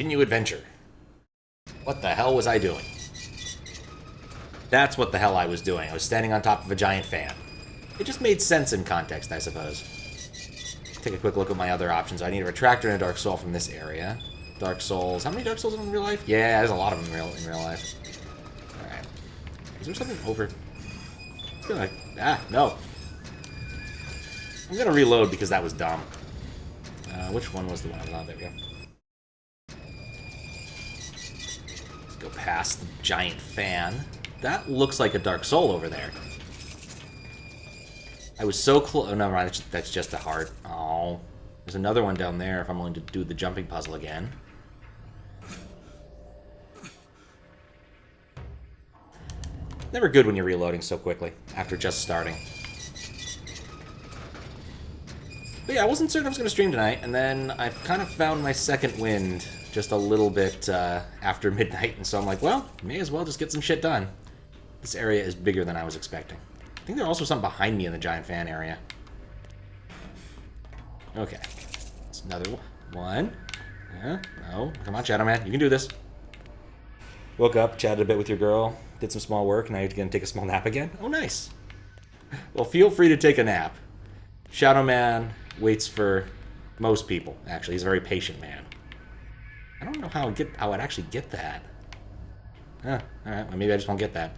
continue adventure. What the hell was I doing? That's what the hell I was doing. I was standing on top of a giant fan. It just made sense in context, I suppose. Take a quick look at my other options. I need a Retractor and a Dark Soul from this area. Dark Souls. How many Dark Souls in real life? Yeah, there's a lot of them in real life. Alright. Is there something over... It's gonna... Ah, no. I'm gonna reload because that was dumb. Which one was the one I was on? There we go. Let's go past the giant fan. That looks like a Dark Soul over there. I was so close. Oh, no, right. That's just a heart. Oh. There's another one down there if I'm willing to do the jumping puzzle again. Never good when you're reloading so quickly after just starting. But yeah, I wasn't certain I was going to stream tonight, and then I've kind of found my second wind just a little bit after midnight, and so I'm like, well, may as well just get some shit done. This area is bigger than I was expecting. I think there's also something behind me in the giant fan area. Okay. It's another one. Yeah, no. Come on, Shadow Man. You can do this. Woke up, chatted a bit with your girl, did some small work, and now you're going to take a small nap again? Oh, nice. Well, feel free to take a nap. Shadow Man waits for most people, actually. He's a very patient man. I don't know how I'd actually get that. Huh, alright, well, maybe I just won't get that.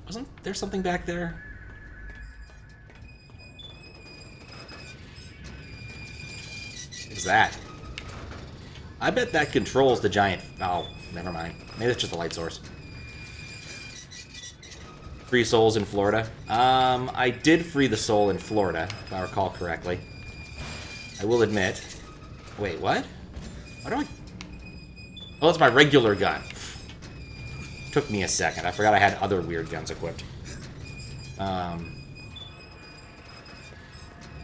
Wasn't there something back there? What is that? I bet that controls the giant... Oh, never mind. Maybe it's just a light source. Free souls in Florida. I did free the soul in Florida, if I recall correctly. I will admit. Wait, what? What do I... Oh, that's my regular gun. Took me a second. I forgot I had other weird guns equipped. No,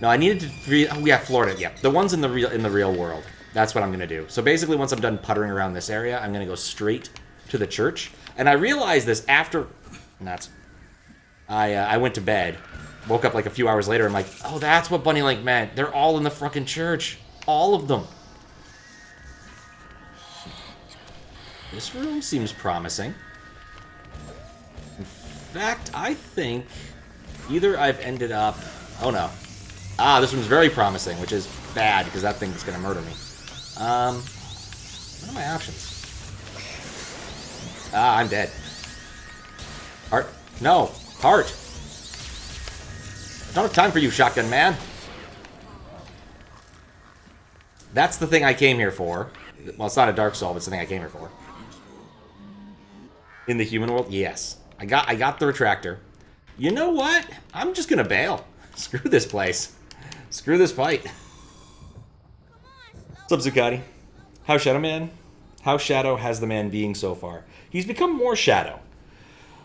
I needed to free... Oh, yeah, Florida. Yeah, the ones in the real world. That's what I'm going to do. So basically, once I'm done puttering around this area, I'm going to go straight to the church. And I realized this after... Nuts. I went to bed, woke up like a few hours later, and I'm like, oh, that's what Bunnylink meant. They're all in the fucking church. All of them. This room seems promising. In fact, I think either I've ended up... Oh, no. Ah, this room's very promising, which is bad, because that thing's going to murder me. What are my options? Ah, I'm dead. Heart? No. Heart. I don't have time for you, shotgun man. That's the thing I came here for. Well, it's not a Dark Soul, but it's the thing I came here for. In the human world? Yes. I got the Retractor. You know what? I'm just gonna bail. Screw this place. Screw this fight. What's up, Zuccotti? How's Shadow Man? How Shadow has the man being so far? He's become more Shadow.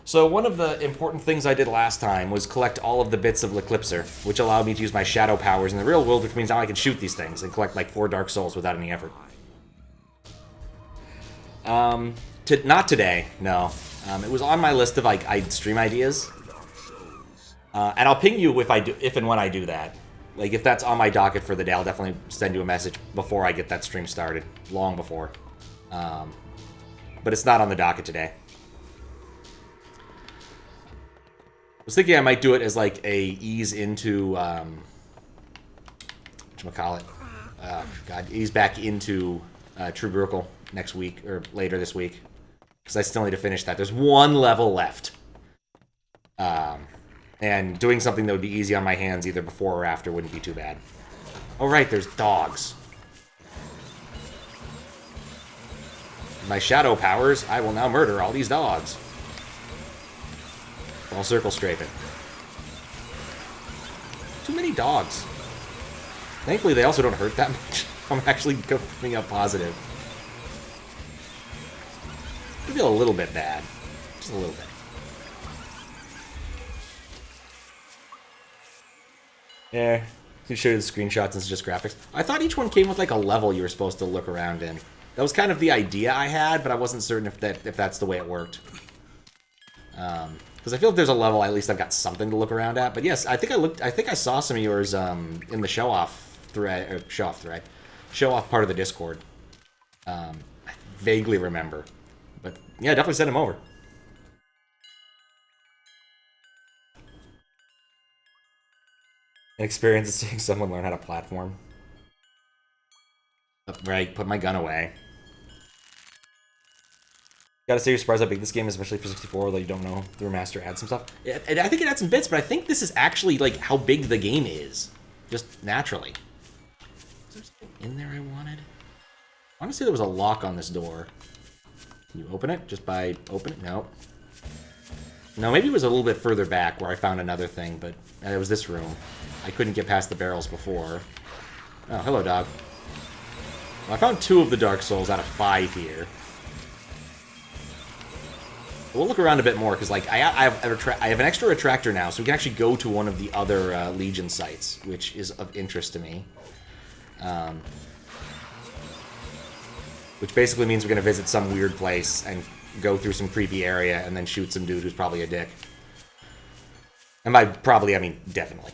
So one of the important things I did last time was collect all of the bits of L'Eclipser, which allowed me to use my shadow powers in the real world, which means now I can shoot these things and collect like 4 Dark Souls without any effort. Not today, no. It was on my list of like stream ideas, and I'll ping you if and when I do that. Like if that's on my docket for the day, I'll definitely send you a message before I get that stream started, long before. But it's not on the docket today. I was thinking I might do it as like a ease into whatchamacallit. God, ease back into True Brutal next week or later this week, because I still need to finish that. There's one level left, and doing something that would be easy on my hands either before or after wouldn't be too bad. Oh right, there's dogs. My shadow powers, I will now murder all these dogs. I'll circle strafing. Too many dogs. Thankfully, they also don't hurt that much. I'm actually coming up positive. I feel a little bit bad. Just a little bit. Yeah, I can show you the screenshots and it's just graphics. I thought each one came with like a level you were supposed to look around in. That was kind of the idea I had, but I wasn't certain if that's the way it worked. Because I feel if there's a level, at least I've got something to look around at. But yes, I think I saw some of yours in the show-off thread, show-off part of the Discord. I vaguely remember. But, yeah, definitely send him over. An experience is seeing someone learn how to platform. Right, put my gun away. Gotta say you're surprised how big this game is, especially for 64, although you don't know the remaster adds some stuff. I think it adds some bits, but I think this is actually, like, how big the game is. Just naturally. Is there something in there I wanted? I want to say there was a lock on this door. Can you open it? Just by opening it? No. No, maybe it was a little bit further back where I found another thing, but it was this room. I couldn't get past the barrels before. Oh, hello, dog. Well, I found 2 of the Dark Souls out of 5 here. We'll look around a bit more, because like I have an extra retractor now, so we can actually go to one of the other Legion sites, which is of interest to me. Which basically means we're going to visit some weird place and go through some creepy area and then shoot some dude who's probably a dick. And by probably, I mean definitely.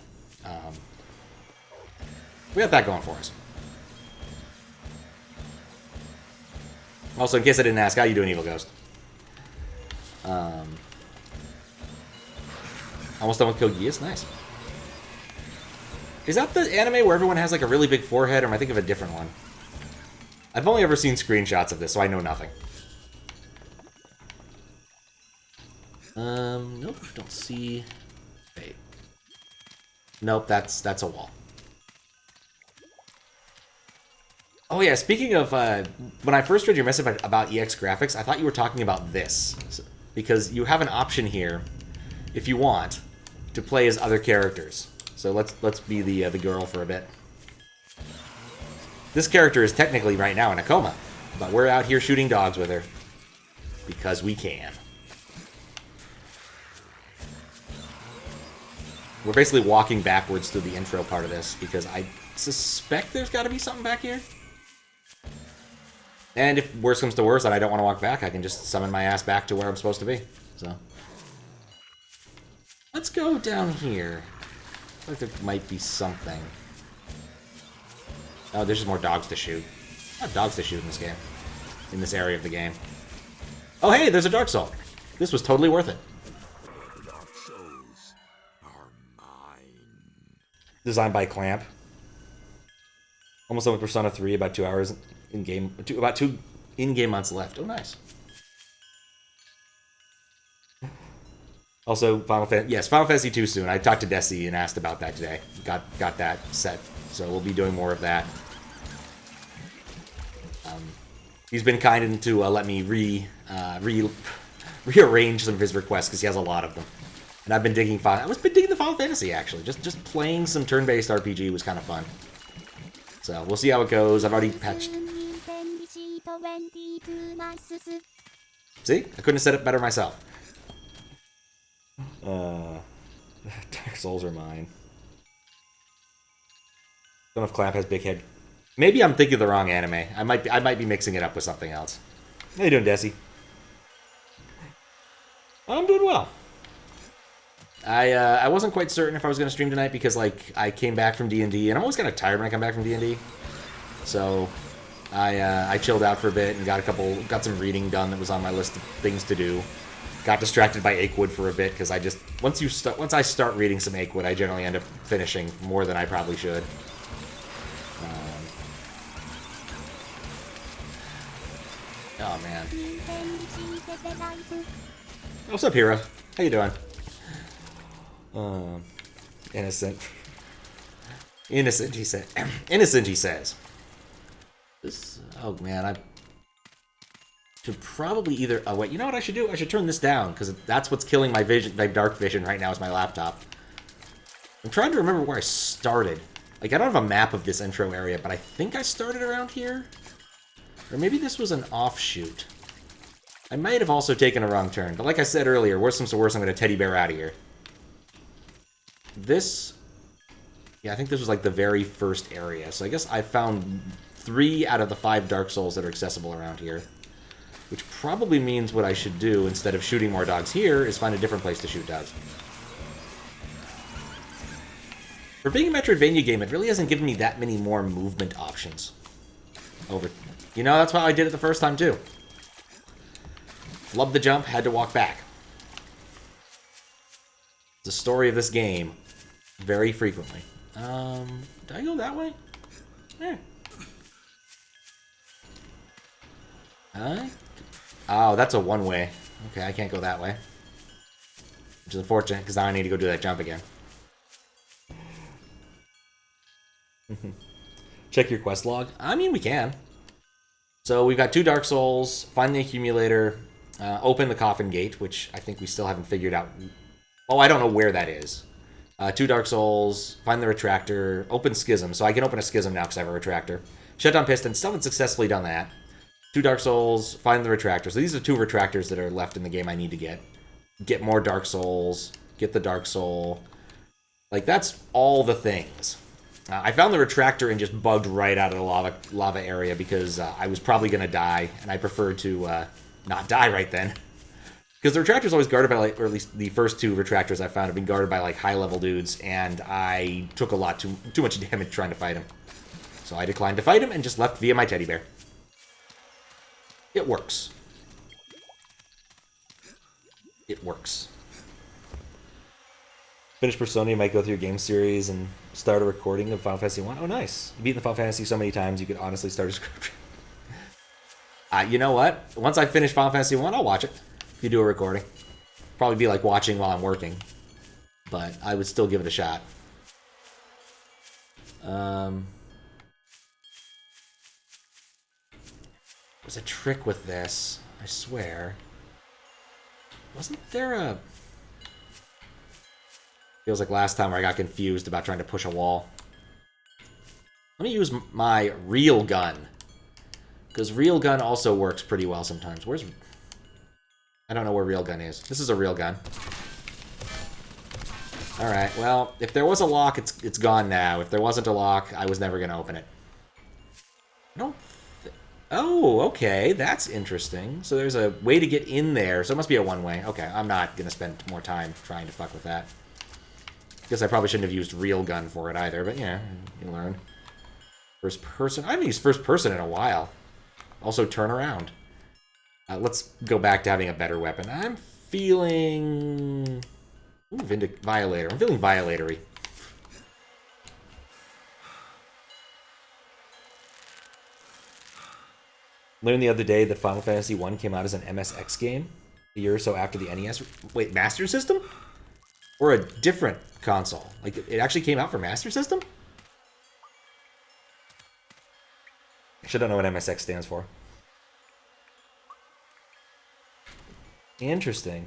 We got that going for us. Also, in case I didn't ask, how you doing, Evil Ghost? Almost done with Code Geass? Nice. Is that the anime where everyone has like a really big forehead, or am I thinking of a different one? I've only ever seen screenshots of this, so I know nothing. Nope, don't see... Wait. Nope, that's a wall. Oh yeah, speaking of, when I first read your message about EX graphics, I thought you were talking about this. Because you have an option here, if you want, to play as other characters. So let's be the girl for a bit. This character is technically right now in a coma, but we're out here shooting dogs with her. Because we can. We're basically walking backwards through the intro part of this, because I suspect there's got to be something back here. And if worse comes to worse and I don't want to walk back, I can just summon my ass back to where I'm supposed to be. So, let's go down here. I feel like there might be something. Oh, there's just more dogs to shoot. A lot of dogs to shoot in this game. In this area of the game. Oh, hey, there's a Dark Soul. This was totally worth it. Dark Souls are mine. Designed by Clamp. Almost done with Persona 3, about 2 hours in game. About 2 in-game months left. Oh, nice. Also, Final Fantasy 2 soon. I talked to Desi and asked about that today. Got that set, so we'll be doing more of that. He's been kind enough to let me rearrange some of his requests because he has a lot of them. And I've been digging. I've been digging the Final Fantasy actually. Just playing some turn-based RPG was kind of fun. So we'll see how it goes. I've already patched. See, I couldn't have said it better myself. Dark Souls are mine. Don't know if Clamp has big head. Maybe I'm thinking of the wrong anime. I might be mixing it up with something else. How you doing, Desi? I'm doing well. I wasn't quite certain if I was going to stream tonight because like I came back from D&D and I'm always kind of tired when I come back from D&D. So I chilled out for a bit and got some reading done that was on my list of things to do. Got distracted by Achewood for a bit because once I start reading some Achewood, I generally end up finishing more than I probably should. Oh man. What's up, hero? How you doing? Innocent. Innocent, he said. Innocent, he says. This. Oh man, I should probably either. Oh wait, you know what I should do? I should turn this down because that's what's killing my vision, my dark vision right now is my laptop. I'm trying to remember where I started. Like I don't have a map of this intro area, but I think I started around here, or maybe this was an offshoot. I might have also taken a wrong turn, but like I said earlier, worse comes to worse, I'm going to teddy bear out of here. This, yeah, I think this was like the very first area. So I guess I found 3 out of the 5 Dark Souls that are accessible around here. Which probably means what I should do, instead of shooting more dogs here, is find a different place to shoot dogs. For being a Metroidvania game, it really hasn't given me that many more movement options. You know, that's how I did it the first time, too. Flubbed the jump, had to walk back. The story of this game, very frequently. Did I go that way? Yeah. Oh, that's a one-way. Okay, I can't go that way. Which is unfortunate, because now I need to go do that jump again. Check your quest log. I mean, we can. So we've got 2 Dark Souls, find the accumulator, open the coffin gate, which I think we still haven't figured out. Oh, I don't know where that is. 2 Dark Souls, find the Retractor, open Schism. So I can open a Schism now because I have a Retractor. Shut down Piston, still haven't successfully done that. 2 Dark Souls, find the Retractor. So these are 2 Retractors that are left in the game I need to get. Get more Dark Souls, get the Dark Soul. Like, that's all the things. I found the Retractor and just bugged right out of the lava area because I was probably going to die, and I preferred to not die right then. Because the Retractor's always guarded by, like, or at least the first 2 Retractors I found have been guarded by, like, high-level dudes, and I took a lot too much damage trying to fight him. So I declined to fight him and just left via my teddy bear. It works. It works. Finish Persona, you might go through your game series and start a recording of Final Fantasy 1. Oh, nice. You've beaten the Final Fantasy so many times, you could honestly start a script. You know what? Once I finish Final Fantasy 1, I'll watch it. If you do a recording. Probably be like watching while I'm working. But I would still give it a shot. There's a trick with this, I swear. Wasn't there a... Feels like last time where I got confused about trying to push a wall. Let me use my real gun. Because real gun also works pretty well sometimes. Where's... I don't know where real gun is. This is a real gun. Alright, well, if there was a lock, it's gone now. If there wasn't a lock, I was never going to open it. I don't... Oh, okay, that's interesting. So there's a way to get in there. So it must be a one-way. Okay, I'm not going to spend more time trying to fuck with that. Guess I probably shouldn't have used real gun for it either, but yeah, you learn. First person. I haven't used first person in a while. Also, turn around. Let's go back to having a better weapon. I'm feeling... Ooh, Violator. I'm feeling violatory. Learned the other day that Final Fantasy 1 came out as an MSX game a year or so after the NES. Wait, Master System? Or a different console? Like, it actually came out for Master System? Actually, I don't know what MSX stands for. Interesting.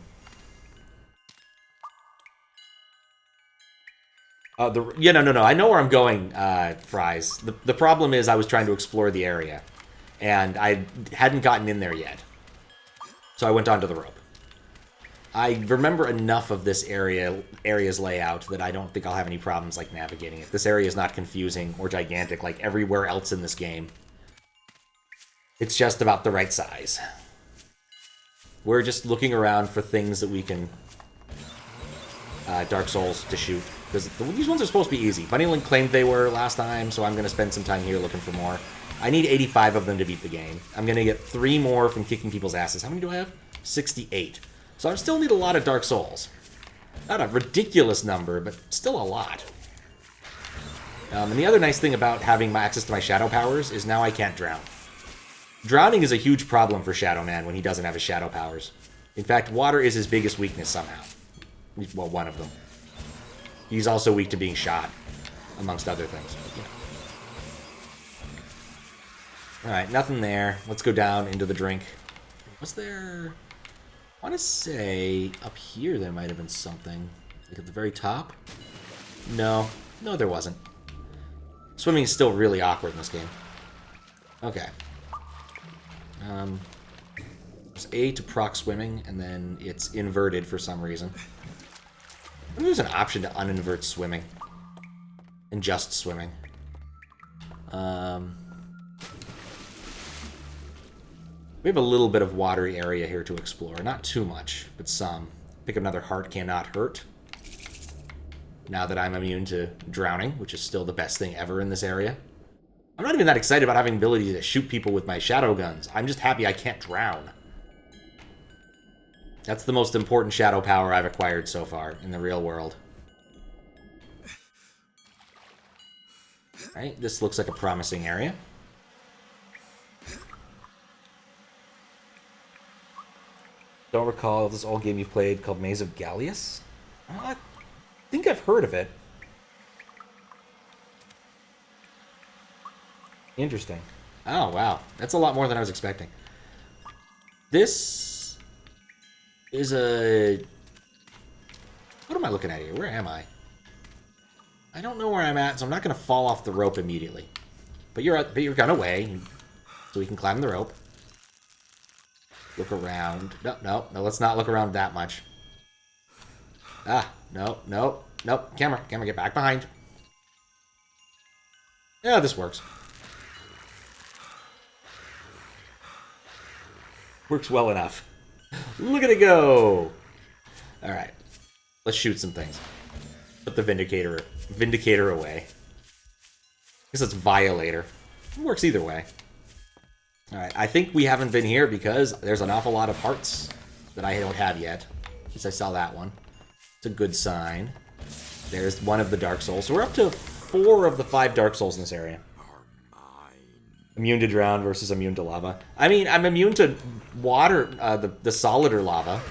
Yeah, no. I know where I'm going, Fries. The problem is I was trying to explore the area. And I hadn't gotten in there yet. So I went onto the rope. I remember enough of this area's layout that I don't think I'll have any problems like navigating it. This area is not confusing or gigantic like everywhere else in this game. It's just about the right size. We're just looking around for things that we can Dark Souls to shoot. Because these ones are supposed to be easy. Bunnylink claimed they were last time, so I'm going to spend some time here looking for more. I need 85 of them to beat the game. I'm going to get 3 more from kicking people's asses. How many do I have? 68. So I still need a lot of Dark Souls. Not a ridiculous number, but still a lot. And the other nice thing about having my access to my shadow powers is now I can't drown. Drowning is a huge problem for Shadow Man when he doesn't have his shadow powers. In fact, water is his biggest weakness somehow. Well, one of them. He's also weak to being shot, amongst other things. Yeah. Alright, nothing there. Let's go down into the drink. Was there... I want to say up here there might have been something. Like at the very top? No. No, there wasn't. Swimming is still really awkward in this game. Okay. There's A to proc swimming, and then it's inverted for some reason. I wonder if there's an option to uninvert swimming. And just swimming. We have a little bit of watery area here to explore. Not too much, but some. Pick up another heart cannot hurt. Now that I'm immune to drowning, which is still the best thing ever in this area. I'm not even that excited about having ability to shoot people with my shadow guns. I'm just happy I can't drown. That's the most important shadow power I've acquired so far in the real world. Alright, this looks like a promising area. Don't recall this old game you've played called Maze of Gallius? I think I've heard of it. Interesting. Oh, wow. That's a lot more than I was expecting. This is a... What am I looking at here? Where am I? I don't know where I'm at, so I'm not going to fall off the rope immediately. But you're gun away, so we can climb the rope. Look around. No, let's not look around that much. No. Camera, get back behind. Yeah, this works. Works well enough. Look at it go! Alright. Let's shoot some things. Put the Vindicator away. I guess it's Violator. It works either way. Alright, I think we haven't been here because there's an awful lot of hearts that I don't have yet. At least I saw that one. It's a good sign. There's one of the Dark Souls. So we're up to 4 of the 5 Dark Souls in this area. Immune to drown versus immune to lava. I mean, I'm immune to water, the solider lava.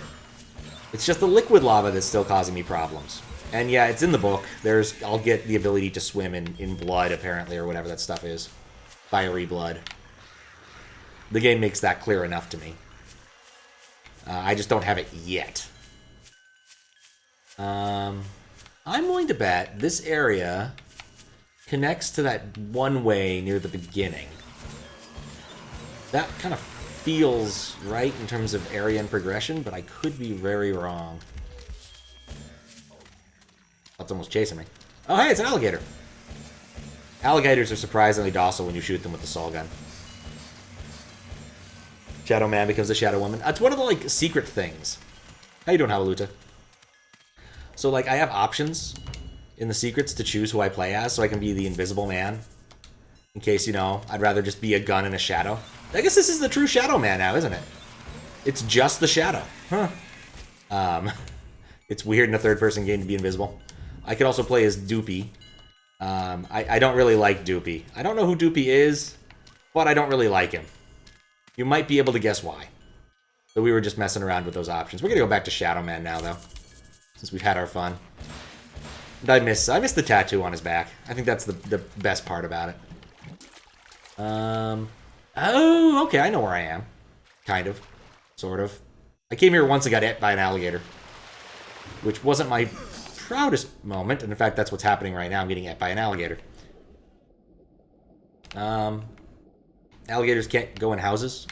It's just the liquid lava that's still causing me problems. And yeah, it's in the book. I'll get the ability to swim in blood, apparently, or whatever that stuff is. Fiery blood. The game makes that clear enough to me. I just don't have it yet. I'm willing to bet this area connects to that one way near the beginning. That kind of feels right in terms of area and progression, but I could be very wrong. That's almost chasing me. Oh, hey, it's an alligator. Alligators are surprisingly docile when you shoot them with the saw gun. Shadow Man becomes a Shadow Woman. It's one of the, like, secret things. How you doing, Halaluta? So, like, I have options in the secrets to choose who I play as, so I can be the Invisible Man. In case, you know, I'd rather just be a gun and a shadow. I guess this is the true Shadow Man now, isn't it? It's just the shadow. Huh. It's weird in a third-person game to be invisible. I could also play as Doopy. I don't really like Doopy. I don't know who Doopy is, but I don't really like him. You might be able to guess why. So we were just messing around with those options. We're gonna go back to Shadow Man now, though, since we've had our fun. And I miss the tattoo on his back. I think that's the best part about it. Oh, okay, I know where I am. Kind of. Sort of. I came here once and got hit by an alligator. Which wasn't my proudest moment, and in fact, that's what's happening right now. I'm getting hit by an alligator. Alligators can't go in houses.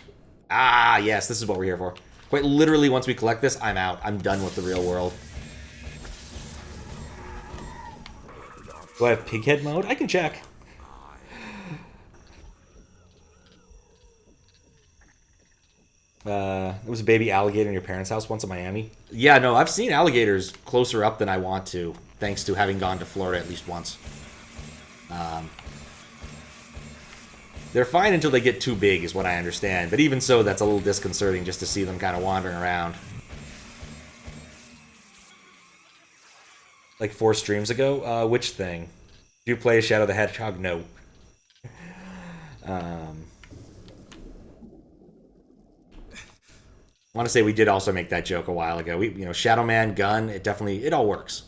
Ah, yes, this is what we're here for. Quite literally, once we collect this, I'm out. I'm done with the real world. Do I have pighead mode? I can check. There was a baby alligator in your parents' house once in Miami. Yeah, no, I've seen alligators closer up than I want to, thanks to having gone to Florida at least once. They're fine until they get too big, is what I understand. But even so, that's a little disconcerting just to see them kind of wandering around. Like 4 streams ago? Which thing? Do you play Shadow the Hedgehog? No. I want to say we did also make that joke a while ago. Shadow Man, gun, it all works.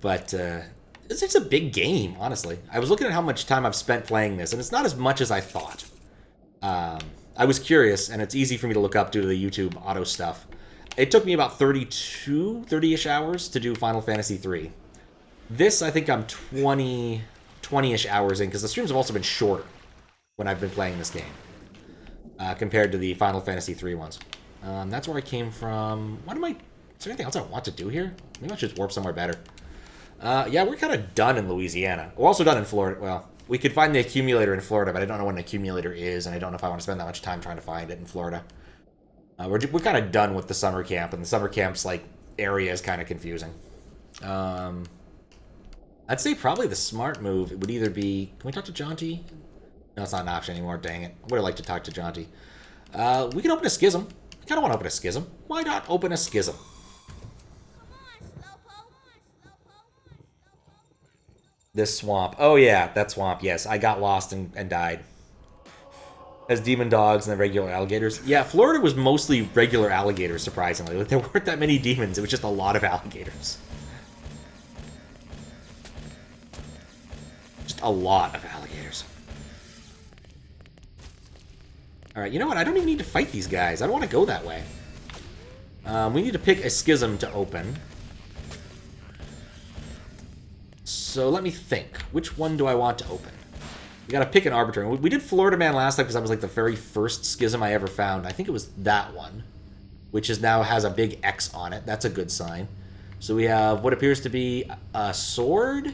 But, it's just a big game, honestly. I was looking at how much time I've spent playing this, and it's not as much as I thought. I was curious, and it's easy for me to look up due to the YouTube auto stuff. It took me about 30-ish hours to do Final Fantasy III. This, I think I'm 20-ish hours in, because the streams have also been shorter when I've been playing this game. Compared to the Final Fantasy III ones. That's where I came from. Is there anything else I want to do here? Maybe I should warp somewhere better. Yeah, we're kind of done in Louisiana. We're also done in Florida. Well, we could find the accumulator in Florida, but I don't know what an accumulator is, and I don't know if I want to spend that much time trying to find it in Florida. We're kind of done with the summer camp, and the summer camp's, like, area is kind of confusing. I'd say probably the smart move would either be... Can we talk to Jaunty? No, it's not an option anymore. Dang it. I would have liked to talk to Jaunty. We can open a schism. I kind of want to open a schism. Why not open a schism? This swamp. Oh, yeah, that swamp. Yes, I got lost and died. As demon dogs and the regular alligators. Yeah, Florida was mostly regular alligators, surprisingly. Like, there weren't that many demons. It was just a lot of alligators. Just a lot of alligators. Alright, you know what? I don't even need to fight these guys. I don't want to go that way. We need to pick a schism to open. So let me think. Which one do I want to open? You gotta pick an arbitrary. We did Florida Man last time because that was like the very first schism I ever found. I think it was that one, which is now has a big X on it. That's a good sign. So we have what appears to be a sword,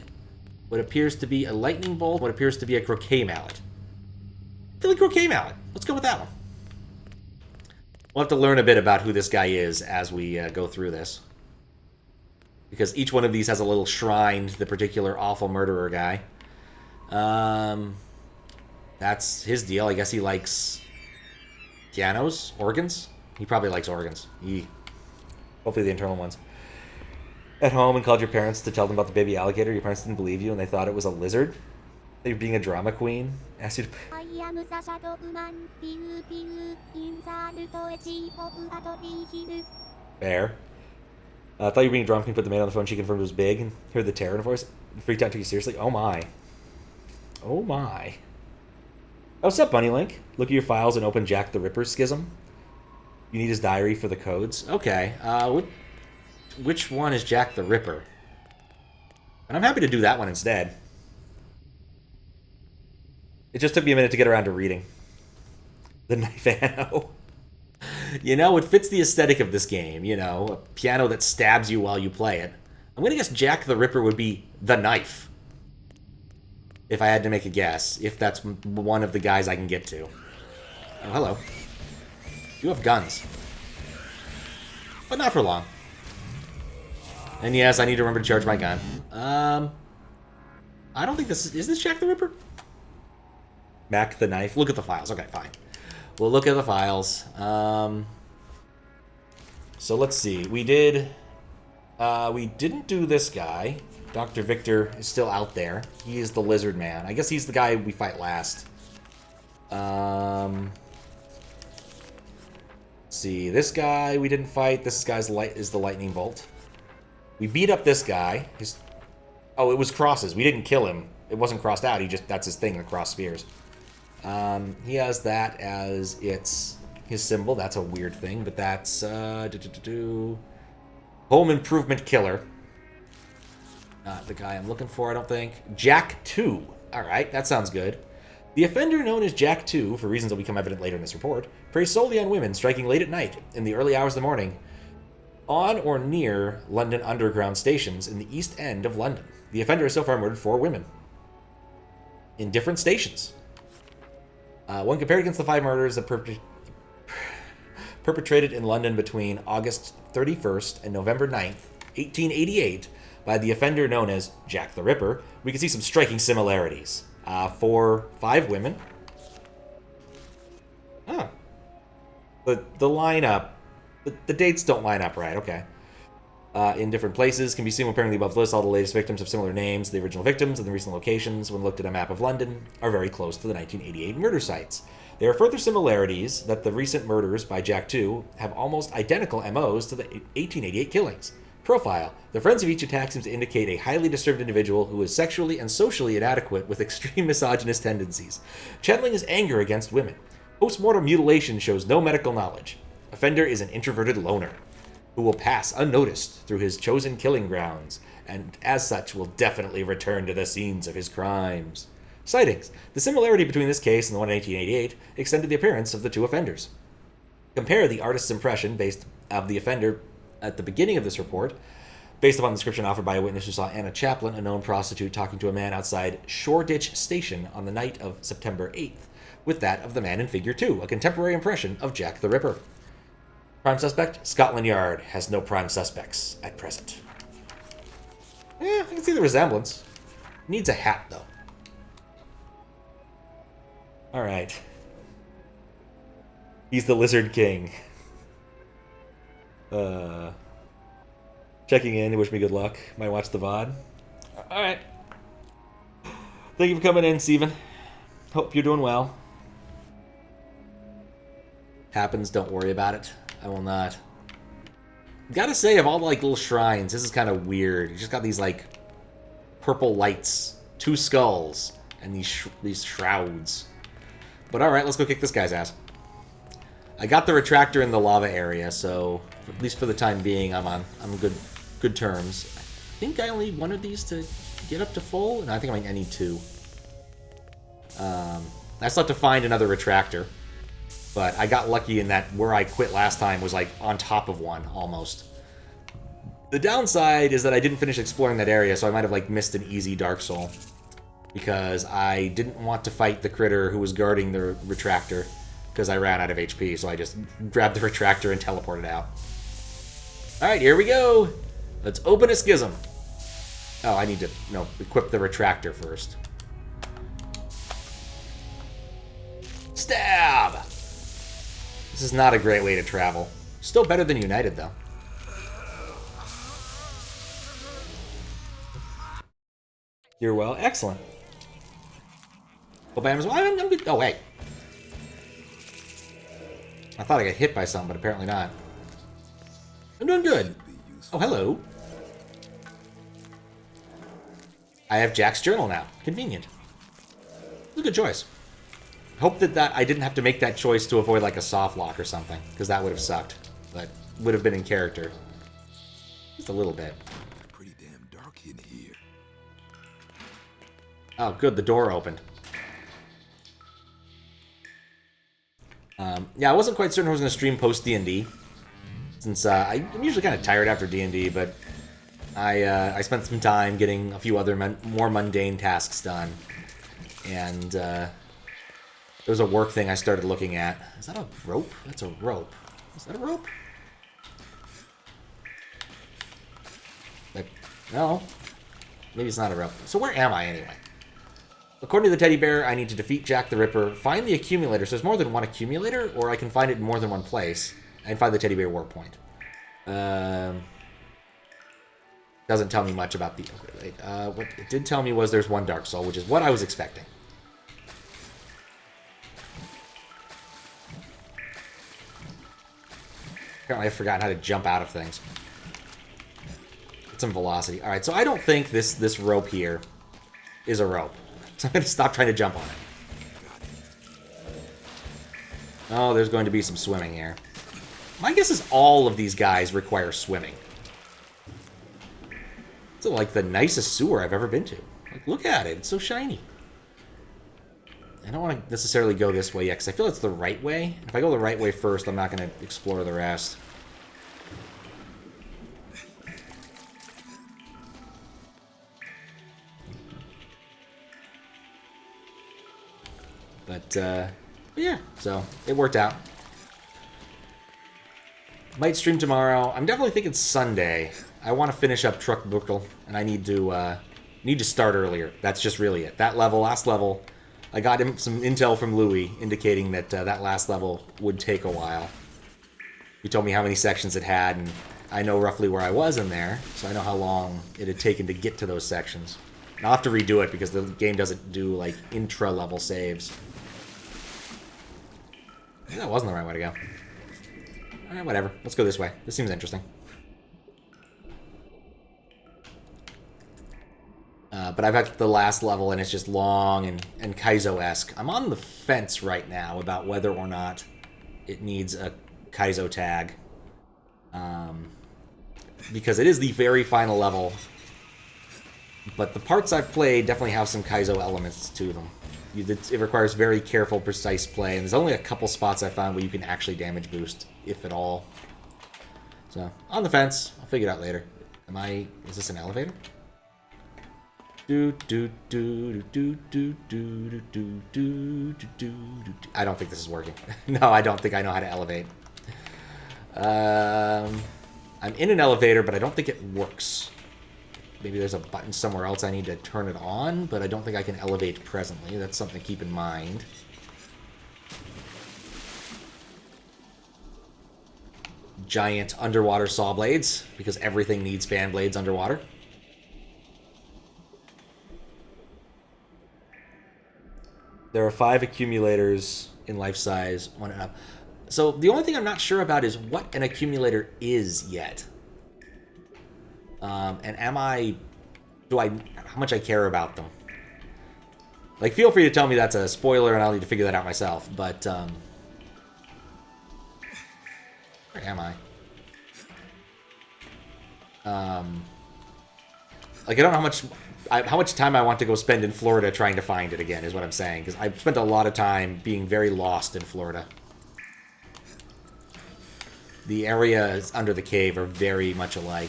what appears to be a lightning bolt, what appears to be a croquet mallet. I feel like croquet mallet. Let's go with that one. We'll have to learn a bit about who this guy is as we go through this. Because each one of these has a little shrine to the particular awful murderer guy. That's his deal. I guess he likes pianos, organs. He probably likes organs. Hopefully the internal ones. At home and called your parents to tell them about the baby alligator. Your parents didn't believe you and they thought it was a lizard. You're being a drama queen. Asked you to... I am the shadow woman. Fair. Thought you were being a drama queen, put the maid on the phone. She confirmed it was big and heard the terror in her voice. Freaked out, took you seriously. Oh my. Oh my. Oh, what's up, Bunnylink? Look at your files and open Jack the Ripper schism. You need his diary for the codes. Okay. Which one is Jack the Ripper? And I'm happy to do that one instead. It just took me a minute to get around to reading. The knife ammo. You know, it fits the aesthetic of this game, you know. A piano that stabs you while you play it. I'm going to guess Jack the Ripper would be the knife. If I had to make a guess. If that's one of the guys I can get to. Oh, hello. You have guns. But not for long. And yes, I need to remember to charge my gun. I don't think this is... Is this Jack the Ripper? Mac the knife. Look at the files. Okay, fine. We'll look at the files. So let's see. We didn't do this guy. Dr. Victor is still out there. He is the lizard man. I guess he's the guy we fight last. Let's see. This guy we didn't fight. This guy's is the lightning bolt. We beat up this guy. Oh, it was crosses. We didn't kill him. It wasn't crossed out. That's his thing, the cross spears. He has that as his symbol. That's a weird thing, but that's home improvement killer. Not the guy I'm looking for, I don't think. Jack 2. Alright, that sounds good. The offender known as Jack 2, for reasons that will become evident later in this report, preys solely on women, striking late at night, in the early hours of the morning, on or near London Underground stations in the East End of London. The offender has so far murdered 4 women. In different stations. When compared against the 5 murders that perpetrated in London between August 31st and November 9th, 1888, by the offender known as Jack the Ripper, we can see some striking similarities. For 5 women. Huh. The lineup, the dates don't line up right, okay. In different places, can be seen when comparing the above list. All the latest victims have similar names. The original victims and the recent locations, when looked at a map of London, are very close to the 1988 murder sites. There are further similarities that the recent murders by Jack 2 have almost identical MOs to the 1888 killings. Profile. The friends of each attack seems to indicate a highly disturbed individual who is sexually and socially inadequate with extreme misogynist tendencies. Channeling his anger against women. Post-mortem mutilation shows no medical knowledge. Offender is an introverted loner who will pass unnoticed through his chosen killing grounds, and as such will definitely return to the scenes of his crimes. Sightings. The similarity between this case and the one in 1888 extended the appearance of the 2 offenders. Compare the artist's impression based of the offender at the beginning of this report, based upon the description offered by a witness who saw Anna Chaplin, a known prostitute, talking to a man outside Shoreditch Station on the night of September 8th, with that of the man in Figure 2, a contemporary impression of Jack the Ripper. Prime suspect? Scotland Yard has no prime suspects at present. I can see the resemblance. Needs a hat, though. Alright. He's the Lizard King. Checking in. Wish me good luck. Might watch the VOD. Alright. Thank you for coming in, Steven. Hope you're doing well. Happens, don't worry about it. I will not. Gotta say, of all the, like, little shrines, this is kind of weird. You just got these, like, purple lights, 2 skulls, and these shrouds. But alright, let's go kick this guy's ass. I got the Retractor in the lava area, so at least for the time being, I'm good terms. I think I only wanted these to get up to full, and I think I need 2. I still have to find another Retractor, but I got lucky in that where I quit last time was like on top of one, almost. The downside is that I didn't finish exploring that area, so I might have like missed an easy Dark Soul, because I didn't want to fight the critter who was guarding the Retractor, because I ran out of HP, so I just grabbed the Retractor and teleported out. Alright, here we go! Let's open a Schism. Oh, I need to, equip the Retractor first. Stab! This is not a great way to travel. Still better than United, though. You're well? Excellent. Hope I'm good. Oh, wait. I thought I got hit by something, but apparently not. I'm doing good. Oh, hello. I have Jack's journal now. Convenient. It's a good choice. Hope that I didn't have to make that choice to avoid like a soft lock or something, because that would have sucked. But would have been in character. Just a little bit. Pretty damn dark in here. Oh, good. The door opened. Yeah, I wasn't quite certain I was going to stream post D&D, since I'm usually kind of tired after D&D, but I spent some time getting a few other more mundane tasks done, and there was a work thing I started looking at. Is that a rope? That's a rope. Is that a rope? Like, no. Maybe it's not a rope. So where am I anyway? According to the teddy bear, I need to defeat Jack the Ripper, find the accumulator. So there's more than one accumulator, or I can find it in more than one place, and find the teddy bear warp point. Doesn't tell me much about the... what it did tell me was there's one Dark Soul, which is what I was expecting. Apparently I've forgotten how to jump out of things. Get some velocity. Alright, so I don't think this rope here is a rope. So I'm going to stop trying to jump on it. Oh, there's going to be some swimming here. My guess is all of these guys require swimming. It's like the nicest sewer I've ever been to. Like, look at it. It's so shiny. I don't want to necessarily go this way yet, because I feel it's the right way. If I go the right way first, I'm not going to explore the rest. But yeah, so it worked out. Might stream tomorrow. I'm definitely thinking Sunday. I want to finish up Truck Buckle, and I need to start earlier. That's just really it. That level, last level, I got him some intel from Louis indicating that that last level would take a while. He told me how many sections it had, and I know roughly where I was in there, so I know how long it had taken to get to those sections. And I'll have to redo it because the game doesn't do like intra-level saves. Maybe that wasn't the right way to go. Alright, whatever. Let's go this way. This seems interesting. But I've got the last level, and it's just long and Kaizo-esque. I'm on the fence right now about whether or not it needs a Kaizo tag. Because it is the very final level. But the parts I've played definitely have some Kaizo elements to them. It requires very careful, precise play, and there's only a couple spots I found where you can actually damage boost, if at all. So, on the fence. I'll figure it out later. Is this an elevator? I don't think this is working. No, I don't think I know how to elevate. I'm in an elevator, but I don't think it works. maybe there's a button somewhere else I need to turn it on, but I don't think I can elevate presently. That's something to keep in mind. Giant underwater saw blades, because everything needs fan blades underwater. There are 5 accumulators in life size, 1 and up. So the only thing I'm not sure about is what an accumulator is yet. And how much I care about them. Like, feel free to tell me that's a spoiler and I'll need to figure that out myself, but, where am I? Like, I don't know how much time I want to go spend in Florida trying to find it again, is what I'm saying. Because I've spent a lot of time being very lost in Florida. The areas under the cave are very much alike.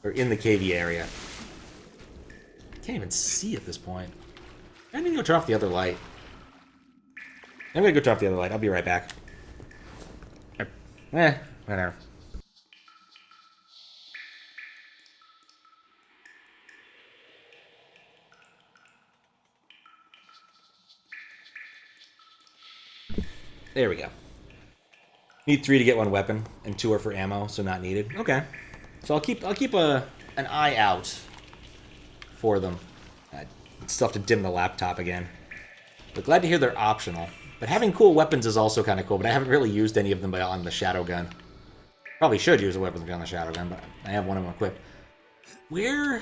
Or in the cavey area. I can't even see at this point. I need to go turn off the other light. I'm gonna go turn off the other light. I'll be right back. Whatever. There we go. Need 3 to get 1 weapon, and 2 are for ammo, so not needed. Okay. So I'll keep an eye out for them. Still have to dim the laptop again. But glad to hear they're optional. But having cool weapons is also kind of cool, but I haven't really used any of them on the shadow gun. Probably should use a weapon on the shadow gun, but I have one of them equipped. Where?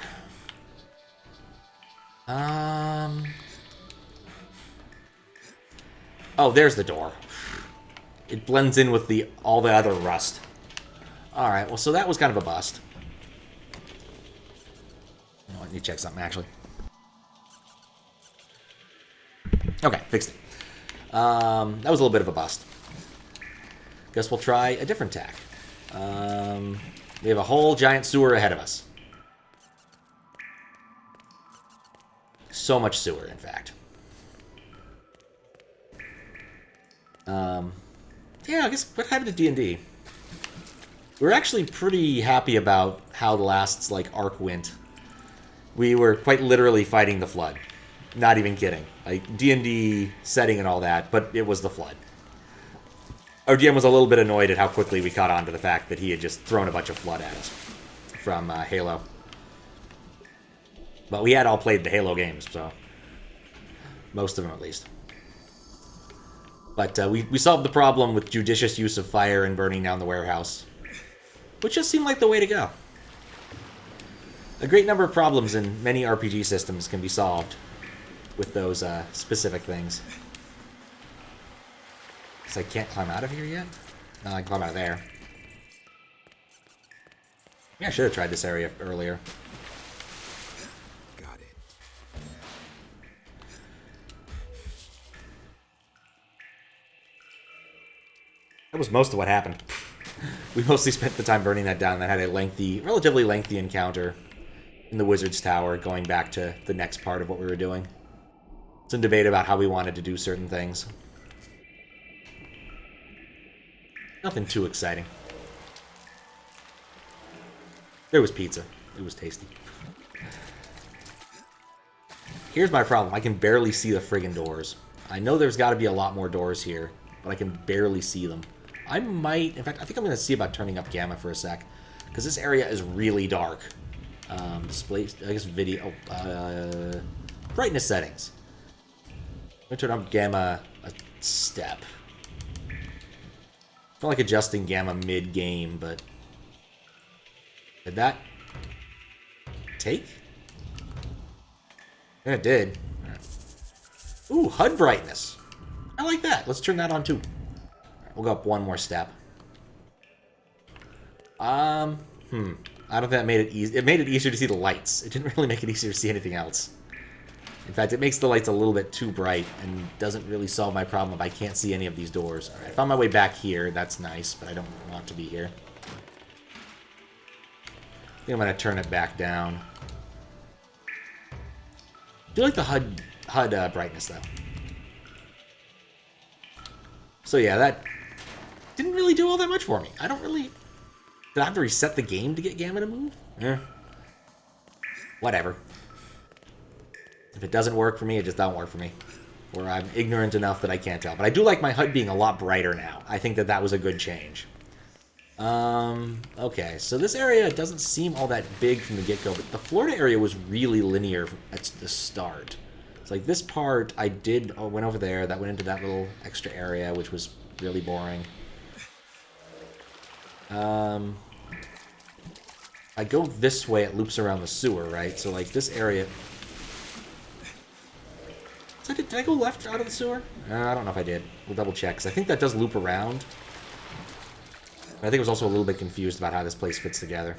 Oh, there's the door. It blends in with all the other rust. Alright, well, so that was kind of a bust. Let me check something, actually. Okay, fixed it. That was a little bit of a bust. Guess we'll try a different tack. We have a whole giant sewer ahead of us. So much sewer, in fact. Yeah, I guess what happened to D&D? We were actually pretty happy about how the last, arc went. We were quite literally fighting the flood. Not even kidding. Like, D&D setting and all that, but it was the flood. Our GM was a little bit annoyed at how quickly we caught on to the fact that he had just thrown a bunch of flood at us from Halo. But we had all played the Halo games, so... most of them, at least. But we solved the problem with judicious use of fire and burning down the warehouse. Which just seemed like the way to go. A great number of problems in many RPG systems can be solved with those specific things. Guess I can't climb out of here yet? No, I can climb out of there. Yeah, I should have tried this area earlier. Got it. That was most of what happened. We mostly spent the time burning that down. That had a relatively lengthy encounter in the Wizard's Tower, going back to the next part of what we were doing. Some debate about how we wanted to do certain things. Nothing too exciting. There was pizza. It was tasty. Here's my problem. I can barely see the friggin' doors. I know there's got to be a lot more doors here, but I can barely see them. I might... in fact, I think I'm going to see about turning up gamma for a sec, because this area is really dark. Display... I guess video... brightness settings. I'm going to turn up gamma a step. I feel like adjusting gamma mid-game, but... did that take? Yeah, it did. Ooh, HUD brightness. I like that. Let's turn that on too. We'll go up one more step. I don't think that made it easy. It made it easier to see the lights. It didn't really make it easier to see anything else. In fact, it makes the lights a little bit too bright and doesn't really solve my problem if I can't see any of these doors. Alright, I found my way back here. That's nice, but I don't want to be here. I think I'm going to turn it back down. I do like the HUD brightness, though. So yeah, that didn't really do all that much for me. I don't really... did I have to reset the game to get gamma to move? Yeah. Whatever. If it doesn't work for me, it just don't work for me. Or I'm ignorant enough that I can't tell. But I do like my HUD being a lot brighter now. I think that that was a good change. Okay, so this area doesn't seem all that big from the get-go, but the Florida area was really linear at the start. It's like this part, I went over there, that went into that little extra area, which was really boring. I go this way, it loops around the sewer, right? So, like, this area... Did I go left out of the sewer? I don't know if I did. We'll double check, because I think that does loop around. I think I was also a little bit confused about how this place fits together.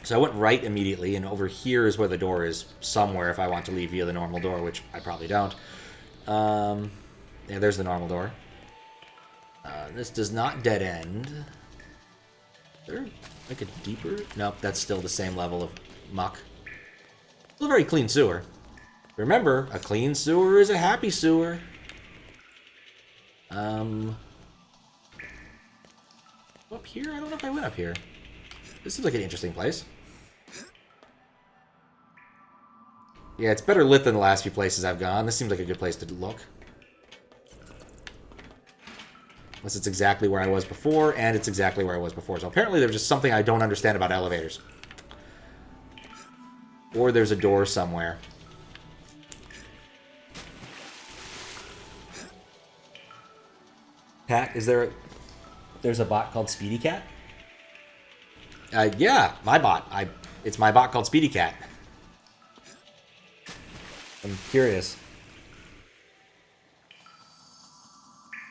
So I went right immediately, and over here is where the door is somewhere if I want to leave via the normal door, which I probably don't. Yeah, there's the normal door. This does not dead end. Is there like a deeper? Nope, that's still the same level of muck. Still a very clean sewer. Remember, a clean sewer is a happy sewer. Up here? I don't know if I went up here. This seems like an interesting place. Yeah, it's better lit than the last few places I've gone. This seems like a good place to look. Unless it's exactly where I was before, and it's exactly where I was before. So apparently there's just something I don't understand about elevators. Or there's a door somewhere. Pat, is there there's a bot called Speedy Cat? Yeah, my bot. It's my bot called Speedy Cat. I'm curious.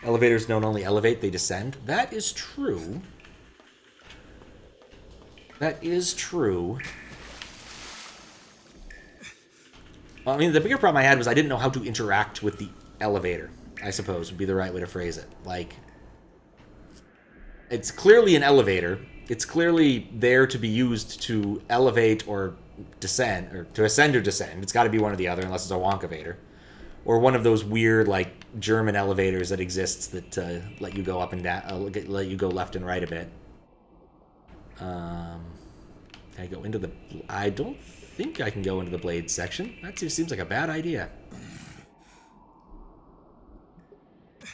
Elevators don't only elevate, they descend. That is true. That is true. Well, I mean, the bigger problem I had was I didn't know how to interact with the elevator, I suppose would be the right way to phrase it. Like, it's clearly an elevator. It's clearly there to be used to elevate or descend, or to ascend or descend. It's got to be one or the other, unless it's a Wonkavator. Or one of those weird, like, German elevators that exists that let you go up and down, let you go left and right a bit. Can I go into the... I don't think I can go into the blade section. That seems like a bad idea.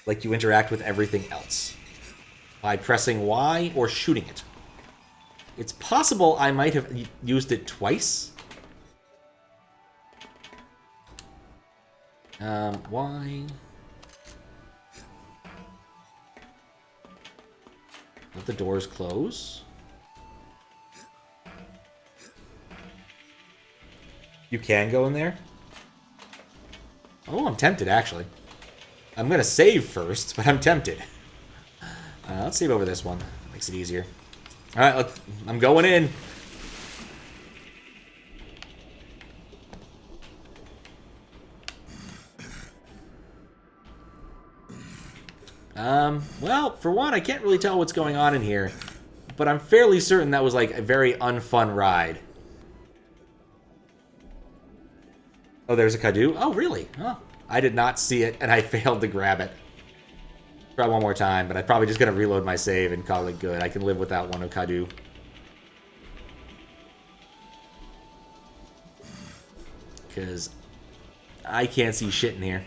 Like you interact with everything else. By pressing Y or shooting it. It's possible I might have used it twice. Y. Let the doors close. You can go in there? Oh, I'm tempted, actually. I'm going to save first, but I'm tempted. Let's save over this one. Makes it easier. Alright, I'm going in. Well, for one, I can't really tell what's going on in here. But I'm fairly certain that was, like, a very unfun ride. Oh, there's a Kadu? Oh, really? Oh, I did not see it, and I failed to grab it. Try one more time, but I'm probably just going to reload my save and call it good. I can live without one Kadu. Because I can't see shit in here.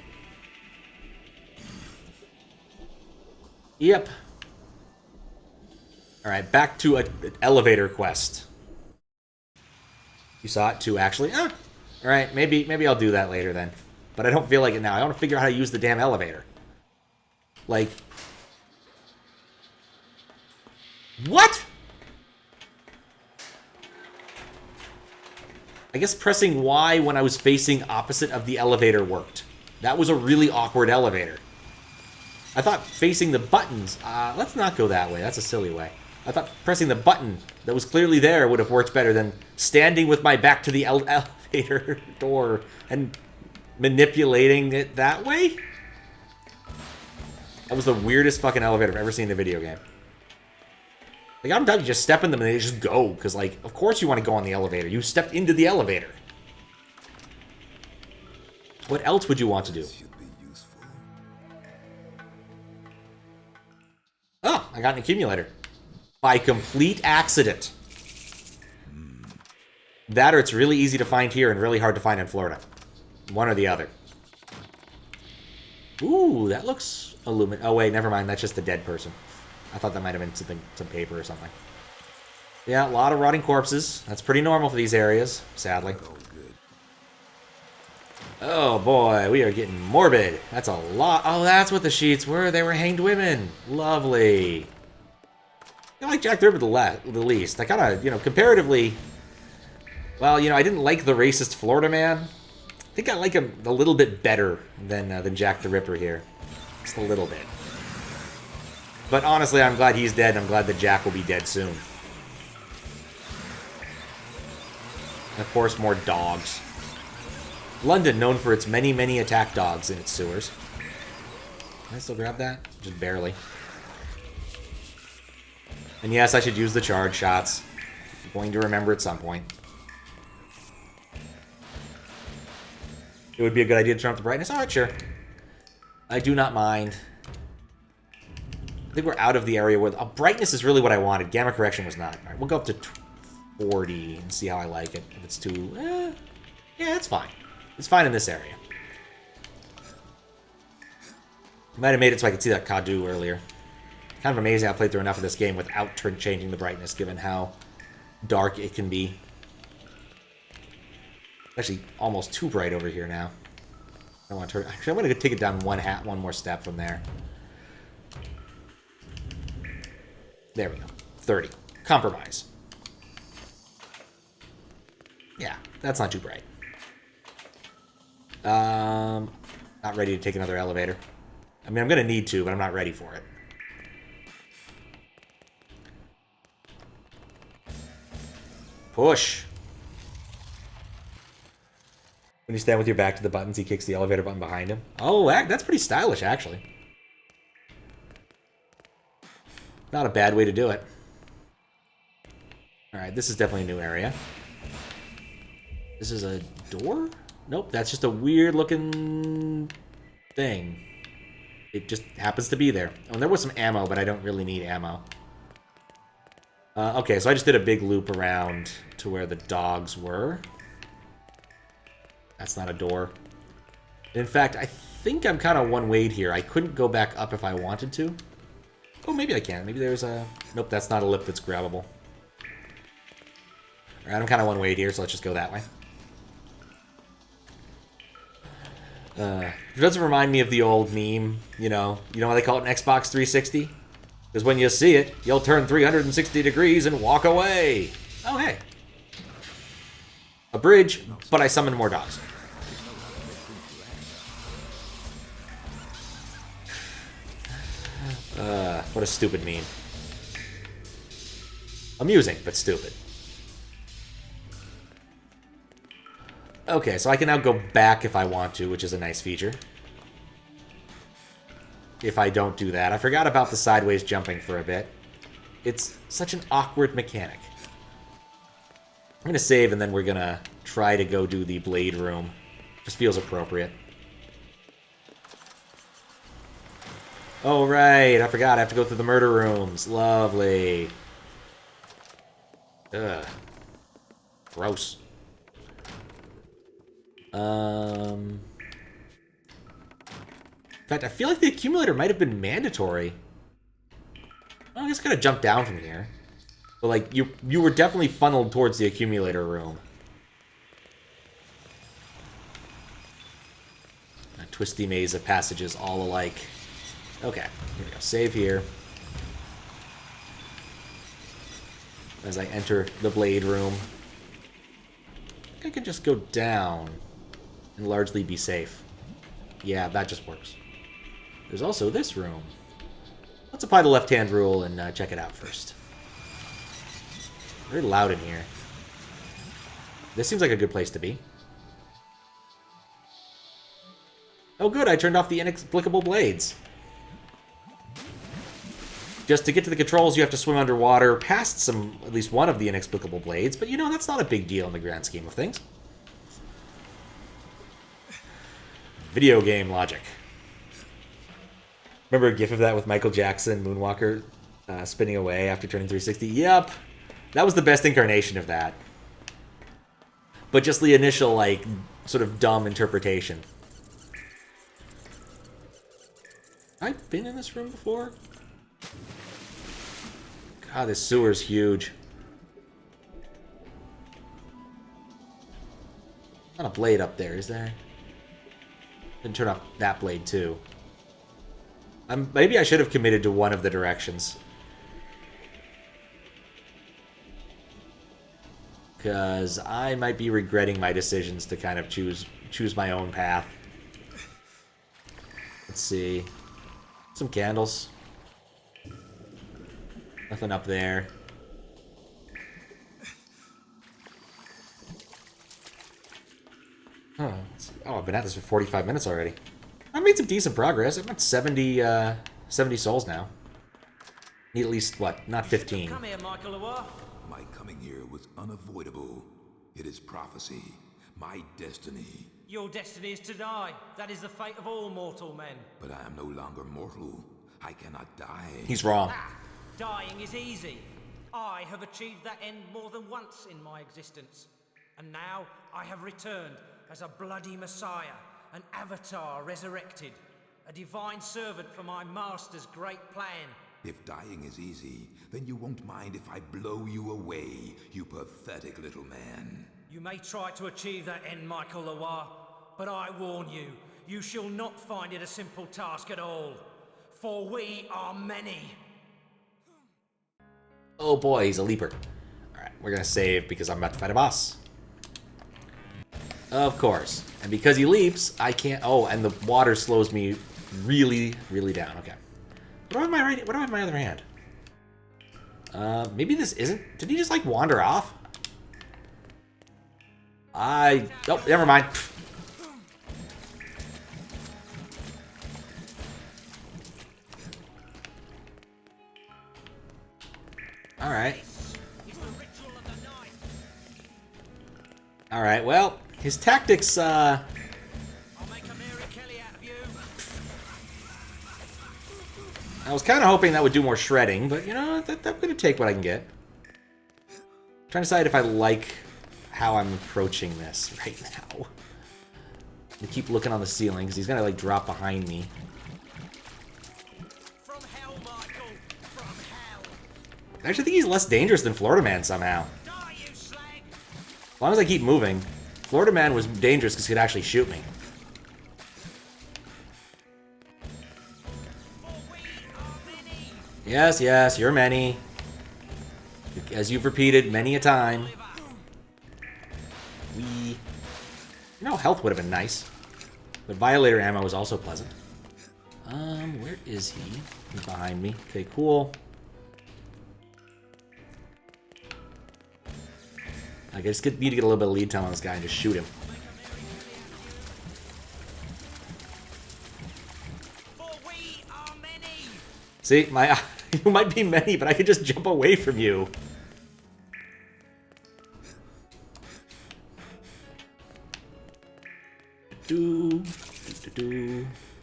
Yep. Alright, back to an elevator quest. You saw it too, actually? Alright, maybe I'll do that later then. But I don't feel like it now. I want to figure out how to use the damn elevator. Like... What?! I guess pressing Y when I was facing opposite of the elevator worked. That was a really awkward elevator. I thought facing the buttons... let's not go that way. That's a silly way. I thought pressing the button that was clearly there would have worked better than standing with my back to the elevator door and manipulating it that way? That was the weirdest fucking elevator I've ever seen in a video game. Like, I'm done. You just step in them and they just go. Because, like, of course you want to go on the elevator. You stepped into the elevator. What else would you want to do? Oh, I got an accumulator. By complete accident. That or it's really easy to find here and really hard to find in Florida. One or the other. Ooh, that looks illuminated. Oh, wait, never mind. That's just a dead person. I thought that might have been something, some paper or something. Yeah, a lot of rotting corpses. That's pretty normal for these areas, sadly. Oh, boy, we are getting morbid. That's a lot. Oh, that's what the sheets were. They were hanged women. Lovely. I like Jack the Ripper the least. I kind of, you know, comparatively... Well, you know, I didn't like the racist Florida man. I think I like him a little bit better than Jack the Ripper here. Just a little bit. But honestly, I'm glad he's dead, and I'm glad that Jack will be dead soon. And of course, more dogs. London, known for its many, many attack dogs in its sewers. Can I still grab that? Just barely. And yes, I should use the charge shots. I'm going to remember at some point. It would be a good idea to turn up the brightness. Alright, sure. I do not mind. I think we're out of the area where... brightness is really what I wanted. Gamma correction was not. Alright, we'll go up to 40 and see how I like it. If it's too... yeah, it's fine. It's fine in this area. Might have made it so I could see that Kadu earlier. Kind of amazing I played through enough of this game without changing the brightness, given how dark it can be. Actually, almost too bright over here now. I don't want to turn... Actually, I'm going to take it down one more step from there. There we go. 30. Compromise. Yeah, that's not too bright. Not ready to take another elevator. I mean, I'm going to need to, but I'm not ready for it. Push. When you stand with your back to the buttons, he kicks the elevator button behind him. Oh, that's pretty stylish, actually. Not a bad way to do it. Alright, this is definitely a new area. This is a door? Nope, that's just a weird-looking thing. It just happens to be there. Oh, and there was some ammo, but I don't really need ammo. Okay, so I just did a big loop around to where the dogs were. That's not a door. In fact, I think I'm kind of one-wayed here. I couldn't go back up if I wanted to. Oh, maybe I can. Maybe there's a... Nope, that's not a lip that's grabbable. Alright, I'm kind of one-wayed here, so let's just go that way. It doesn't remind me of the old meme, you know why they call it an Xbox 360? Because when you see it, you'll turn 360 degrees and walk away. Oh, hey. A bridge, but I summon more dogs. What a stupid meme. Amusing, but stupid. Okay, so I can now go back if I want to, which is a nice feature. If I don't do that. I forgot about the sideways jumping for a bit. It's such an awkward mechanic. I'm going to save, and then we're going to try to go do the blade room. Just feels appropriate. Oh, right. I forgot. I have to go through the murder rooms. Lovely. Ugh. Gross. In fact, I feel like the accumulator might have been mandatory. Well, I guess I gotta jump down from here. But, like, you were definitely funneled towards the accumulator room. A twisty maze of passages all alike. Okay, here we go. Save here. As I enter the blade room. I think I could just go down and largely be safe. Yeah, that just works. There's also this room. Let's apply the left-hand rule and check it out first. Very loud in here. This seems like a good place to be. Oh good, I turned off the inexplicable blades. Just to get to the controls, you have to swim underwater past at least one of the inexplicable blades, but you know, that's not a big deal in the grand scheme of things. Video game logic. Remember a gif of that with Michael Jackson, Moonwalker, spinning away after turning 360? Yep! That was the best incarnation of that. but just the initial, like, sort of dumb interpretation. I've been in this room before? God, this sewer's huge. Not a blade up there, is there? Didn't turn off that blade, too. Maybe I should have committed to one of the directions. Because I might be regretting my decisions to kind of choose my own path. Let's see. Some candles. Nothing up there. Oh, I've been at this for 45 minutes already. I made some decent progress. I'm at 70 souls now. Need at least, what, not 15. Come here, Michael Loire. My coming here was unavoidable. It is prophecy. My destiny. Your destiny is to die. That is the fate of all mortal men. But I am no longer mortal. I cannot die. He's wrong. Ah, dying is easy. I have achieved that end more than once in my existence. And now I have returned as a bloody messiah, an avatar resurrected, a divine servant for my master's great plan. If dying is easy, then you won't mind if I blow you away, you pathetic little man. You may try to achieve that end, Michael Loire, but I warn you, you shall not find it a simple task at all. For we are many. Oh boy, he's a leaper. Alright, we're gonna save because I'm about to fight a boss. Of course. And because he leaps, I can't... Oh, and the water slows me really, really down. Okay. What do I have in my right... What do I have in my other hand? Maybe this isn't... Did he just, like, wander off? Oh, never mind. Alright. Alright, well, his tactics, I'll make a Mary Kelly out of you. I was kind of hoping that would do more shredding, but, you know, I'm going to take what I can get. I'm trying to decide if I like how I'm approaching this right now. I keep looking on the ceiling, because he's going to, like, drop behind me. From hell, Michael. From hell. I actually think he's less dangerous than Florida Man somehow. Die, you slag. As long as I keep moving. Florida Man was dangerous because he could actually shoot me. For we are many. Yes, yes, you're many. As you've repeated many a time. You know, health would have been nice. But Violator ammo was also pleasant. Where is he? He's behind me. Okay, cool. I just need to get a little bit of lead time on this guy and just shoot him. For we are many. See, you might be many, but I could just jump away from you.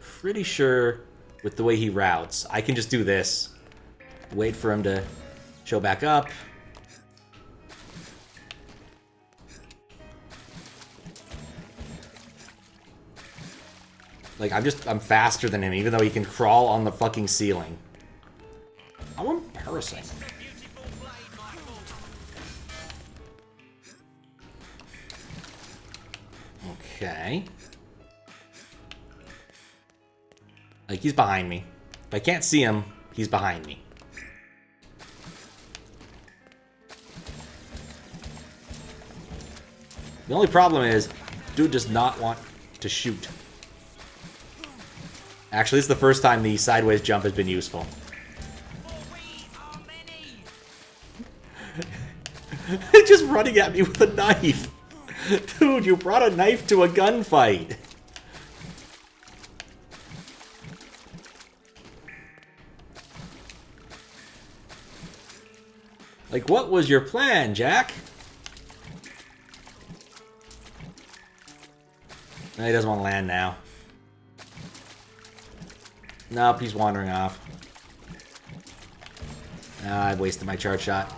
Pretty sure with the way he routes, I can just do this. Wait for him to show back up. Like, I'm faster than him, even though he can crawl on the fucking ceiling. How embarrassing. Beautiful blade, Michael. Okay. Like, he's behind me. If I can't see him, he's behind me. The only problem is, dude does not want to shoot. Actually, this is the first time the sideways jump has been useful. For we are many. Just running at me with a knife. Dude, you brought a knife to a gunfight. Like, what was your plan, Jack? No, he doesn't want to land now. Nope, he's wandering off. Ah, I wasted my charge shot.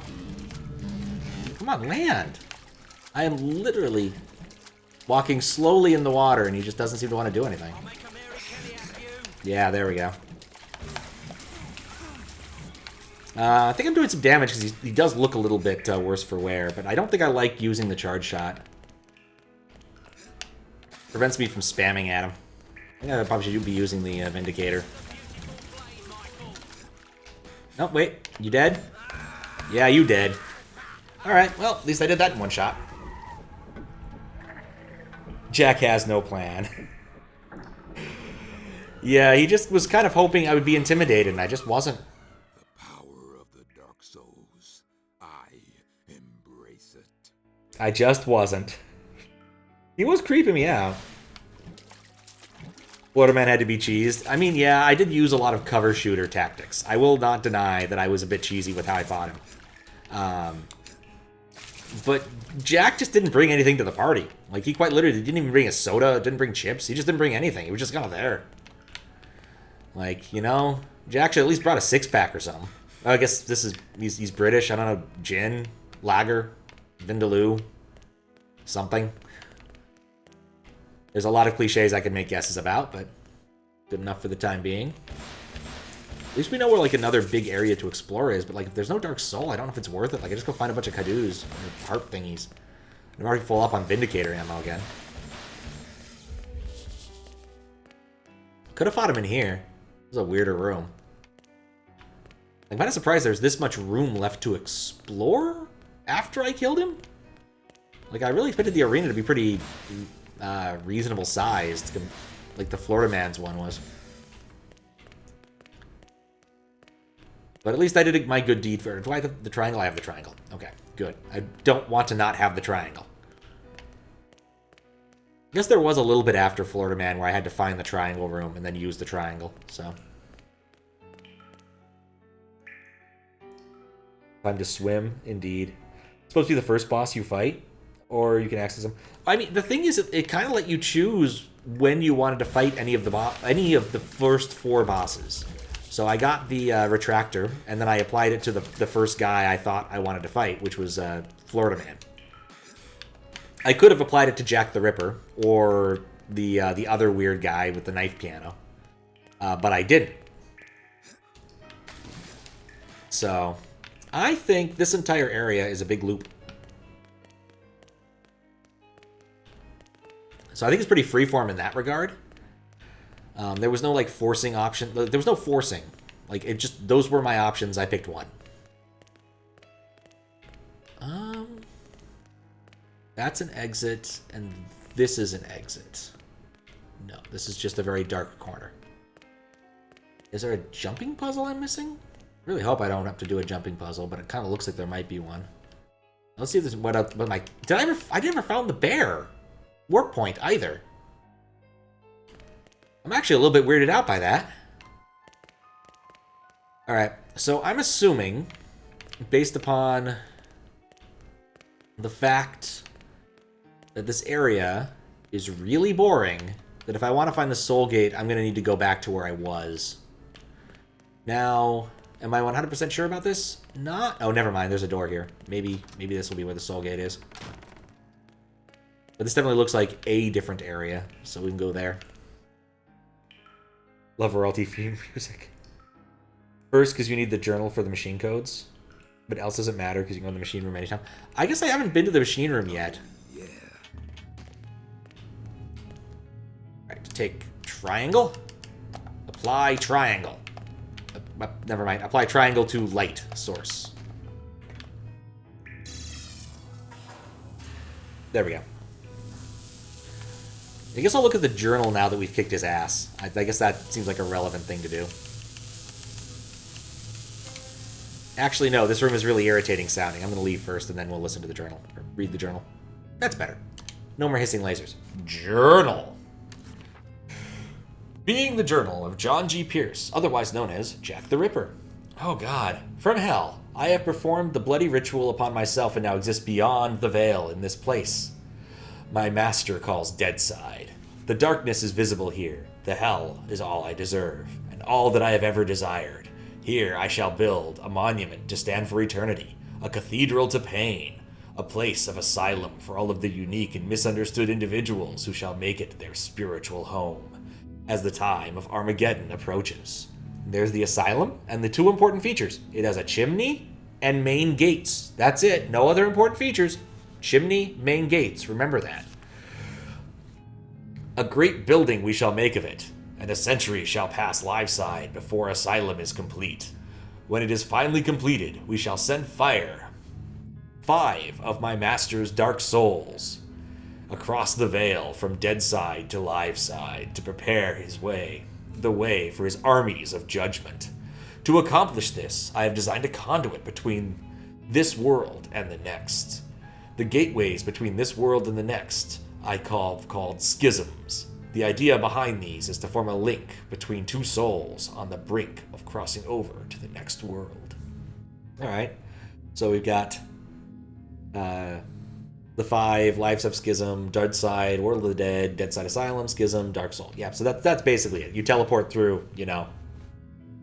Come on, land. I am literally walking slowly in the water, and he just doesn't seem to want to do anything. I'll make a Mary Kelly out of you. Yeah, there we go. I think I'm doing some damage because he does look a little bit worse for wear, but I don't think I like using the charge shot. Prevents me from spamming at him. I think I probably should be using the Vindicator. Oh, wait. You dead? Yeah, you dead. Alright, well, at least I did that in one shot. Jack has no plan. Yeah, he just was kind of hoping I would be intimidated, and I just wasn't. The power of the Dark Souls. I embrace it. I just wasn't. He was creeping me out. Waterman had to be cheesed. I mean, yeah, I did use a lot of cover shooter tactics. I will not deny that I was a bit cheesy with how I fought him. But Jack just didn't bring anything to the party. Like, he quite literally didn't even bring a soda, didn't bring chips. He just didn't bring anything. He was just kind of there. Like, you know, Jack should at least brought a six-pack or something. I guess this is, he's British. I don't know, gin, lager, vindaloo, something. There's a lot of cliches I could make guesses about, but good enough for the time being. At least we know where, like, another big area to explore is, but, like, if there's no Dark Soul, I don't know if it's worth it. Like, I just go find a bunch of Kadoos, or harp thingies. I'm already full up on Vindicator ammo again. Could have fought him in here. This is a weirder room. I'm kind of surprised there's this much room left to explore after I killed him. Like, I really expected the arena to be pretty reasonable sized, like the Florida Man's one was. But at least I did my good deed for it. Do I have the triangle? I have the triangle. Okay, good. I don't want to not have the triangle. I guess there was a little bit after Florida Man where I had to find the triangle room and then use the triangle, so. Time to swim, indeed. It's supposed to be the first boss you fight, or you can access him. I mean, the thing is, it kind of let you choose when you wanted to fight any of the first four bosses. So I got the Retractor, and then I applied it to the first guy I thought I wanted to fight, which was Florida Man. I could have applied it to Jack the Ripper, or the other weird guy with the knife piano, but I didn't. So I think this entire area is a big loop. So I think it's pretty freeform in that regard. There was no, like, forcing option. There was no forcing. Like, it just, those were my options. I picked one. That's an exit, and this is an exit. No, this is just a very dark corner. Is there a jumping puzzle I'm missing? Really hope I don't have to do a jumping puzzle, but it kind of looks like there might be one. Let's see if there's what my... I never found the bear warp point either. I'm actually a little bit weirded out by that. Alright, so I'm assuming, based upon the fact that this area is really boring, that if I want to find the Soul Gate, I'm going to need to go back to where I was. Now, am I 100% sure about this? Not. Oh, never mind. There's a door here. Maybe this will be where the Soul Gate is. But this definitely looks like a different area, so we can go there. Love royalty theme music. First, because you need the journal for the machine codes. But else doesn't matter because you can go in the machine room anytime. I guess I haven't been to the machine room yet. Yeah. Alright, take triangle. Apply triangle. Never mind. Apply triangle to light source. There we go. I guess I'll look at the journal now that we've kicked his ass. I guess that seems like a relevant thing to do. Actually, no, this room is really irritating sounding. I'm going to leave first, and then we'll listen to the journal. Or read the journal. That's better. No more hissing lasers. Journal. Being the journal of John G. Pierce, otherwise known as Jack the Ripper. Oh God. From hell, I have performed the bloody ritual upon myself and now exist beyond the veil in this place. My master calls Deadside. The darkness is visible here. The hell is all I deserve, and all that I have ever desired. Here I shall build a monument to stand for eternity, a cathedral to pain, a place of asylum for all of the unique and misunderstood individuals who shall make it their spiritual home as the time of Armageddon approaches. There's the asylum and the two important features. It has a chimney and main gates. That's it. No other important features. Chimney, main gates. Remember that. A great building we shall make of it, and a century shall pass liveside before asylum is complete. When it is finally completed, we shall send fire, 5 of my master's dark souls, across the veil from dead side to live side to prepare his way, the way for his armies of judgment. To accomplish this, I have designed a conduit between this world and the next. The gateways between this world and the next I called schisms. The idea behind these is to form a link between two souls on the brink of crossing over to the next world. Alright, so we've got the 5, Lives of Schism, Dead Side, World of the Dead, Dead Side Asylum, Schism, Dark Soul. Yeah, so that's basically it. You teleport through,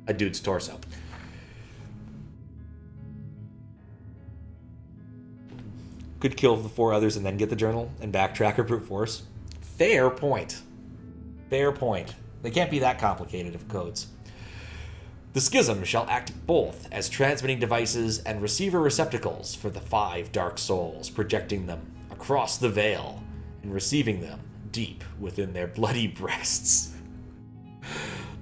a dude's torso. Could kill the 4 others and then get the journal and backtrack or brute force. Fair point. Fair point. They can't be that complicated of codes. The schism shall act both as transmitting devices and receiver receptacles for the 5 dark souls, projecting them across the veil and receiving them deep within their bloody breasts.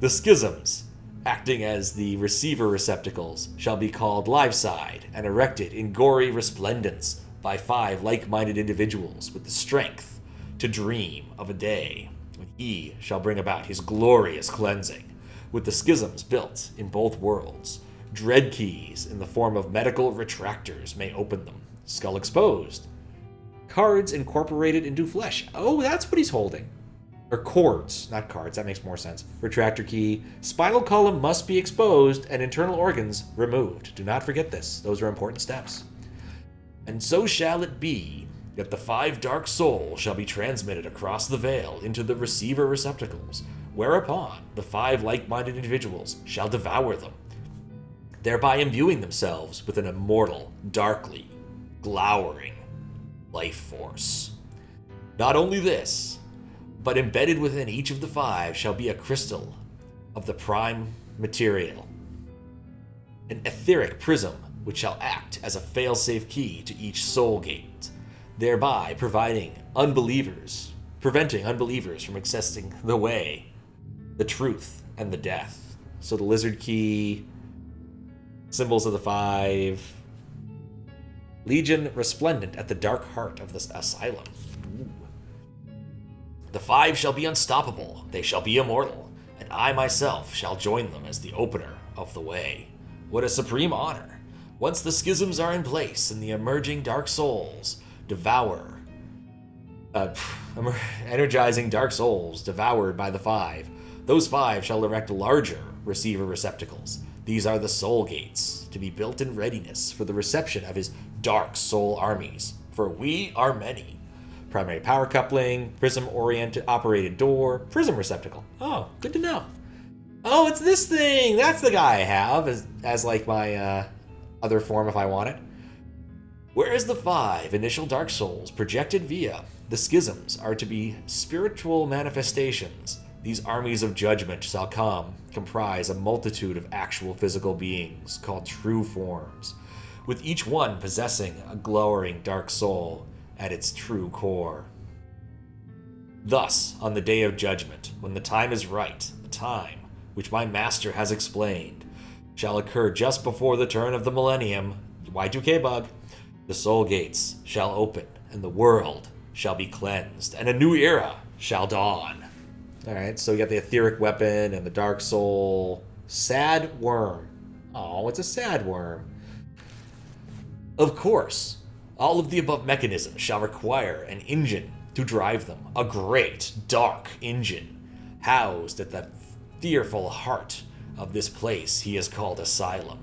The schisms, acting as the receiver receptacles, shall be called liveside and erected in gory resplendence by 5 like-minded individuals with the strength to dream of a day when he shall bring about his glorious cleansing. With the schisms built in both worlds, dread keys in the form of medical retractors may open them, skull exposed. Cards incorporated into flesh. Oh, that's what he's holding. Or cords, not cards, that makes more sense. Retractor key. Spinal column must be exposed and internal organs removed. Do not forget this. Those are important steps. And so shall it be that the 5 dark souls shall be transmitted across the veil into the receiver receptacles, whereupon the 5 like-minded individuals shall devour them, thereby imbuing themselves with an immortal, darkly glowering life force. Not only this, but embedded within each of the 5 shall be a crystal of the prime material, an etheric prism which shall act as a fail-safe key to each soul gate, thereby preventing unbelievers from accessing the way, the truth, and the death. So the lizard key, symbols of the 5, Legion resplendent at the dark heart of this asylum. Ooh. The 5 shall be unstoppable, they shall be immortal, and I myself shall join them as the opener of the way. What a supreme honor! Once the schisms are in place and the emerging dark souls energizing dark souls devoured by the 5, those 5 shall erect larger receiver receptacles. These are the soul gates, to be built in readiness for the reception of his dark soul armies, for we are many. Primary power coupling, prism-oriented operated door, prism receptacle. Oh, good to know. Oh, it's this thing! That's the guy I have as like my other form if I want it. Whereas the 5 initial dark souls projected via the schisms are to be spiritual manifestations, these armies of judgment shall comprise a multitude of actual physical beings called true forms, with each one possessing a glowing dark soul at its true core. Thus, on the day of judgment, when the time is right, the time which my master has explained, shall occur just before the turn of the millennium, Y2K bug, the soul gates shall open, and the world shall be cleansed, and a new era shall dawn. Alright, so you got the etheric weapon and the dark soul. Sad worm. Oh, it's a sad worm. Of course, all of the above mechanisms shall require an engine to drive them. A great, dark engine, housed at the fearful heart of this place he has called Asylum.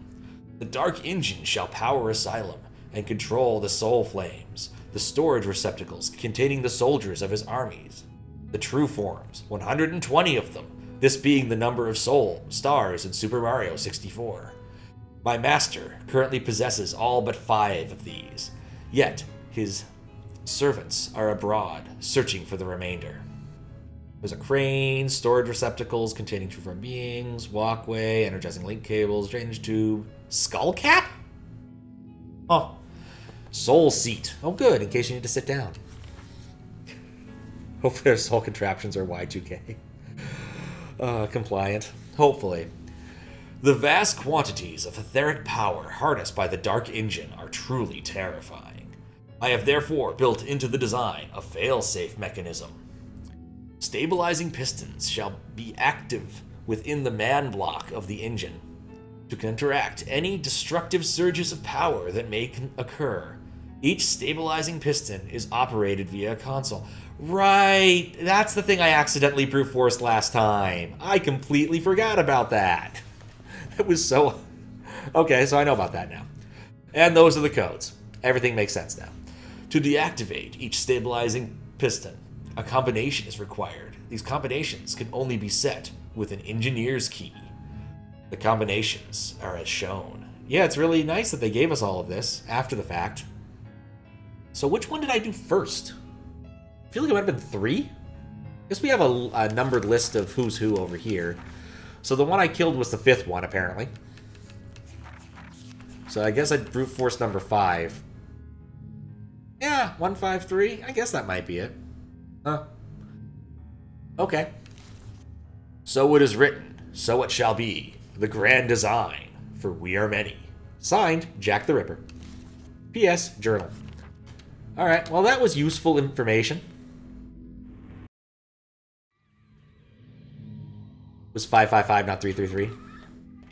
The dark engine shall power Asylum and control the soul flames, the storage receptacles containing the soldiers of his armies. The true forms, 120 of them, this being the number of soul stars in Super Mario 64. My master currently possesses all but 5 of these, yet His servants are abroad, searching for the remainder. There's a crane, storage receptacles containing true-form beings, walkway, energizing link cables, drainage tube, skull cap? Oh. Soul seat. Oh, good, in case you need to sit down. Hopefully their soul contraptions are Y2K. Compliant. Hopefully. The vast quantities of etheric power harnessed by the Dark Engine are truly terrifying. I have therefore built into the design a fail-safe mechanism. Stabilizing pistons shall be active within the man block of the engine to counteract any destructive surges of power that may occur. Each stabilizing piston is operated via a console. Right, that's the thing I accidentally brute forced last time. I completely forgot about that. It was so... Okay, so I know about that now. And those are the codes. Everything makes sense now. To deactivate each stabilizing piston, a combination is required. These combinations can only be set with an engineer's key. The combinations are as shown. Yeah, it's really nice that they gave us all of this after the fact. So which one did I do first? I feel like it might have been 3? I guess we have a numbered list of who's who over here. So the one I killed was the 5th one, apparently. So I guess I'd brute force number 5. Yeah, 153. I guess that might be it. Huh. Okay. So it is written, so it shall be, the grand design, for we are many. Signed, Jack the Ripper. P.S. Journal. Alright, well that was useful information. It was 555, not 333.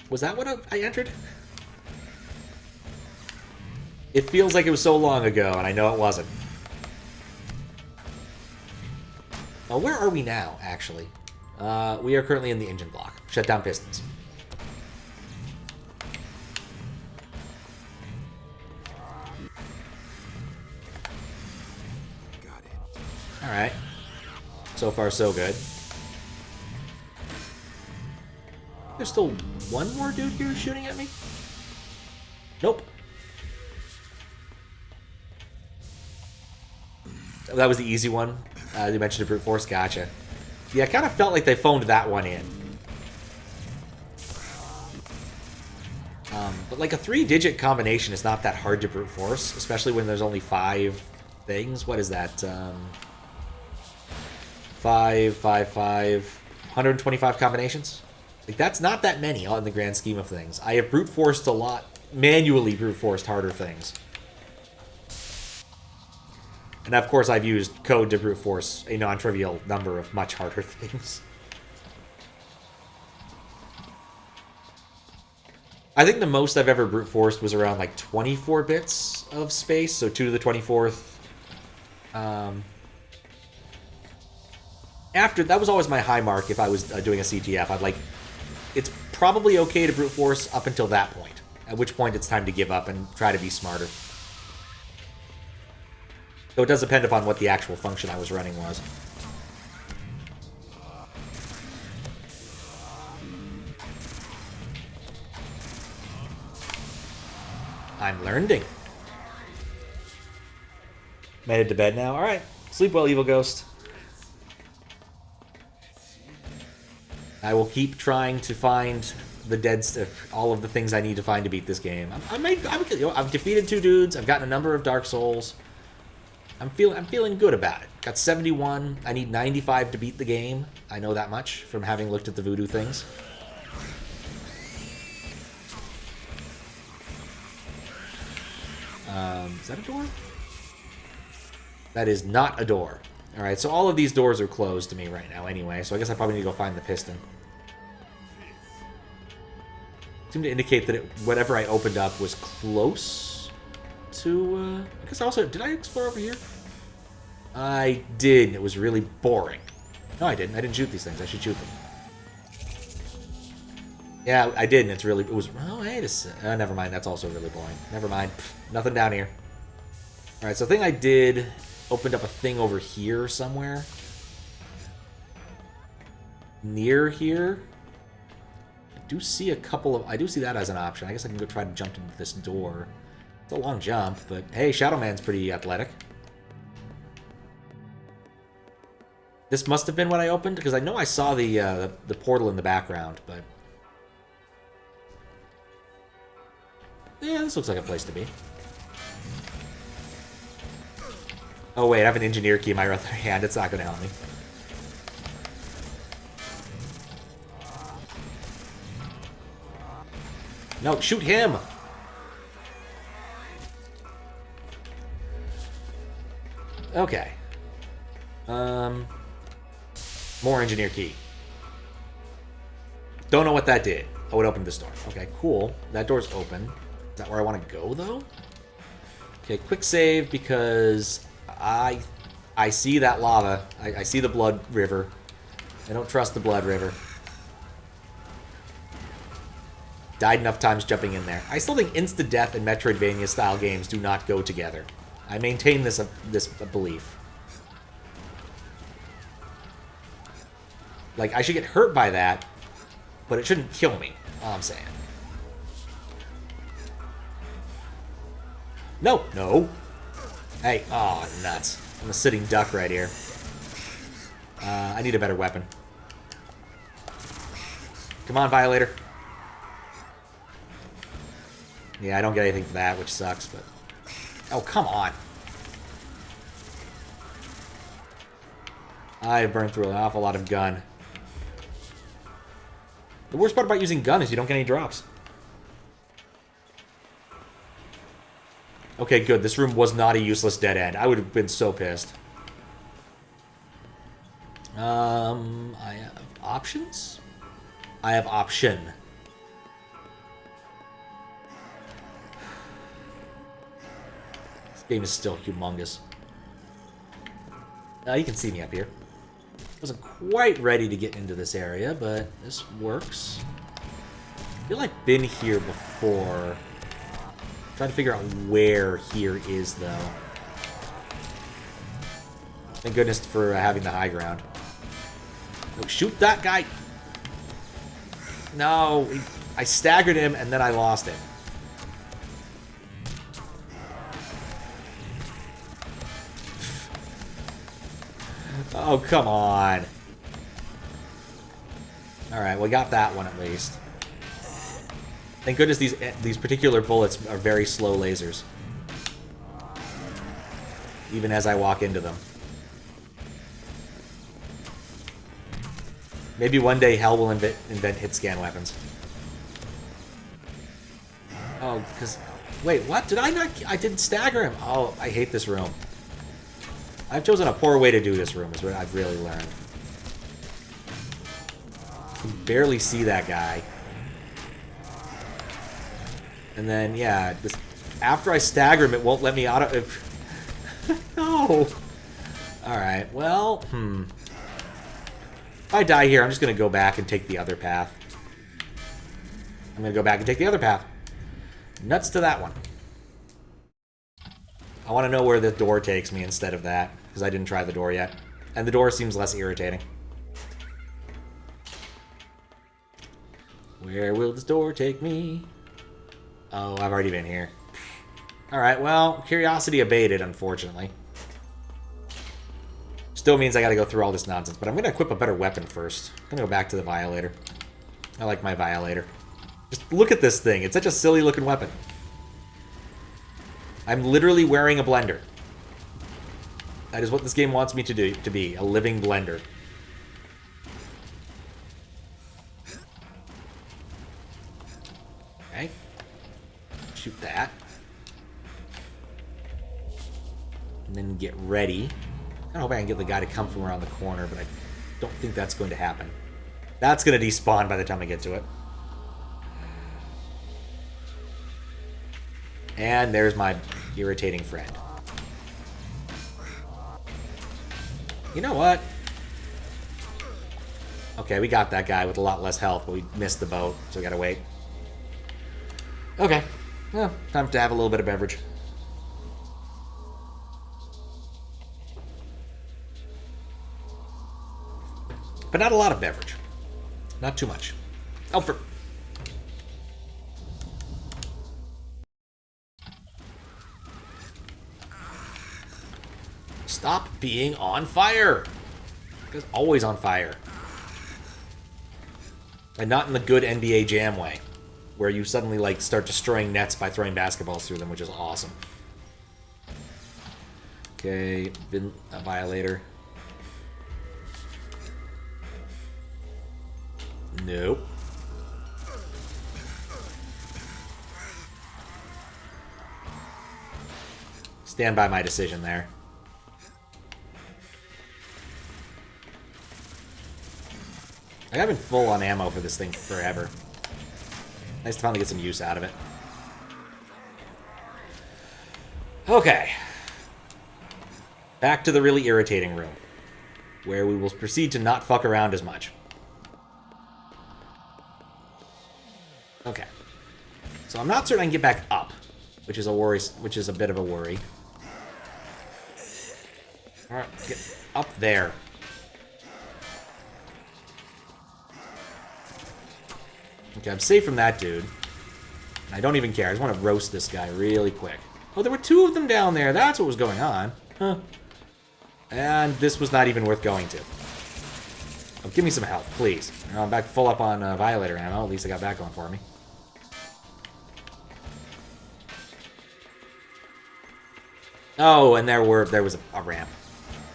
Was that what I entered? It feels like it was so long ago, and I know it wasn't. Oh, where are we now, actually? We are currently in the engine block. Shut down pistons. Got it. Alright. So far, so good. There's still one more dude here shooting at me? Nope. Oh, that was the easy one. You mentioned a brute force. Gotcha. Yeah, I kind of felt like they phoned that one in. But like a 3-digit combination is not that hard to brute force, especially when there's only 5 things. What is that? 5, 5, 5, 125 combinations? Like, that's not that many in the grand scheme of things. I have brute forced a lot, manually brute forced harder things. And of course I've used code to brute force a non-trivial number of much harder things. I think the most I've ever brute forced was around like 24 bits of space, so 2 to the 24th. After that was always my high mark if I was doing a CTF. I'd like, it's probably okay to brute force up until that point, at which point it's time to give up and try to be smarter. So it does depend upon what the actual function I was running was. I'm learning. I'm headed to bed now. Alright. Sleep well, evil ghost. I will keep trying to find the dead stuff, all of the things I need to find to beat this game. I've defeated 2 dudes. I've gotten a number of Dark Souls. I'm feeling good about it. Got 71. I need 95 to beat the game. I know that much from having looked at the voodoo things. Is that a door? That is not a door. Alright, so all of these doors are closed to me right now anyway, so I guess I probably need to go find the piston. Seemed to indicate that whatever I opened up was close to, I guess I also, did I explore over here? I did, it was really boring. No, I didn't. I didn't shoot these things. I should shoot them. Yeah, I did, and it's really, it was, oh, wait a second. Never mind, that's also really boring. Never mind. Pfft, nothing down here. Alright, so the thing I did opened up a thing over here somewhere. Near here. I do see a couple of, I do see that as an option. I guess I can go try to jump into this door. It's a long jump, but hey, Shadow Man's pretty athletic. This must have been what I opened, because I know I saw the portal in the background, but... Yeah, this looks like a place to be. Oh wait, I have an engineer key in my other hand. It's not going to help me. No, shoot him! Okay. More engineer key. Don't know what that did. Oh, it opened this door. Okay, cool. That door's open. Is that where I want to go, though? Okay, quick save, because I see that lava. I see the blood river. I don't trust the blood river. Died enough times jumping in there. I still think insta-death and Metroidvania-style games do not go together. I maintain this belief. Like, I should get hurt by that, but it shouldn't kill me. All I'm saying. No, no. Hey, oh, nuts. I'm a sitting duck right here. I need a better weapon. Come on, Violator. Yeah, I don't get anything for that, which sucks, but... Oh, come on. I've burned through an awful lot of gun. The worst part about using gun is you don't get any drops. Okay, good. This room was not a useless dead end. I would have been so pissed. I have options? I have option. This game is still humongous. You can see me up here. Wasn't quite ready to get into this area, but this works. I feel like I've been here before. Trying to figure out where here is, though. Thank goodness for having the high ground. Oh, shoot that guy! No, I staggered him and then I lost him. Oh, come on. Alright, we got that one at least. Thank goodness these particular bullets are very slow lasers. Even as I walk into them. Maybe one day Hell will invent hit-scan weapons. Oh, because... Wait, what? Did I not... I didn't stagger him. Oh, I hate this room. I've chosen a poor way to do this room, is what I've really learned. I can barely see that guy. And then, yeah, this, after I stagger him, it won't let me auto... No! Alright, well, If I die here, I'm just going to go back and take the other path. I'm going to go back and take the other path. Nuts to that one. I want to know where the door takes me instead of that, because I didn't try the door yet. And the door seems less irritating. Where will this door take me? Oh, I've already been here. Alright, well, curiosity abated, unfortunately. Still means I gotta go through all this nonsense, but I'm gonna equip a better weapon first. I'm gonna go back to the Violator. I like my Violator. Just look at this thing. It's such a silly looking weapon. I'm literally wearing a blender. That is what this game wants me to do, to be, a living blender. Okay. Shoot that. And then get ready. I hope I can get the guy to come from around the corner, but I don't think that's going to happen. That's going to despawn by the time I get to it. And there's my irritating friend. You know what? Okay, we got that guy with a lot less health, but we missed the boat, so we gotta wait. Okay. Well, time to have a little bit of beverage. But not a lot of beverage. Not too much. Oh, for... Stop being on fire! It's always on fire. And not in the good NBA Jam way, where you suddenly, like, start destroying nets by throwing basketballs through them, which is awesome. Okay, Violator. Nope. Stand by my decision there. Like, I've been full on ammo for this thing forever. Nice to finally get some use out of it. Okay. Back to the really irritating room, where we will proceed to not fuck around as much. Okay. So I'm not certain I can get back up, which is a worry, which is a bit of a worry. Alright, get up there. Okay, I'm safe from that dude. And I don't even care. I just want to roast this guy really quick. Oh, there were two of them down there. That's what was going on. Huh. And this was not even worth going to. Oh, give me some health, please. I'm back full up on Violator ammo. At least I got that going for me. Oh, and there was a ramp.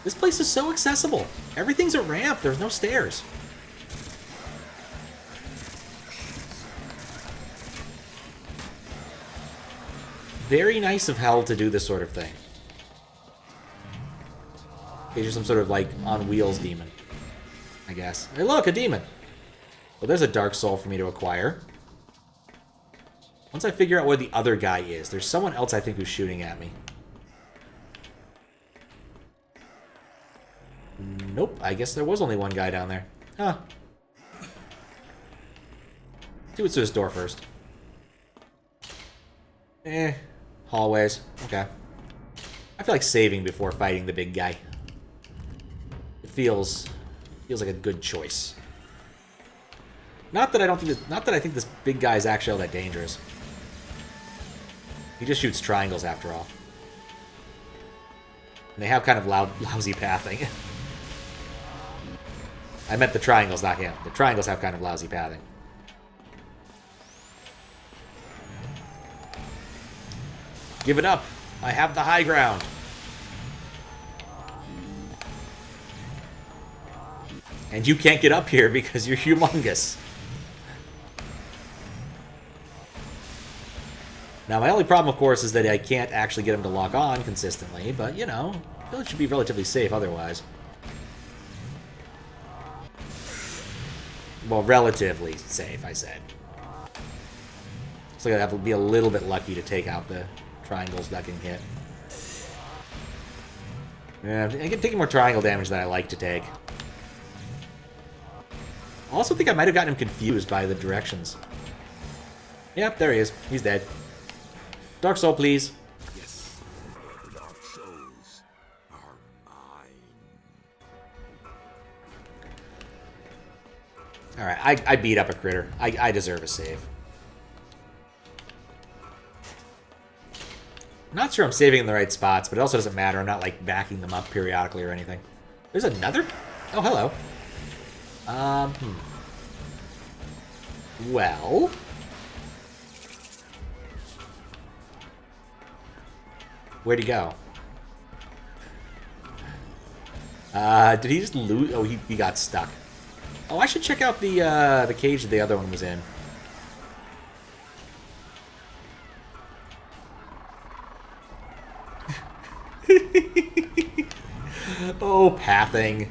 This place is so accessible. Everything's a ramp. There's no stairs. Very nice of Hell to do this sort of thing. He's some sort of, like, on-wheels demon, I guess. Hey, look, a demon! Well, there's a Dark Soul for me to acquire. Once I figure out where the other guy is, there's someone else I think who's shooting at me. Nope, I guess there was only one guy down there. Huh. See what's through this door first. Hallways. Okay. I feel like saving before fighting the big guy. It feels like a good choice. Not that I think this big guy is actually all that dangerous. He just shoots triangles after all. And they have kind of lousy pathing. I meant the triangles, not him. The triangles have kind of lousy pathing. Give it up. I have the high ground. And you can't get up here because you're humongous. Now, my only problem, of course, is that I can't actually get him to lock on consistently, but, you know, I feel it should be relatively safe otherwise. Well, relatively safe, I said. So I have to be a little bit lucky to take out the triangles that can hit. Yeah, I'm taking more triangle damage than I like to take. I also think I might have gotten him confused by the directions. Yep, there he is. He's dead. Dark Soul, please. Yes, the Dark Souls are mine. Alright, I beat up a critter. I deserve a save. Not sure I'm saving in the right spots, but it also doesn't matter. I'm not, like, backing them up periodically or anything. There's another? Oh, hello. Well... Where'd he go? Did he just lose? Oh, he got stuck. Oh, I should check out the cage that the other one was in. Oh, pathing.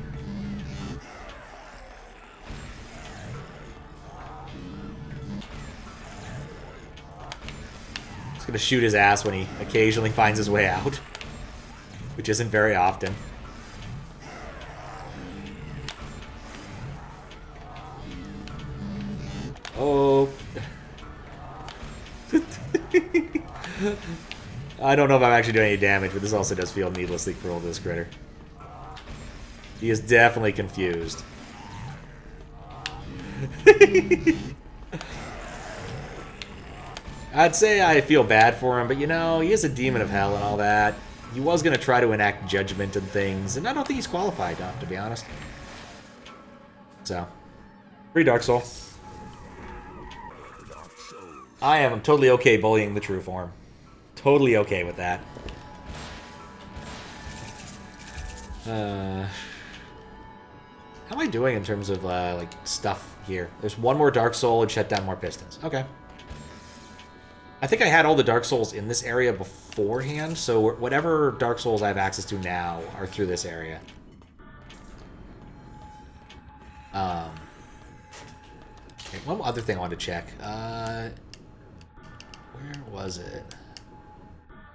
He's gonna shoot his ass when he occasionally finds his way out, which isn't very often. Oh. I don't know if I'm actually doing any damage, but this also does feel needlessly cruel to this critter. He is definitely confused. I'd say I feel bad for him, but you know, he is a demon of hell and all that. He was going to try to enact judgment and things, and I don't think he's qualified enough, to be honest. So, free Dark Soul. I am totally okay bullying the true form. Totally okay with that. How am I doing in terms of, like, stuff here? There's one more Dark Soul and shut down more pistons. Okay. I think I had all the Dark Souls in this area beforehand, so whatever Dark Souls I have access to now are through this area. Okay, one other thing I wanted to check. Where was it?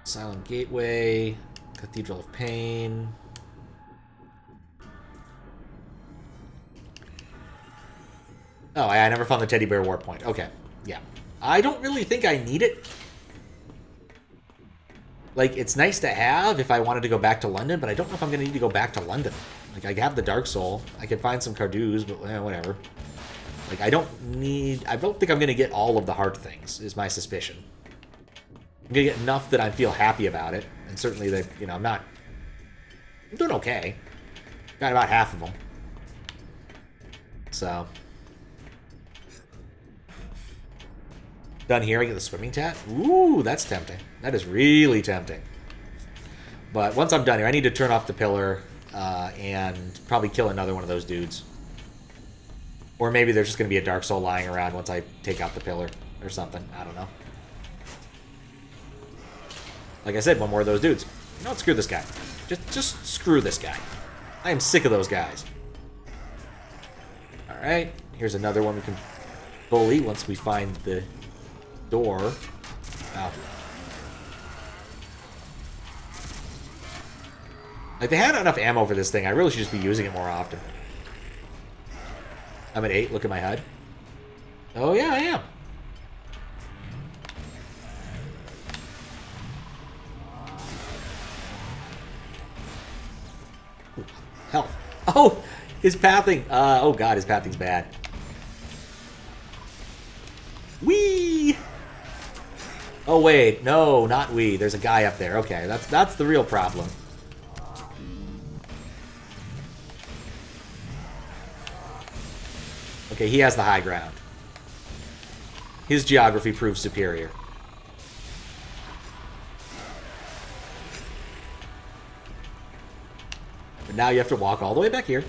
Silent Gateway, Cathedral of Pain. Oh, I never found the Teddy Bear Warp Point. Okay, yeah. I don't really think I need it. Like, it's nice to have if I wanted to go back to London, but I don't know if I'm going to need to go back to London. Like, I have the Dark Soul. I could find some Cardews, but whatever. Like, I don't think I'm going to get all of the hard things, is my suspicion. I'm going to get enough that I feel happy about it. And certainly that, you know, I'm doing okay. Got about half of them. So. Done here, I get the swimming tat. Ooh, that's tempting. That is really tempting. But once I'm done here, I need to turn off the pillar and probably kill another one of those dudes. Or maybe there's just going to be a Dark Soul lying around once I take out the pillar or something. I don't know. Like I said, one more of those dudes. You know what? Screw this guy. Just screw this guy. I am sick of those guys. Alright. Here's another one we can bully once we find the door. Wow. Like, they had enough ammo for this thing. I really should just be using it more often. I'm at 8. Look at my HUD. Oh, yeah, I am. Ooh, health. Oh, his pathing. Oh, God, his pathing's bad. Whee! Oh, wait. No, not we. There's a guy up there. Okay, that's the real problem. Okay, he has the high ground. His geography proves superior. But now you have to walk all the way back here.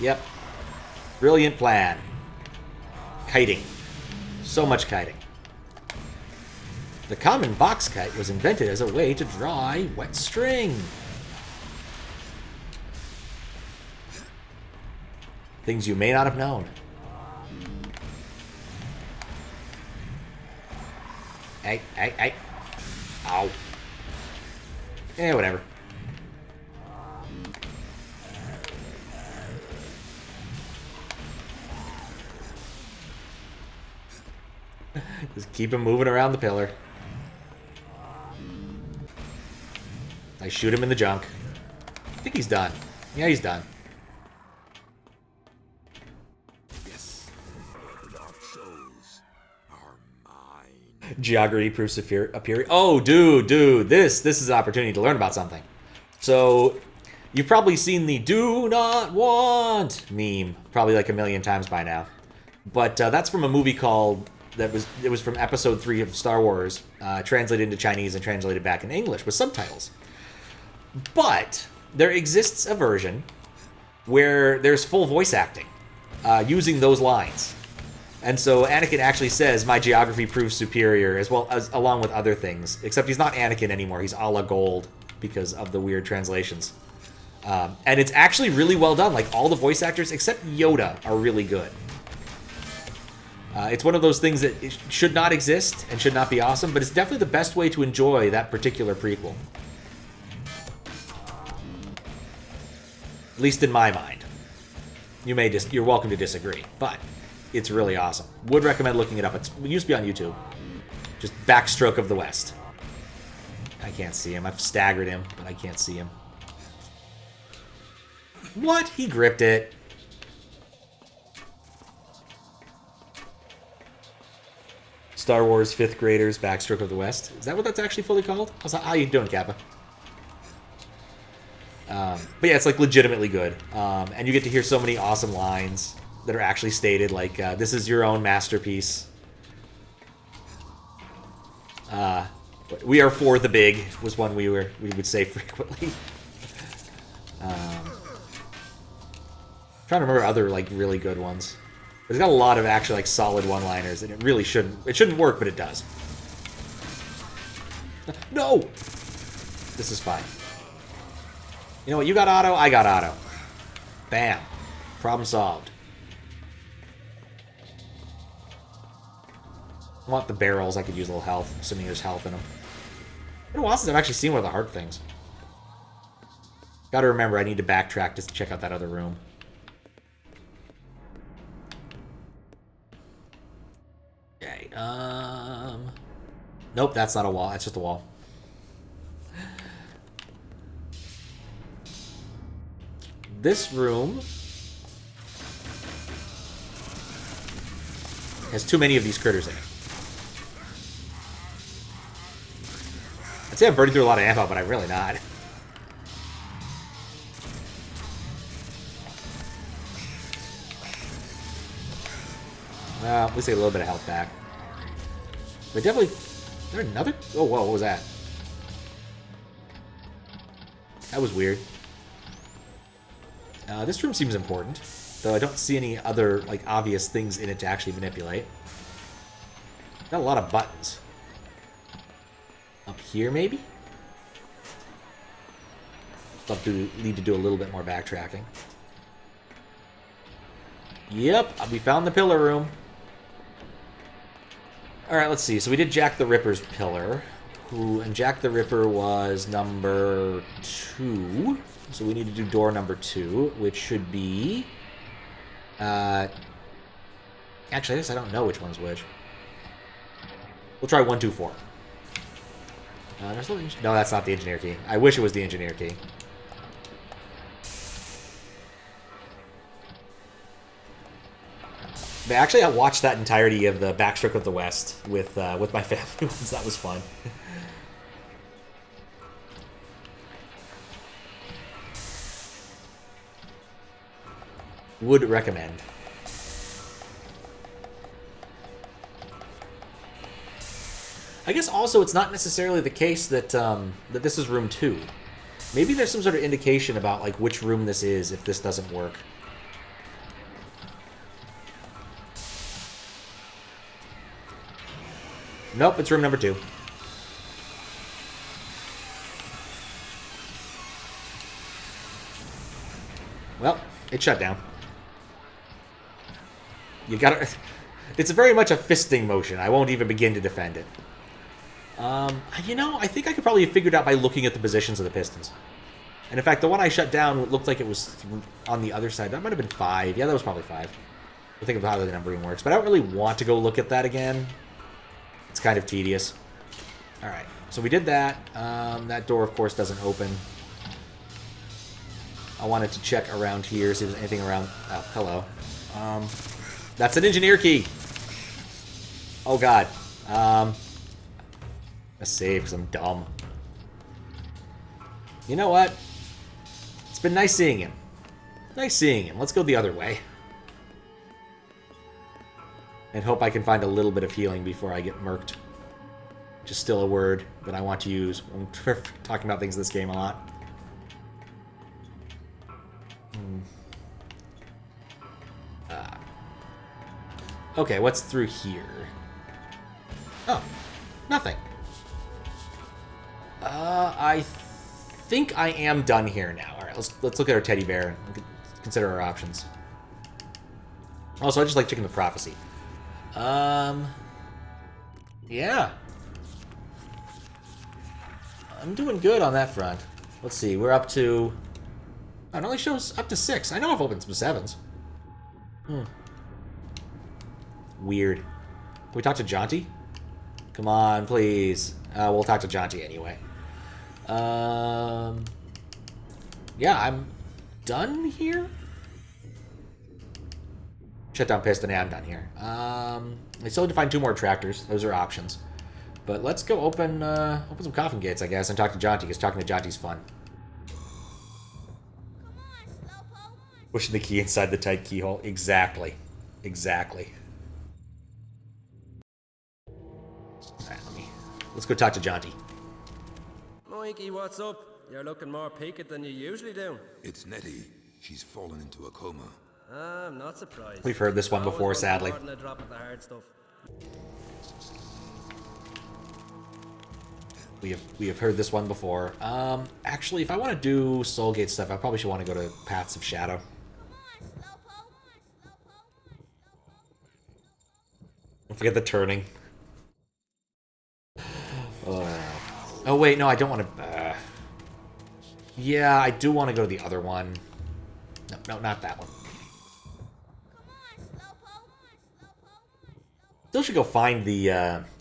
Yep. Brilliant plan. Kiting. So much kiting. The common box kite was invented as a way to dry wet string. Things you may not have known. Hey, hey, hey. Ow. Eh, whatever. Just keep him moving around the pillar. I shoot him in the junk. I think he's done. Yeah, he's done. Yes, Dark Souls are mine. Geography proofs appear. Oh, dude, this is an opportunity to learn about something. So, you've probably seen the "do not want" meme probably like a million times by now. But that's from a movie called it was from episode 3 of Star Wars, translated into Chinese and translated back in English with subtitles. But there exists a version where there's full voice acting using those lines. And so Anakin actually says, "My geography proves superior," as well as along with other things. Except he's not Anakin anymore. He's a la Gold because of the weird translations. And it's actually really well done. Like, all the voice actors except Yoda are really good. It's one of those things that it should not exist and should not be awesome, but it's definitely the best way to enjoy that particular prequel. At least in my mind. You're welcome to disagree, but it's really awesome. Would recommend looking it up. It used to be on YouTube. Just Backstroke of the West. I can't see him. I've staggered him, but I can't see him. What? He gripped it. Star Wars 5th graders backstroke of the West. Is that what that's actually fully called? How you doing, Kappa? But yeah, it's like legitimately good. And you get to hear so many awesome lines that are actually stated, like, this is your own masterpiece. We are for the big was one we would say frequently. Trying to remember other like really good ones. It's got a lot of actually like solid one-liners, and it really shouldn't work, but it does. No! This is fine. You know what? You got auto, I got auto. Bam. Problem solved. I want the barrels. I could use a little health, assuming there's health in them. It's been a while since I've actually seen one of the hard things. Gotta remember, I need to backtrack just to check out that other room. Okay, nope, that's not a wall. That's just a wall. This room has too many of these critters in it. I'd say I'm burning through a lot of ammo, but I'm really not. Well, at least I get a little bit of health back. But definitely... Is there another? Oh, whoa, what was that? That was weird. This room seems important, though I don't see any other, like, obvious things in it to actually manipulate. Got a lot of buttons. Up here, maybe? I'll need to do a little bit more backtracking. Yep, we found the pillar room. Alright, let's see. So we did Jack the Ripper's pillar. And Jack the Ripper was number 2. So we need to do door number 2, which should be... Actually, I guess I don't know which one's which. We'll try 1, 2, 4. No, that's not the engineer key. I wish it was the engineer key. But actually, I watched that entirety of the Backstroke of the West with my family once. That was fun. Would recommend. I guess also it's not necessarily the case that that this is room 2. Maybe there's some sort of indication about like which room this is if this doesn't work. Nope, it's room number 2. Well, it shut down. You gotta... It's very much a fisting motion. I won't even begin to defend it. You know, I think I could probably have figured out by looking at the positions of the pistons. And in fact, the one I shut down looked like it was on the other side. That might have been 5. Yeah, that was probably 5. I think of how the numbering works. But I don't really want to go look at that again. It's kind of tedious. Alright, so we did that. That door, of course, doesn't open. I wanted to check around here, see if there's anything around... Oh, hello. That's an engineer key! Oh, God. A save, because I'm dumb. You know what? It's been nice seeing him. Nice seeing him. Let's go the other way. And hope I can find a little bit of healing before I get murked. Which is still a word that I want to use when we're talking about things in this game a lot. Okay, what's through here? Oh, nothing. I think I am done here now. All right, let's look at our teddy bear and consider our options. Also, I just like checking the prophecy. Yeah. I'm doing good on that front. Let's see, we're up to... Oh, it only shows up to 6. I know I've opened some 7s. Weird. Can we talk to Jaunty? Come on, please. We'll talk to Jaunty anyway. Yeah, I'm done here? Shut down piston. Yeah, I'm done here. I still need to find 2 more retractors. Those are options. But let's go open some coffin gates, I guess, and talk to Jaunty, because talking to Jaunty's fun. Pushing the key inside the tight keyhole. Exactly. Exactly. Alright, let's go talk to Jaunty. Mikey, what's up? You're looking more peaked than you usually do. It's Nettie. She's fallen into a coma. I'm not surprised. We've heard this one before, Always sadly. more than a drop of the hard stuff. We have heard this one before. Actually, if I want to do Soulgate stuff, I probably should want to go to Paths of Shadow. Don't forget the turning. Oh wait, no, I don't want to... yeah, I do want to go to the other one. No, not that one. Still should go find the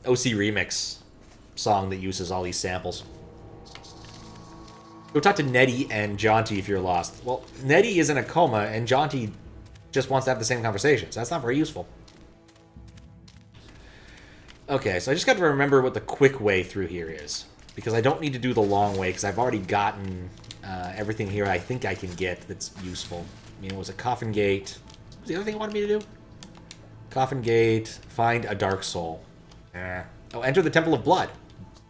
OC Remix song that uses all these samples. Go talk to Nettie and Jaunty if you're lost. Well, Nettie is in a coma, and Jaunty just wants to have the same conversation, so that's not very useful. Okay, so I just got to remember what the quick way through here is, because I don't need to do the long way, because I've already gotten everything here I think I can get that's useful. I mean, it was a coffin gate. What was the other thing it wanted me to do? Coffin gate, find a dark soul. Oh, enter the Temple of Blood.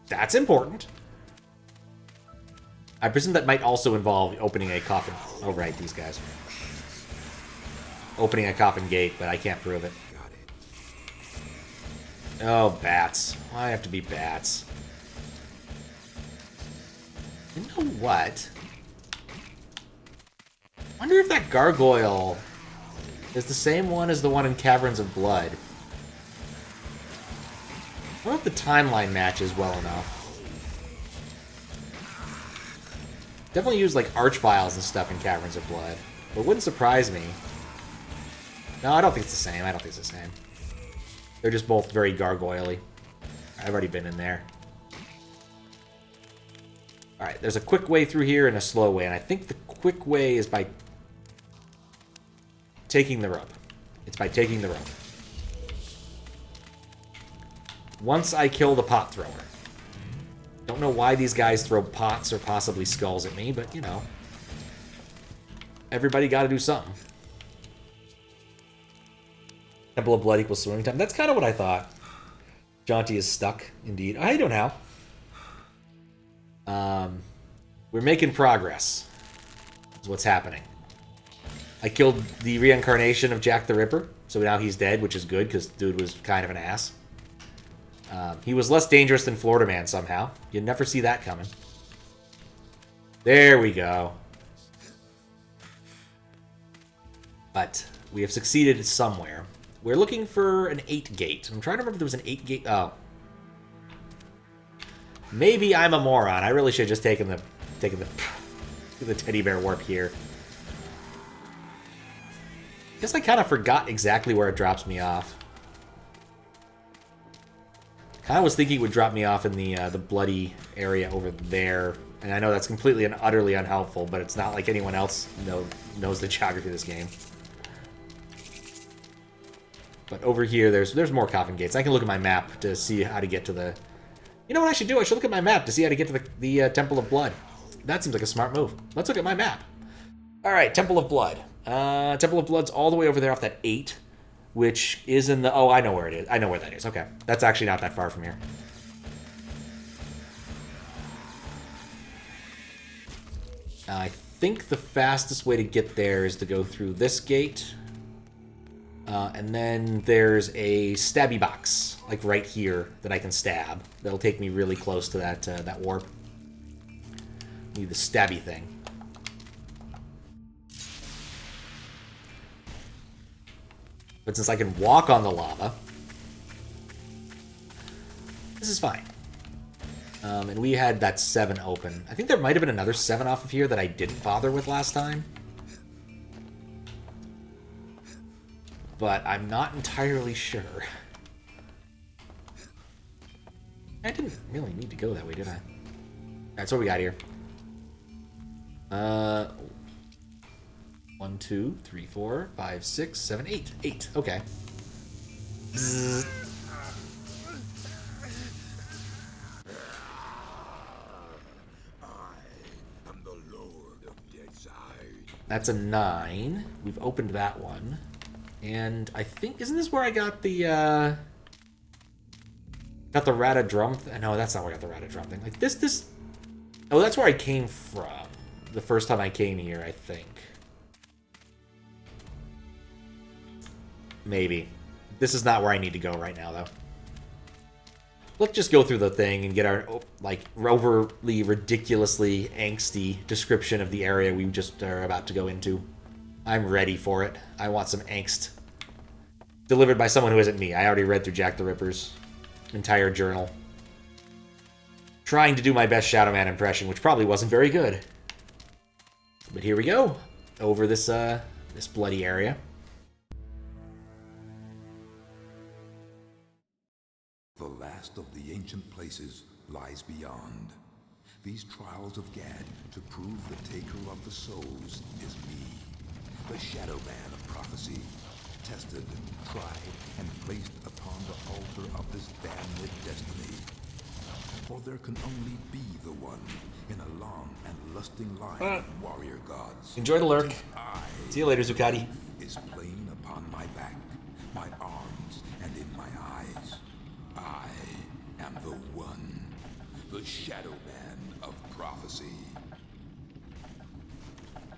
That's important. I presume that might also involve opening a coffin. Oh, right, these guys. Opening a coffin gate, but I can't prove it. Oh, bats. Why have to be bats? You know what? I wonder if that gargoyle is the same one as the one in Caverns of Blood. I wonder if the timeline matches well enough. Definitely use like archviles and stuff in Caverns of Blood. But it wouldn't surprise me. No, I don't think it's the same. I don't think it's the same. They're just both very gargoyle-y. I've already been in there. Alright, there's a quick way through here and a slow way. And I think the quick way is by taking the rope. It's by taking the rope. Once I kill the pot thrower. Don't know why these guys throw pots or possibly skulls at me, but, you know. Everybody gotta do something. Temple of Blood equals swimming time. That's kind of what I thought. Jaunty is stuck, indeed. I don't know. We're making progress. Is what's happening. I killed the reincarnation of Jack the Ripper, so now he's dead, which is good, because dude was kind of an ass. He was less dangerous than Florida Man somehow. You'd never see that coming. There we go. But we have succeeded somewhere. We're looking for an 8 gate. I'm trying to remember if there was an 8 gate. Oh. Maybe I'm a moron. I really should have just taken the teddy bear warp here. Guess I kind of forgot exactly where it drops me off. Kind of was thinking it would drop me off in the bloody area over there. And I know that's completely and utterly unhelpful, but it's not like anyone else knows the geography of this game. But over here, there's more coffin gates. I can look at my map to see how to get to the... You know what I should do? I should look at my map to see how to get to the Temple of Blood. That seems like a smart move. Let's look at my map. Alright, Temple of Blood. Temple of Blood's all the way over there off that 8, which is in the... Oh, I know where it is. I know where that is. Okay. That's actually not that far from here. I think the fastest way to get there is to go through this gate. And then there's a stabby box, like right here, that I can stab. That'll take me really close to that warp. Need the stabby thing. But since I can walk on the lava, this is fine. And we had that 7 open. I think there might have been another 7 off of here that I didn't bother with last time. But I'm not entirely sure. I didn't really need to go that way, did I? That's what we got here. 1, 1, 2, 3, 4, 5, 6, 7, 8. 8. Okay. Bzzz. That's a 9. We've opened that one. And I think, isn't this where I got the, got the Rata drum? No, that's not where I got the Rata drum thing. Like, this... Oh, that's where I came from. The first time I came here, I think. Maybe. This is not where I need to go right now, though. Let's just go through the thing and get our, like, overly, ridiculously angsty description of the area we just are about to go into. I'm ready for it. I want some angst. Delivered by someone who isn't me. I already read through Jack the Ripper's entire journal. Trying to do my best Shadow Man impression, which probably wasn't very good. But here we go. Over this, this bloody area. The last of the ancient places lies beyond. These trials of Gad to prove the taker of the souls is me, the Shadow Man of prophecy, tested, tried, and placed upon the altar of this damned destiny. For there can only be the one in a long and lusting line of warrior gods. Enjoy the lurk. See you later, Zuccotti. Is plain upon my back, my arms, and in my eyes. I am the one, the Shadow Man of prophecy.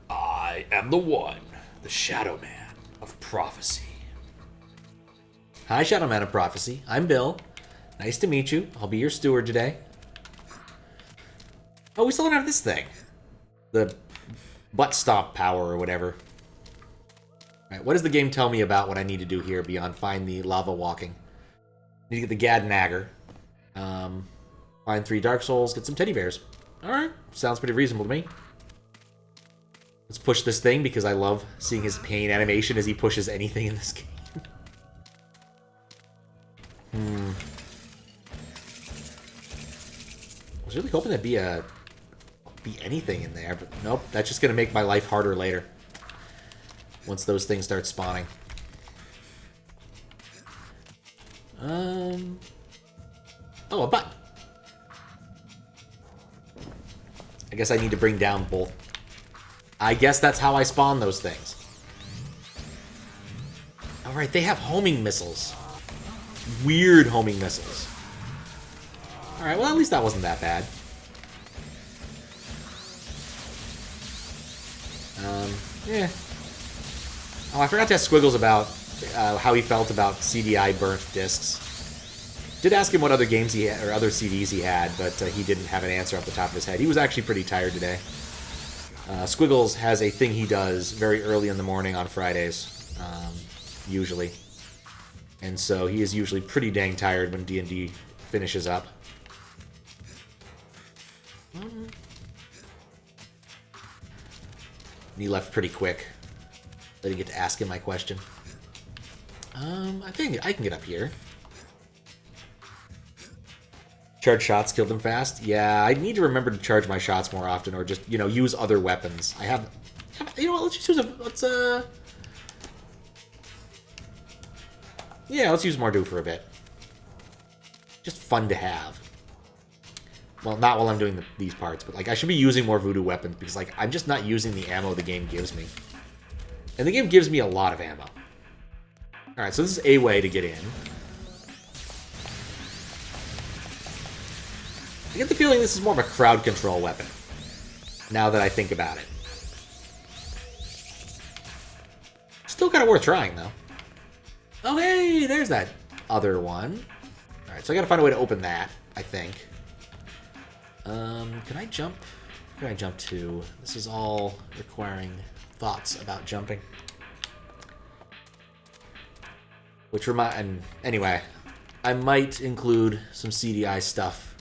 I am the one, the Shadow Man of prophecy. Hi, Shadow Man of prophecy. I'm Bill. Nice to meet you. I'll be your steward today. Oh, we still don't have this thing. The butt stomp power or whatever. Alright, what does the game tell me about what I need to do here beyond find the lava walking? Need to get the Gad Nager. Find 3 Dark Souls, get some teddy bears. Alright, sounds pretty reasonable to me. Let's push this thing because I love seeing his pain animation as he pushes anything in this game. I was really hoping there'd be anything in there, but nope, that's just gonna make my life harder later. Once those things start spawning. Oh, a button. I guess I need to bring down both. I guess that's how I spawn those things. Alright, they have homing missiles. Weird homing missiles. Alright, well, at least that wasn't that bad. Yeah. Oh, I forgot to ask Squiggles about how he felt about CDI burnt discs. Did ask him what other games he had, or other CDs he had, but he didn't have an answer off the top of his head. He was actually pretty tired today. Squiggles has a thing he does very early in the morning on Fridays, usually. And so he is usually pretty dang tired when D&D finishes up. And he left pretty quick. I didn't get to ask him my question. I think I can get up here. Charge shots, killed him fast. Yeah, I need to remember to charge my shots more often, or just, you know, use other weapons. I have you know what? Let's just use yeah, let's use Mardu for a bit. Just fun to have. Well, not while I'm doing these parts, but like I should be using more voodoo weapons because like I'm just not using the ammo the game gives me. And the game gives me a lot of ammo. Alright, so this is a way to get in. I get the feeling this is more of a crowd control weapon, now that I think about it. Still kind of worth trying, though. Oh, hey, there's that other one. Alright, so I gotta find a way to open that, I think. Can I jump? Where can I jump to? This is all requiring thoughts about jumping. Which anyway, I might include some CDI stuff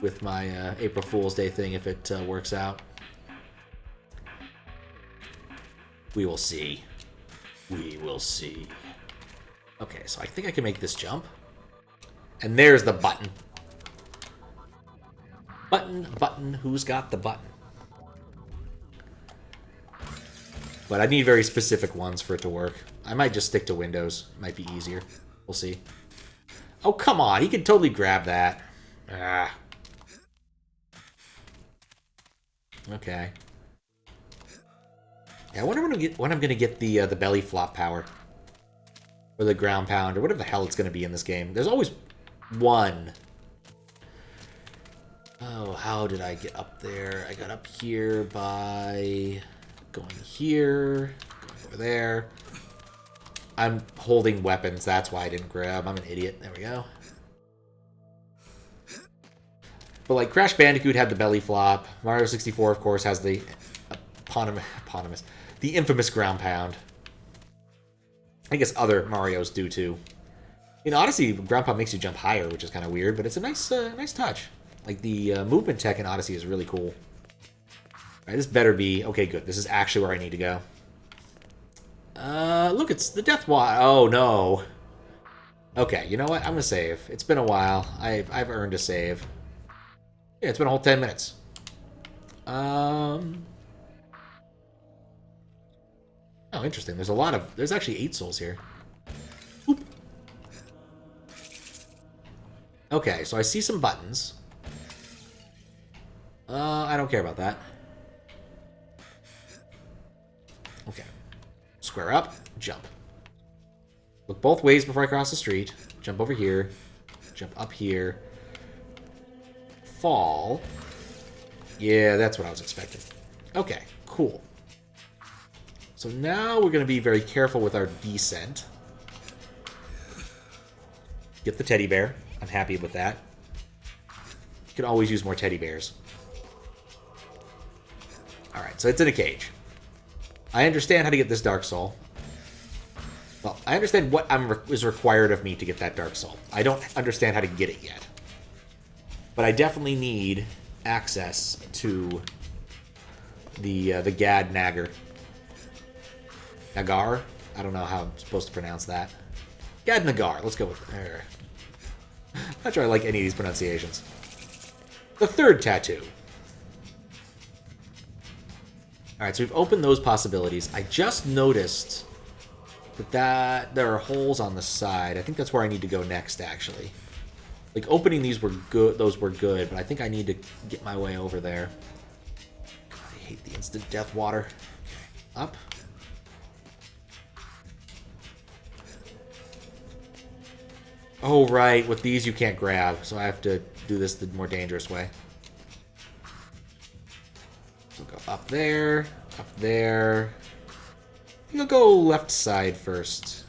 with my April Fool's Day thing if it works out. We will see. We will see. Okay, so I think I can make this jump. And there's the button. Button, button, who's got the button? but I need very specific ones for it to work. I might just stick to windows. It might be easier. We'll see. Oh, come on. He can totally grab that. Ah. Okay. Yeah, I wonder when I'm gonna get the belly flop power. Or the ground pound, or whatever the hell it's gonna be in this game. There's always one. Oh, how did I get up there? I got up here by going here, going over there. I'm holding weapons, that's why I didn't grab. I'm an idiot. There we go. But like Crash Bandicoot had the belly flop. Mario 64, of course, has the eponymous, the infamous ground pound. I guess other Marios do too. In Odyssey, ground pound makes you jump higher, which is kind of weird, but it's a nice, nice touch. Like the movement tech in Odyssey is really cool. Alright, this better be... Okay, good. This is actually where I need to go. Look, it's the Death Water. Oh, no. Okay, you know what? I'm gonna save. It's been a while. I've earned a save. Yeah, it's been a whole 10 minutes. Oh, interesting. There's a lot of... There's actually 8 souls here. Oop. Okay, so I see some buttons. I don't care about that. Okay. Square up, jump. Look both ways before I cross the street. Jump over here. Jump up here. Fall. Yeah, that's what I was expecting. Okay, cool. So now we're going to be very careful with our descent. Get the teddy bear. I'm happy with that. You can always use more teddy bears. Alright, so it's in a cage. I understand how to get this Dark Soul. Well, I understand what is required of me to get that Dark Soul. I don't understand how to get it yet. But I definitely need access to the Gad Nager. Nagar? I don't know how I'm supposed to pronounce that. Gad Nager. Let's go with it. Not sure I like any of these pronunciations. The third tattoo. Alright, so we've opened those possibilities. I just noticed that there are holes on the side. I think that's where I need to go next, actually. Like, opening these were good, those were good, but I think I need to get my way over there. God, I hate the instant death water. Okay. Up. Oh, right. With these, you can't grab, so I have to do this the more dangerous way. So go up there, up there. I think I'll go left side first.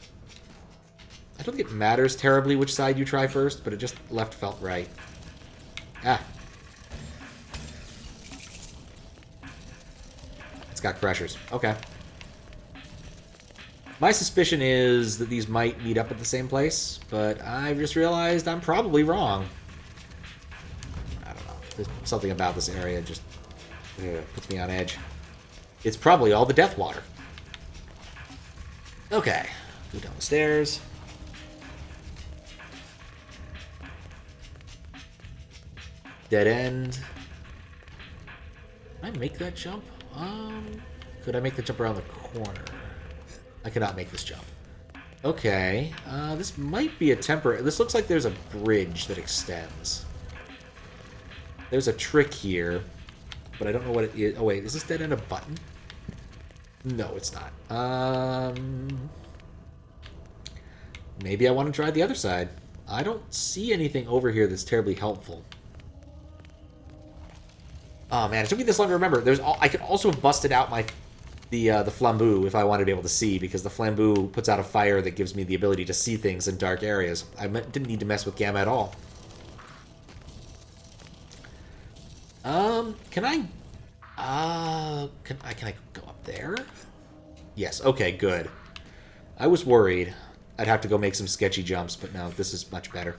I don't think it matters terribly which side you try first, but it just left felt right. Ah. It's got crushers. Okay. My suspicion is that these might meet up at the same place, but I've just realized I'm probably wrong. I don't know. There's something about this area just puts me on edge. It's probably all the death water. Okay. Go down the stairs. Dead end. Can I make that jump? Could I make the jump around the corner? I cannot make this jump. Okay. This might be a temporary... This looks like there's a bridge that extends. There's a trick here, but I don't know what it is. Oh, wait. Is this dead end a button? No, it's not. Maybe I want to try the other side. I don't see anything over here that's terribly helpful. Oh, man. It took me this long to remember. I could also have busted out the flambeau if I wanted to be able to see, because the flambeau puts out a fire that gives me the ability to see things in dark areas. I didn't need to mess with Gamma at all. Can I go up there? Yes, okay, good. I was worried I'd have to go make some sketchy jumps, but no, this is much better.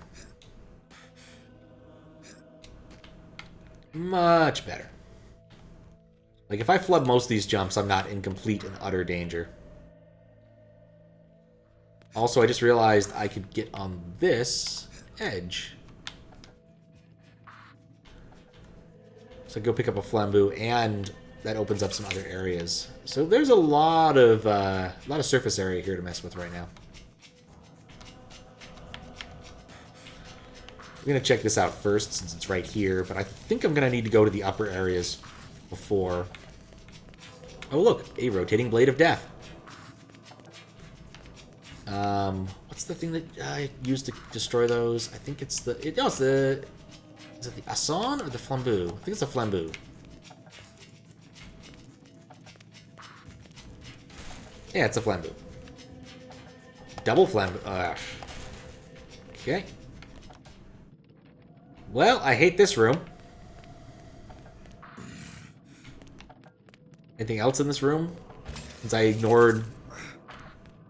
Much better. Like, if I flub most of these jumps, I'm not in complete and utter danger. Also, I just realized I could get on this edge. So I go pick up a flambeau and that opens up some other areas. So there's a lot of surface area here to mess with right now. I'm going to check this out first since it's right here, but I think I'm going to need to go to the upper areas before... Oh, look, a rotating blade of death. What's the thing that I used to destroy those? I think it's the... Is it the Assan or the Flambeau? I think it's the Flambeau. Yeah, it's a Flambeau. Double Flambeau. Okay. Well, I hate this room. Anything else in this room? Since I ignored...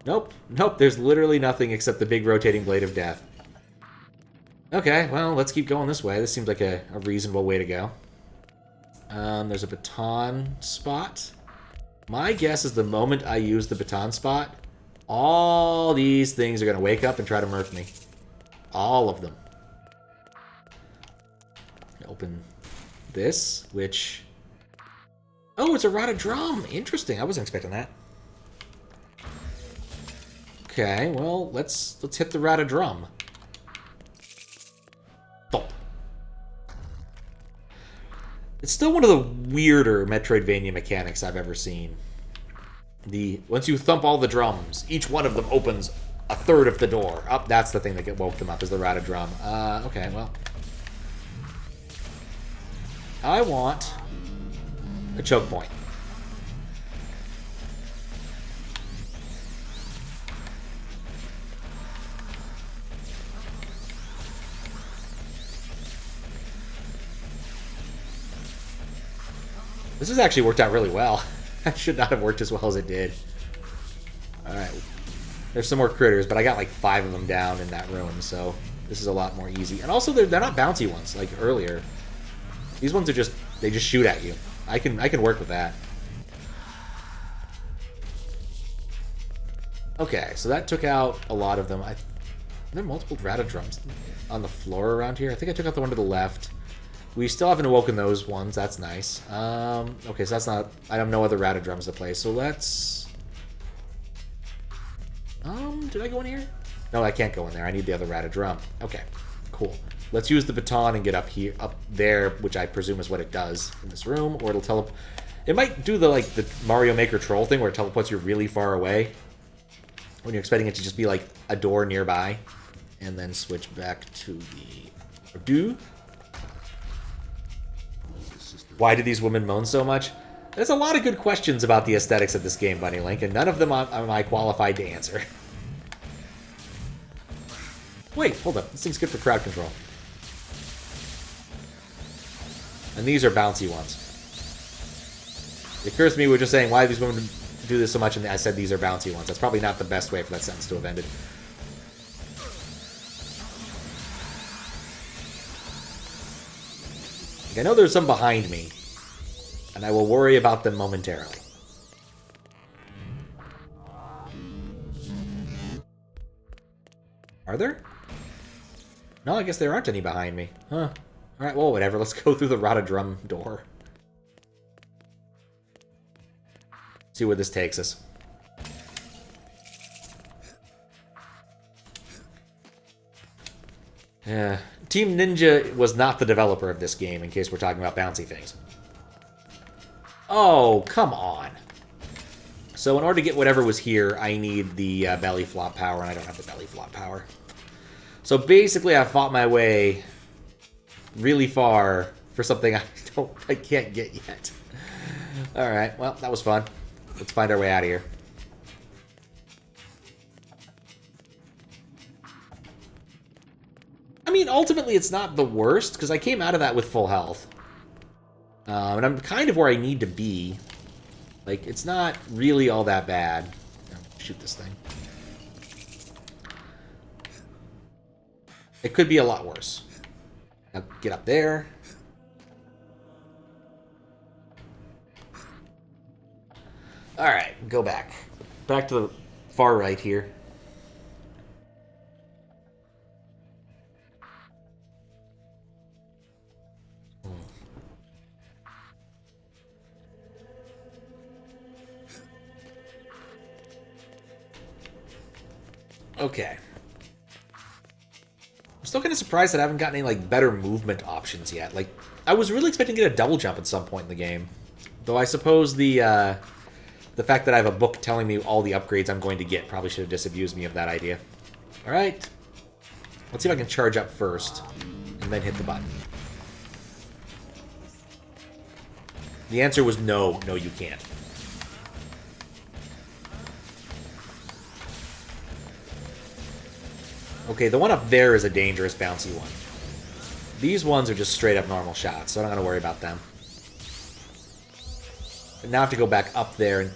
Nope. Nope, there's literally nothing except the big rotating blade of death. Okay, well, let's keep going this way. This seems like a reasonable way to go. There's a baton spot. My guess is the moment I use the baton spot, all these things are going to wake up and try to murk me. All of them. Open this, which... Oh, it's a rotted drum! Interesting, I wasn't expecting that. Okay, well, let's hit the rotted drum. Thump. It's still one of the weirder Metroidvania mechanics I've ever seen. Once you thump all the drums, each one of them opens a third of the door. Oh, that's the thing that woke them up, is the rotted drum. Okay, well... I want a choke point. This has actually worked out really well. It should not have worked as well as it did. Alright. There's some more critters, but I got like 5 of them down in that room, so this is a lot more easy. And also, they're not bouncy ones like earlier. These ones are just, they just shoot at you. I can work with that. Okay, so that took out a lot of them. There are multiple rotted drums on the floor around here. I think I took out the one to the left. We still haven't awoken those ones. That's nice. Okay, so that's not... I have no other rotted drums to play, so let's... Did I go in here? No, I can't go in there. I need the other rotted drum. Okay, cool. Let's use the baton and get up here, up there, which I presume is what it does in this room, or it'll teleport. It might do the Mario Maker troll thing where it teleports you really far away when you're expecting it to just be like a door nearby, and then switch back to the do. Why do these women moan so much? There's a lot of good questions about the aesthetics of this game, Bunnylink, and none of them am I qualified to answer. Wait, hold up. This thing's good for crowd control. And these are bouncy ones. It occurs to me we're just saying, why do these women do this so much? And I said these are bouncy ones. That's probably not the best way for that sentence to have ended. I know there's some behind me, and I will worry about them momentarily. Are there? No, I guess there aren't any behind me. Huh. Alright, well, whatever. Let's go through the rotted drum door. See where this takes us. Yeah. Team Ninja was not the developer of this game, in case we're talking about bouncy things. Oh, come on. So in order to get whatever was here, I need the belly flop power, and I don't have the belly flop power. So basically, I fought my way really far for something I can't get yet. Alright, well, that was fun. Let's find our way out of here. I mean, ultimately, it's not the worst, because I came out of that with full health. And I'm kind of where I need to be. Like, it's not really all that bad. Oh, shoot this thing. It could be a lot worse. Now, get up there. Alright, go back. Back to the far right here. Okay. I'm still kind of surprised that I haven't gotten any, like, better movement options yet. Like, I was really expecting to get a double jump at some point in the game. Though I suppose the fact that I have a book telling me all the upgrades I'm going to get probably should have disabused me of that idea. Alright. Let's see if I can charge up first, and then hit the button. The answer was no. No, you can't. Okay, the one up there is a dangerous, bouncy one. These ones are just straight up normal shots, so I don't gotta worry about them. But now I have to go back up there and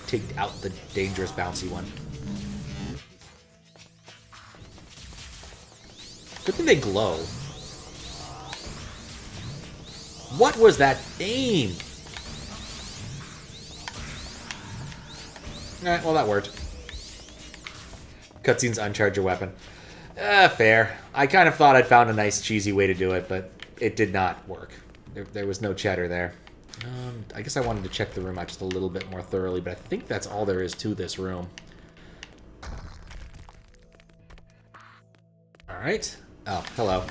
take out the dangerous, bouncy one. Good thing they glow. What was that aim? Alright, well that worked. Cutscenes uncharge your weapon. Fair. I kind of thought I'd found a nice cheesy way to do it, but it did not work. There was no cheddar there. I guess I wanted to check the room out just a little bit more thoroughly, but I think that's all there is to this room. Alright. Oh, hello.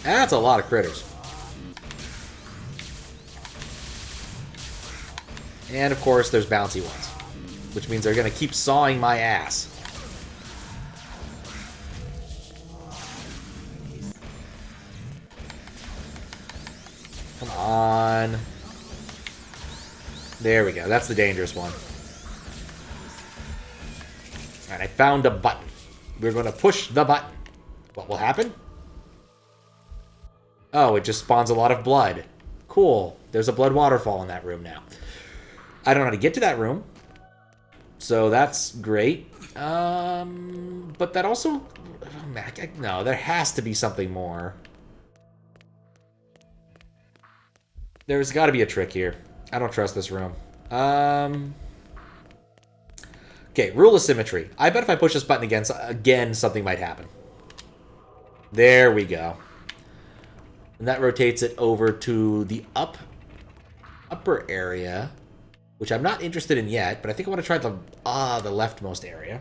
That's a lot of critters. And of course, there's bouncy ones, which means they're going to keep sawing my ass. Come on. There we go. That's the dangerous one. Alright, I found a button. We're going to push the button. What will happen? Oh, it just spawns a lot of blood. Cool. There's a blood waterfall in that room now. I don't know how to get to that room. So that's great. But that also... No, there has to be something more. There's got to be a trick here. I don't trust this room. Okay, rule of symmetry. I bet if I push this button again, something might happen. There we go. And that rotates it over to the upper area, which I'm not interested in yet, but I think I want to try the leftmost area.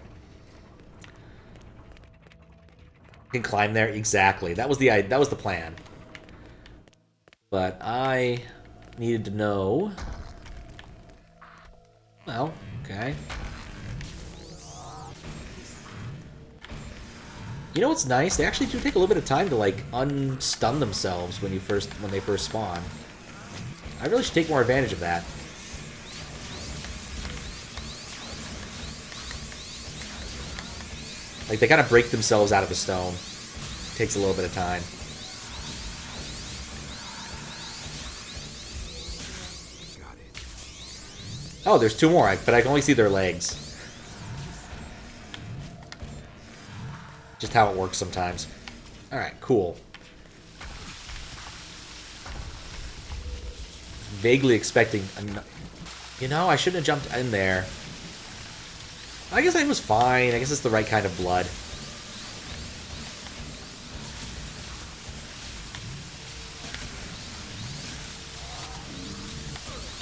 Can climb there exactly. That was the plan. But I needed to know. Well, okay. You know what's nice? They actually do take a little bit of time to like unstun themselves when they first spawn. I really should take more advantage of that. Like they kind of break themselves out of the stone. It takes a little bit of time. Got it. Oh, there's two more, but I can only see their legs. Just how it works sometimes. Alright, cool. Vaguely expecting... You know, I shouldn't have jumped in there. I guess I was fine. I guess it's the right kind of blood.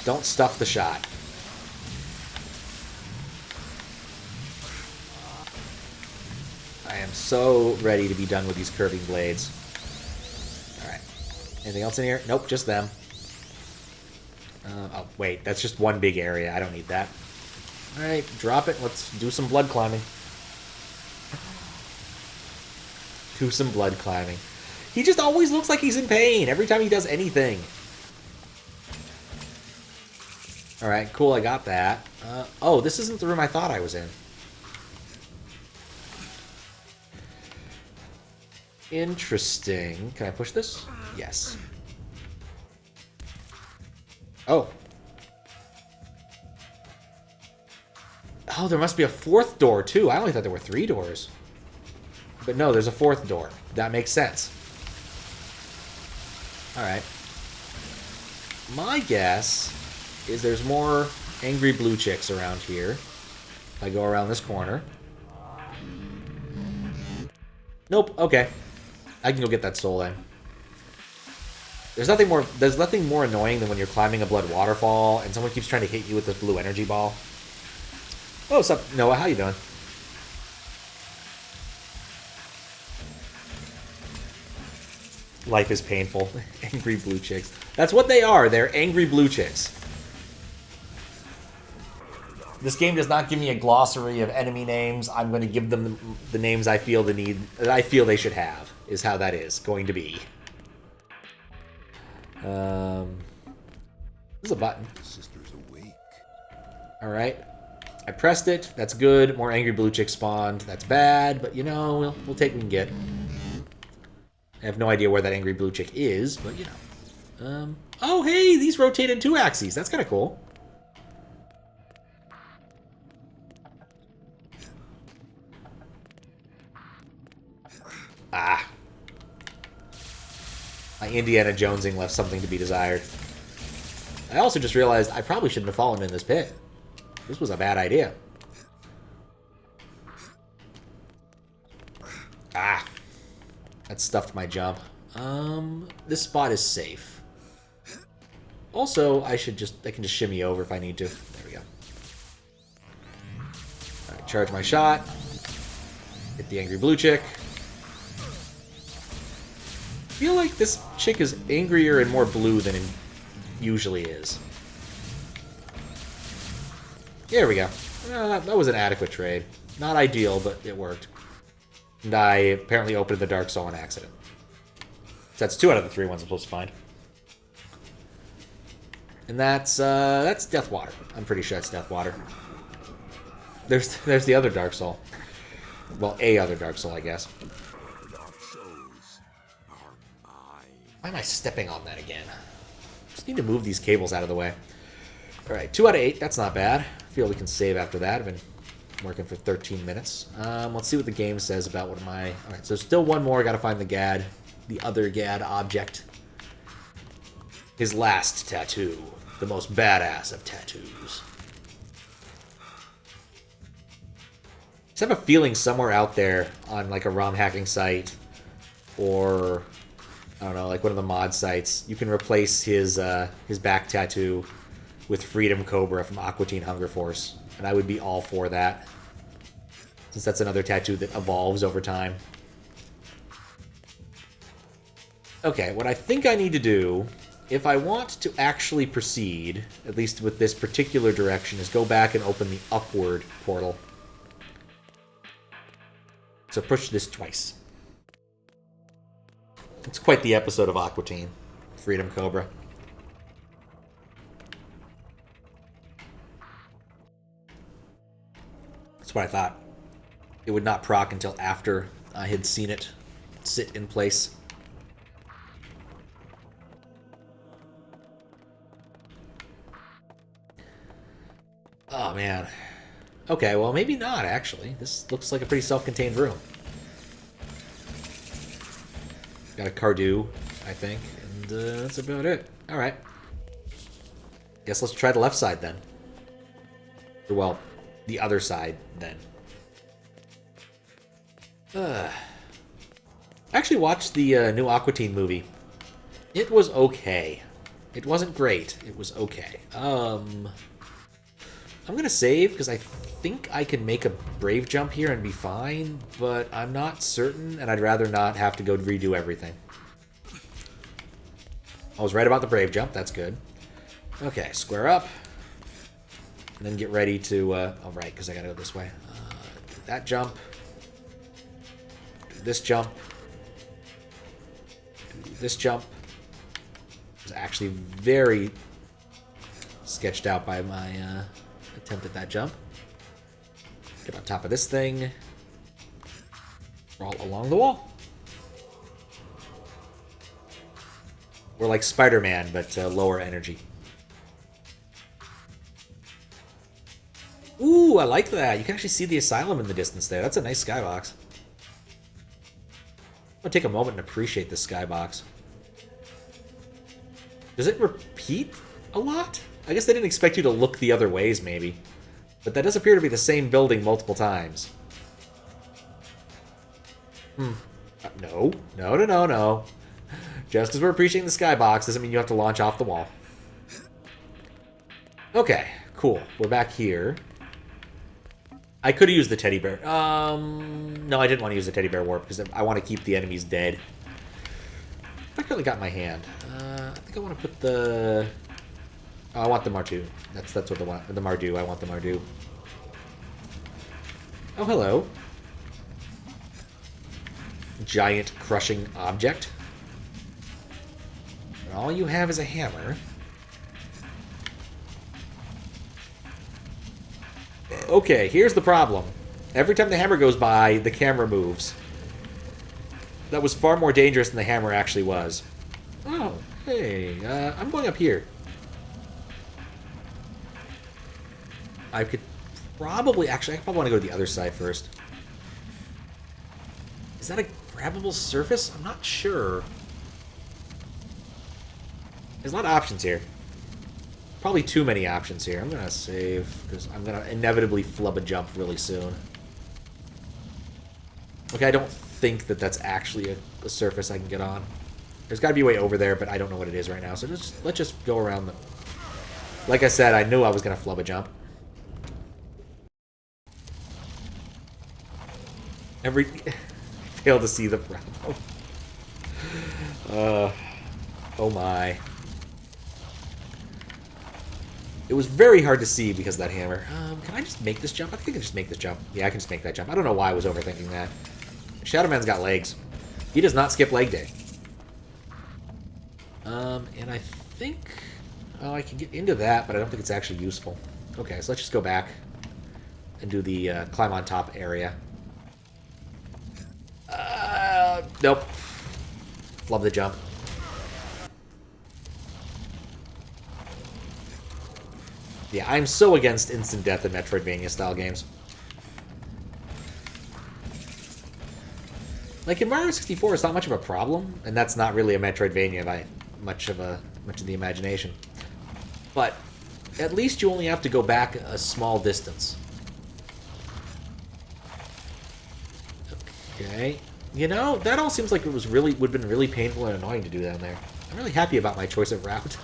Don't stuff the shot. I am so ready to be done with these curving blades. Alright. Anything else in here? Nope, just them. Oh, wait. That's just one big area. I don't need that. Alright, drop it. Let's do some blood climbing. Do some blood climbing. He just always looks like he's in pain every time he does anything. Alright, cool. I got that. Oh, this isn't the room I thought I was in. Interesting. Can I push this? Yes. Oh. Oh, there must be a fourth door, too. I only thought there were 3 doors. But no, there's a 4th door. That makes sense. Alright. My guess is there's more angry blue chicks around here. If I go around this corner. Nope, okay. I can go get that soul then. There's nothing more annoying than when you're climbing a blood waterfall and someone keeps trying to hit you with this blue energy ball. Oh, what's up, Noah? How you doing? Life is painful. Angry blue chicks. That's what they are. They're angry blue chicks. This game does not give me a glossary of enemy names. I'm going to give them the names I feel they should have. Is how that is going to be. There's a button. Sister's awake. All right. I pressed it. That's good. More angry blue chicks spawned. That's bad, but you know, we'll take what we can get. I have no idea where that angry blue chick is, but you know. Oh, hey, these rotate in 2 axes. That's kind of cool. Ah. My Indiana Jonesing left something to be desired. I also just realized I probably shouldn't have fallen in this pit. This was a bad idea. Ah. That stuffed my jump. This spot is safe. Also, I can just shimmy over if I need to. There we go. Alright, charge my shot. Hit the angry blue chick. I feel like this chick is angrier and more blue than it usually is. There we go. That was an adequate trade. Not ideal, but it worked. And I apparently opened the Dark Soul on accident. So that's 2 out of the 3 ones I'm supposed to find. And that's Death Water. I'm pretty sure that's Death Water. There's the other Dark Soul. Well, a other Dark Soul, I guess. Why am I stepping on that again? Just need to move these cables out of the way. Alright, 2 out of 8. That's not bad. I feel we can save after that. I've been working for 13 minutes. Let's see what the game says about what am I... Alright, so still one more. Gotta find the Gad. The other Gad object. His last tattoo. The most badass of tattoos. I just have a feeling somewhere out there on like a ROM hacking site or... I don't know, like one of the mod sites, you can replace his back tattoo with Freedom Cobra from Aqua Teen Hunger Force, and I would be all for that, since that's another tattoo that evolves over time. Okay, what I think I need to do, if I want to actually proceed, at least with this particular direction, is go back and open the upward portal. So push this twice. It's quite the episode of Aqua Teen. Freedom Cobra. That's what I thought. It would not proc until after I had seen it sit in place. Oh, man. Okay, well, maybe not, actually. This looks like a pretty self-contained room. Got a Cardew, I think, and that's about it. Alright. Guess let's try the left side, then. Or, well, the other side, then. I actually watched the new Aqua Teen movie. It was okay. It wasn't great. It was okay. I'm gonna save, because I think I can make a brave jump here and be fine, but I'm not certain, and I'd rather not have to go redo everything. I was right about the brave jump, that's good. Okay, square up. And then get ready to, oh right, because I gotta go this way. Do that jump. Do this jump. Do this jump. It was actually very sketched out by my attempt at that jump. Get on top of this thing. Crawl along the wall. We're like Spider-Man, but lower energy. Ooh, I like that. You can actually see the asylum in the distance there. That's a nice skybox. I'm gonna take a moment and appreciate this skybox. Does it repeat a lot? I guess they didn't expect you to look the other ways, maybe. But that does appear to be the same building multiple times. No. No. Just because we're appreciating the skybox doesn't mean you have to launch off the wall. Okay, cool. We're back here. I could have used the teddy bear. No, I didn't want to use the teddy bear warp because I want to keep the enemies dead. I currently got my hand. I think I want to put the... Oh, I want the Mardu. That's what the Mardu. I want the Mardu. Oh, hello. Giant crushing object. And all you have is a hammer. Okay, here's the problem. Every time the hammer goes by, the camera moves. That was far more dangerous than the hammer actually was. Oh, hey, I'm going up here. I could probably... Actually, I probably want to go to the other side first. Is that a grabbable surface? I'm not sure. There's a lot of options here. Probably too many options here. I'm going to save, because I'm going to inevitably flub a jump really soon. Okay, I don't think that that's actually a surface I can get on. There's got to be a way over there, but I don't know what it is right now. So let's just go around the... Like I said, I knew I was going to flub a jump. Fail to see the problem. Oh my. It was very hard to see because of that hammer. Can I just make this jump? I think I can just make this jump. Yeah, I can just make that jump. I don't know why I was overthinking that. Shadow Man's got legs. He does not skip leg day. And I think... Oh, I can get into that, but I don't think it's actually useful. Okay, so let's just go back and do the climb on top area. Nope. Flub the jump. Yeah, I'm so against instant death in Metroidvania-style games. Like, in Mario 64, it's not much of a problem, and that's not really a Metroidvania by much of the imagination. But at least you only have to go back a small distance. Okay. You know, that all seems like it was would have been really painful and annoying to do down there. I'm really happy about my choice of route.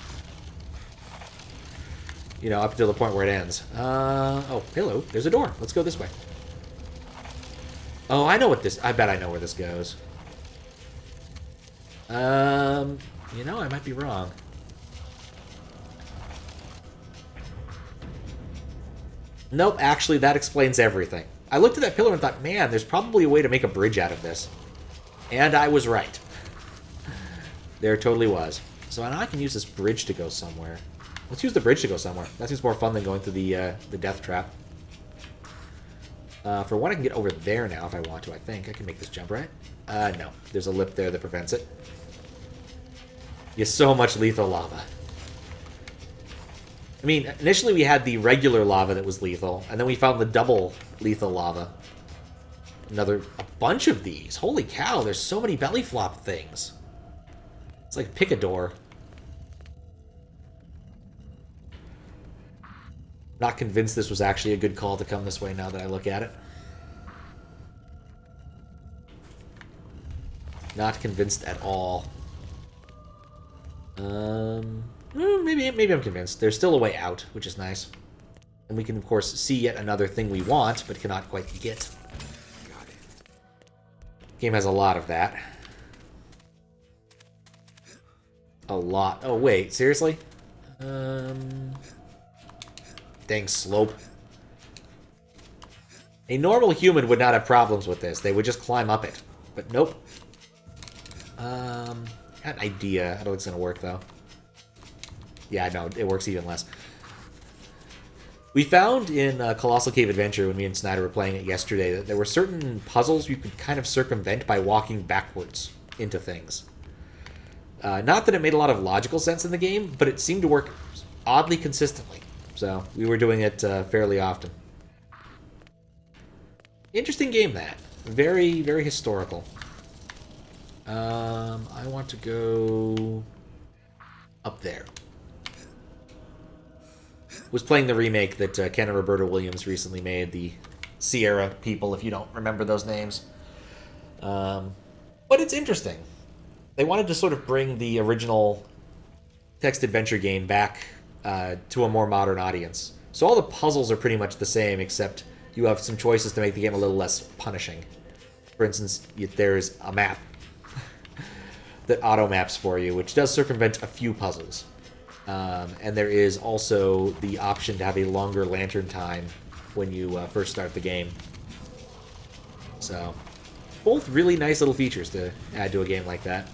You know, up until the point where it ends. Oh, hello. There's a door. Let's go this way. Oh, I know what this... I bet I know where this goes. You know, I might be wrong. Nope, actually, that explains everything. I looked at that pillar and thought, man, there's probably a way to make a bridge out of this. And I was right. There totally was. So now I can use this bridge to go somewhere. Let's use the bridge to go somewhere. That seems more fun than going through the death trap. For one, I can get over there now if I want to, I think. I can make this jump, right? No. There's a lip there that prevents it. You have so much lethal lava. I mean, initially we had the regular lava that was lethal, and then we found the double lethal lava. A bunch of these. Holy cow, there's so many belly flop things. It's like pick a door. Not convinced this was actually a good call to come this way now that I look at it. Not convinced at all. Maybe I'm convinced. There's still a way out, which is nice. And we can, of course, see yet another thing we want, but cannot quite get. Game has a lot of that. A lot. Oh, wait. Seriously? Dang slope. A normal human would not have problems with this. They would just climb up it. But nope. Got an idea. I don't think it's going to work, though. Yeah, no, it works even less. We found in Colossal Cave Adventure, when me and Snyder were playing it yesterday, that there were certain puzzles you could kind of circumvent by walking backwards into things. Not that it made a lot of logical sense in the game, but it seemed to work oddly consistently. So, we were doing it fairly often. Interesting game, that. Very, very historical. I want to go up there. Was playing the remake that Ken and Roberta Williams recently made, the Sierra people, if you don't remember those names. But it's interesting. They wanted to sort of bring the original text adventure game back to a more modern audience. So all the puzzles are pretty much the same, except you have some choices to make the game a little less punishing. For instance, there's a map that auto-maps for you, which does circumvent a few puzzles. And there is also the option to have a longer lantern time when you first start the game. So, both really nice little features to add to a game like that.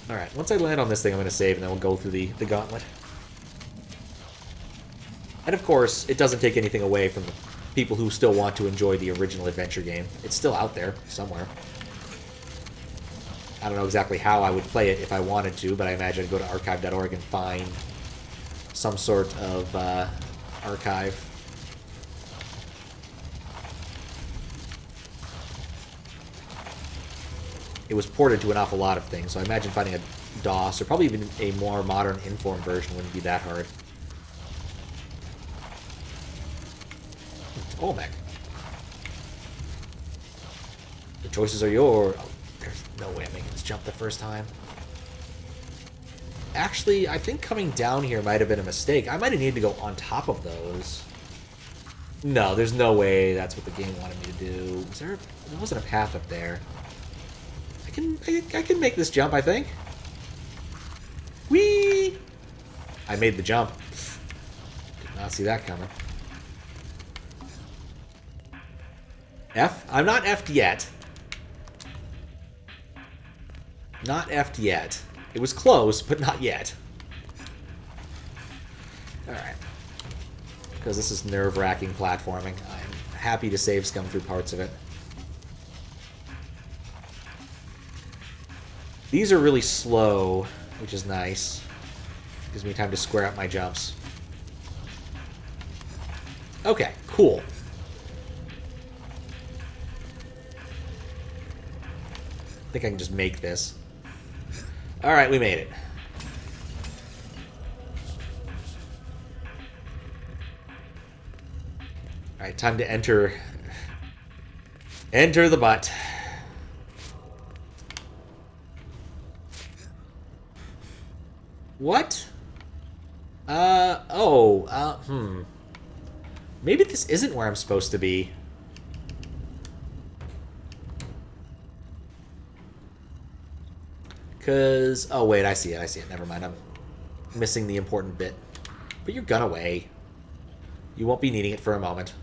Alright, once I land on this thing, I'm going to save, and then we'll go through the gauntlet. And of course, it doesn't take anything away from the people who still want to enjoy the original adventure game. It's still out there, somewhere. I don't know exactly how I would play it if I wanted to, but I imagine I'd go to archive.org and find some sort of archive. It was ported to an awful lot of things, so I imagine finding a DOS, or probably even a more modern Inform version, wouldn't be that hard. Oh, mech. The choices are yours. Oh, there's no way I'm making this jump the first time. Actually, I think coming down here might have been a mistake. I might have needed to go on top of those. No, there's no way that's what the game wanted me to do. There wasn't a path up there. I can make this jump, I think. Whee! I made the jump. Did not see that coming. F? I'm not F'd yet. Not F'd yet. It was close, but not yet. Alright. Because this is nerve-wracking platforming. I'm happy to save scum through parts of it. These are really slow, which is nice. Gives me time to square up my jumps. Okay, cool. I think I can just make this. Alright, we made it. Alright, time to enter... Enter the butt. What? Maybe this isn't where I'm supposed to be. Because... Oh, wait, I see it. Never mind, I'm missing the important bit. But you're gonna weigh. You won't be needing it for a moment.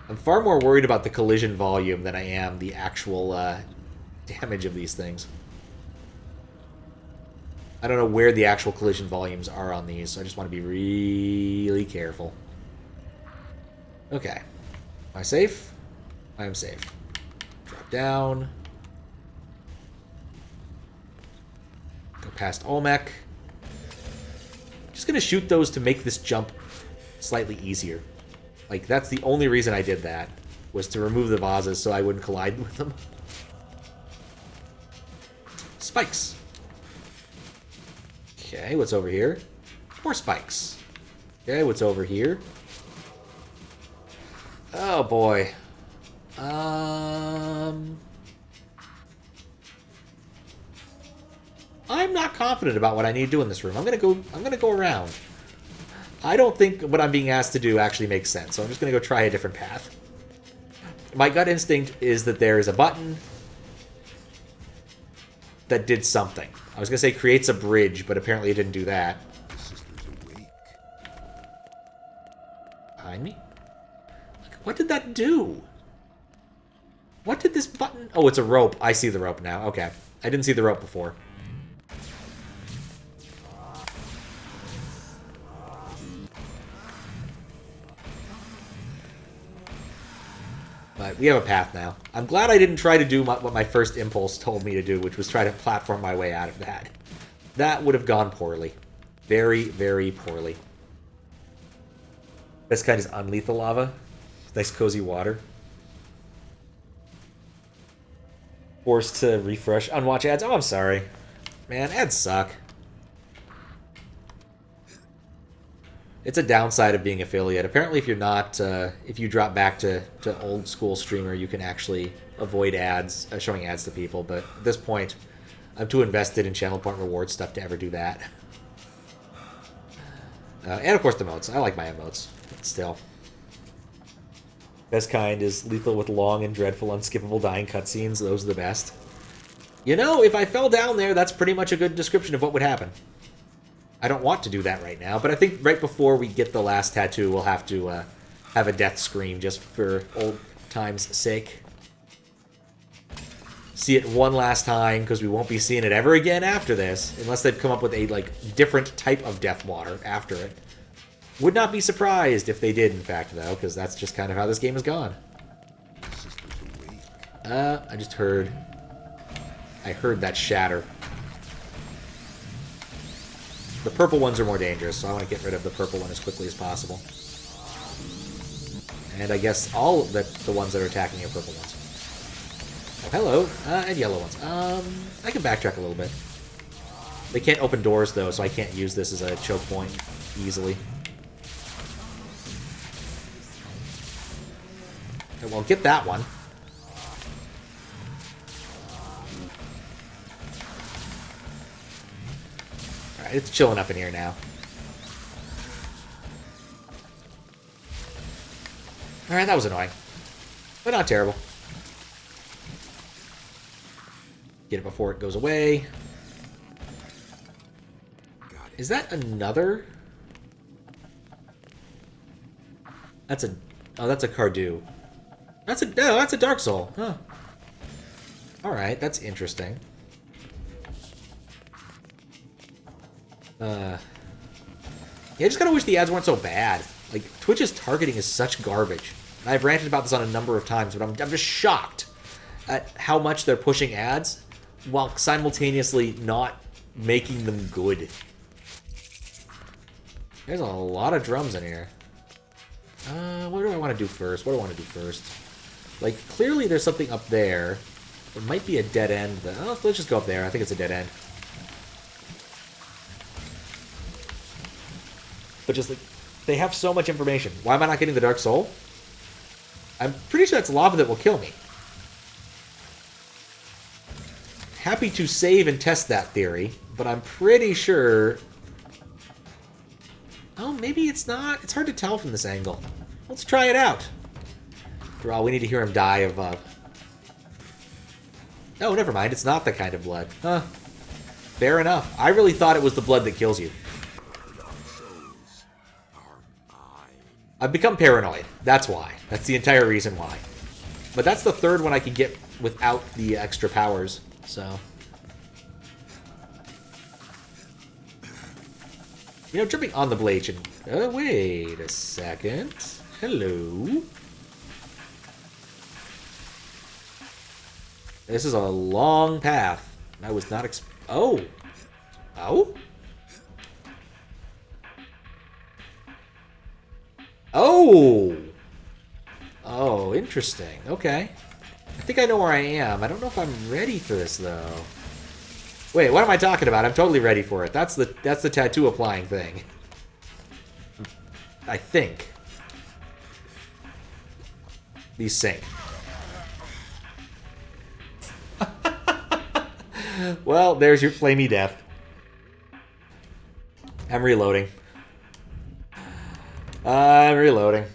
I'm far more worried about the collision volume than I am the actual damage of these things. I don't know where the actual collision volumes are on these, so I just want to be really careful. Okay. Am I safe? I am safe. Drop down. Go past Olmec. Just gonna shoot those to make this jump slightly easier. Like, that's the only reason I did that, was to remove the vases so I wouldn't collide with them. Spikes. Okay, what's over here? More spikes. Okay, what's over here? Oh, boy. I'm not confident about what I need to do in this room. I'm gonna go around. I don't think what I'm being asked to do actually makes sense, so I'm just gonna go try a different path. My gut instinct is that there is a button that did something. I was gonna say creates a bridge, but apparently it didn't do that. The sister's awake. Behind me? What did that do? What did this button... Oh, it's a rope. I see the rope now. Okay. I didn't see the rope before. But we have a path now. I'm glad I didn't try to do what my first impulse told me to do, which was try to platform my way out of that. That would have gone poorly. Very, very poorly. This kind is unlethal lava. Nice cozy water. Forced to refresh. Unwatch ads. Oh, I'm sorry. Man, ads suck. It's a downside of being affiliate. Apparently, if you're not, if you drop back to old school streamer, you can actually avoid ads, showing ads to people. But at this point, I'm too invested in channel point reward stuff to ever do that. And of course the emotes. I like my emotes. But still. Best kind is lethal with long and dreadful unskippable dying cutscenes. Those are the best. You know, if I fell down there, that's pretty much a good description of what would happen. I don't want to do that right now, but I think right before we get the last tattoo, we'll have to have a death scream just for old time's sake. See it one last time, because we won't be seeing it ever again after this, unless they've come up with a different type of death water after it. Would not be surprised if they did, in fact, though, because that's just kind of how this game has gone. I just heard... I heard that shatter. The purple ones are more dangerous, so I want to get rid of the purple one as quickly as possible. And I guess all the ones that are attacking are purple ones. Oh, hello. And yellow ones. I can backtrack a little bit. They can't open doors, though, so I can't use this as a choke point easily. Okay, well, get that one. Alright, it's chill enough in here now. Alright, that was annoying. But not terrible. Get it before it goes away. Is that another? That's a... Oh, that's a Cardew. That's a... No, that's a Dark Soul. Huh. Alright, that's interesting. Yeah, I just kind of wish the ads weren't so bad. Like, Twitch's targeting is such garbage. And I've ranted about this on a number of times, but I'm just shocked at how much they're pushing ads while simultaneously not making them good. There's a lot of drums in here. What do I want to do first? What do I want to do first? Like, clearly there's something up there. It might be a dead end. Oh, let's just go up there. I think it's a dead end. But just like, they have so much information. Why am I not getting the Dark Soul? I'm pretty sure that's lava that will kill me. Happy to save and test that theory, but I'm pretty sure... Oh, maybe it's not. It's hard to tell from this angle. Let's try it out. After all, we need to hear him die of... Oh, never mind. It's not that kind of blood. Huh. Fair enough. I really thought it was the blood that kills you. I've become paranoid. That's why. That's the entire reason why. But that's the third one I can get without the extra powers, so... You know, jumping on the blade should... wait a second. Hello? This is a long path. I was not Oh! Oh? Oh! Oh, interesting. Okay. I think I know where I am. I don't know if I'm ready for this, though. Wait, what am I talking about? I'm totally ready for it. That's the tattoo applying thing. I think. These sync. Well, there's your flamey death. I'm reloading. I'm reloading.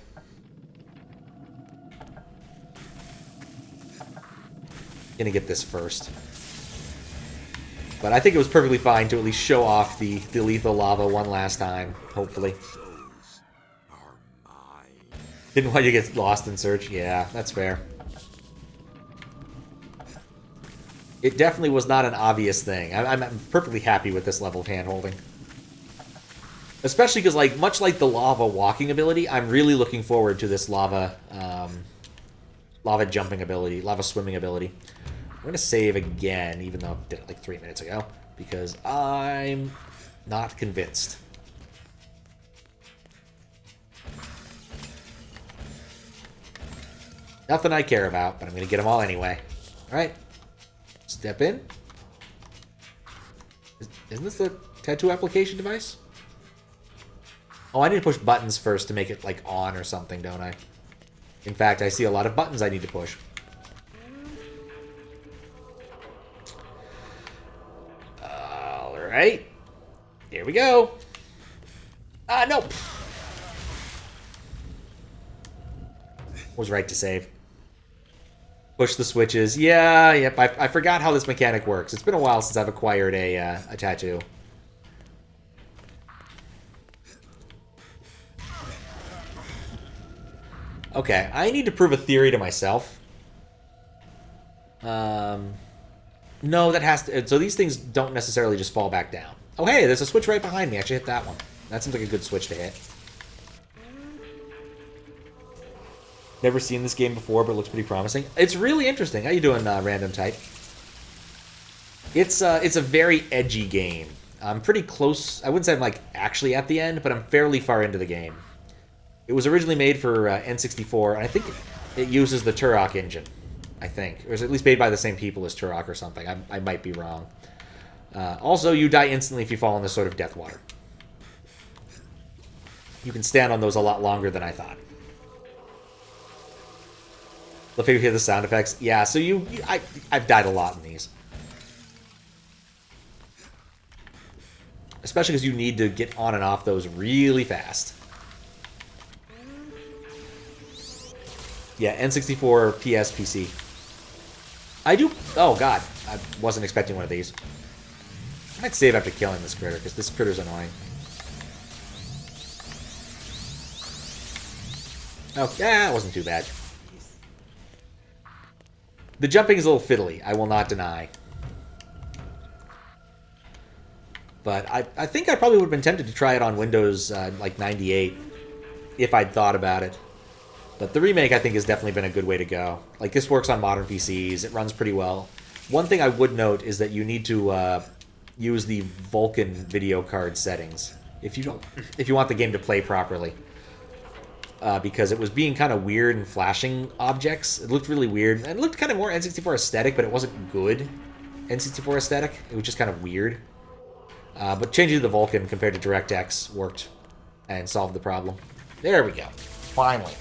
Gonna get this first. But I think it was perfectly fine to at least show off the lethal lava one last time, hopefully. Didn't want you to get lost in search. Yeah, that's fair. It definitely was not an obvious thing. I'm perfectly happy with this level of hand-holding. Especially because, like, much like the lava walking ability, I'm really looking forward to this lava jumping ability, lava swimming ability. I'm going to save again, even though I did it like 3 minutes ago, because I'm not convinced. Nothing I care about, but I'm going to get them all anyway. Alright. Step in. Isn't this the tattoo application device? Oh, I need to push buttons first to make it, like, on or something, don't I? In fact, I see a lot of buttons I need to push. Alright. Here we go. No. Was right to save. Push the switches. Yeah, yep. I forgot how this mechanic works. It's been a while since I've acquired a tattoo. Okay, I need to prove a theory to myself. No, that has to... So these things don't necessarily just fall back down. Oh, hey, there's a switch right behind me. I should hit that one. That seems like a good switch to hit. Never seen this game before, but it looks pretty promising. It's really interesting. How you doing, Random Type? It's a very edgy game. I'm pretty close. I wouldn't say I'm, like, actually at the end, but I'm fairly far into the game. It was originally made for N64, and I think it uses the Turok engine, I think. Or is at least made by the same people as Turok or something. I might be wrong. Also, you die instantly if you fall in this sort of death water. You can stand on those a lot longer than I thought. Love how you hear the sound effects. Yeah, so I've died a lot in these. Especially because you need to get on and off those really fast. Yeah, N64, PS, PC. I do... Oh, God. I wasn't expecting one of these. I might save after killing this critter, because this critter's annoying. Oh, yeah, it wasn't too bad. The jumping is a little fiddly, I will not deny. But I think I probably would have been tempted to try it on Windows, like, 98, if I'd thought about it. But the remake, I think, has definitely been a good way to go. Like, this works on modern PCs. It runs pretty well. One thing I would note is that you need to use the Vulkan video card settings if you want the game to play properly. Because it was being kind of weird and flashing objects. It looked really weird. And it looked kind of more N64 aesthetic, but it wasn't good N64 aesthetic. It was just kind of weird. But changing to the Vulkan compared to DirectX worked and solved the problem. There we go. Finally.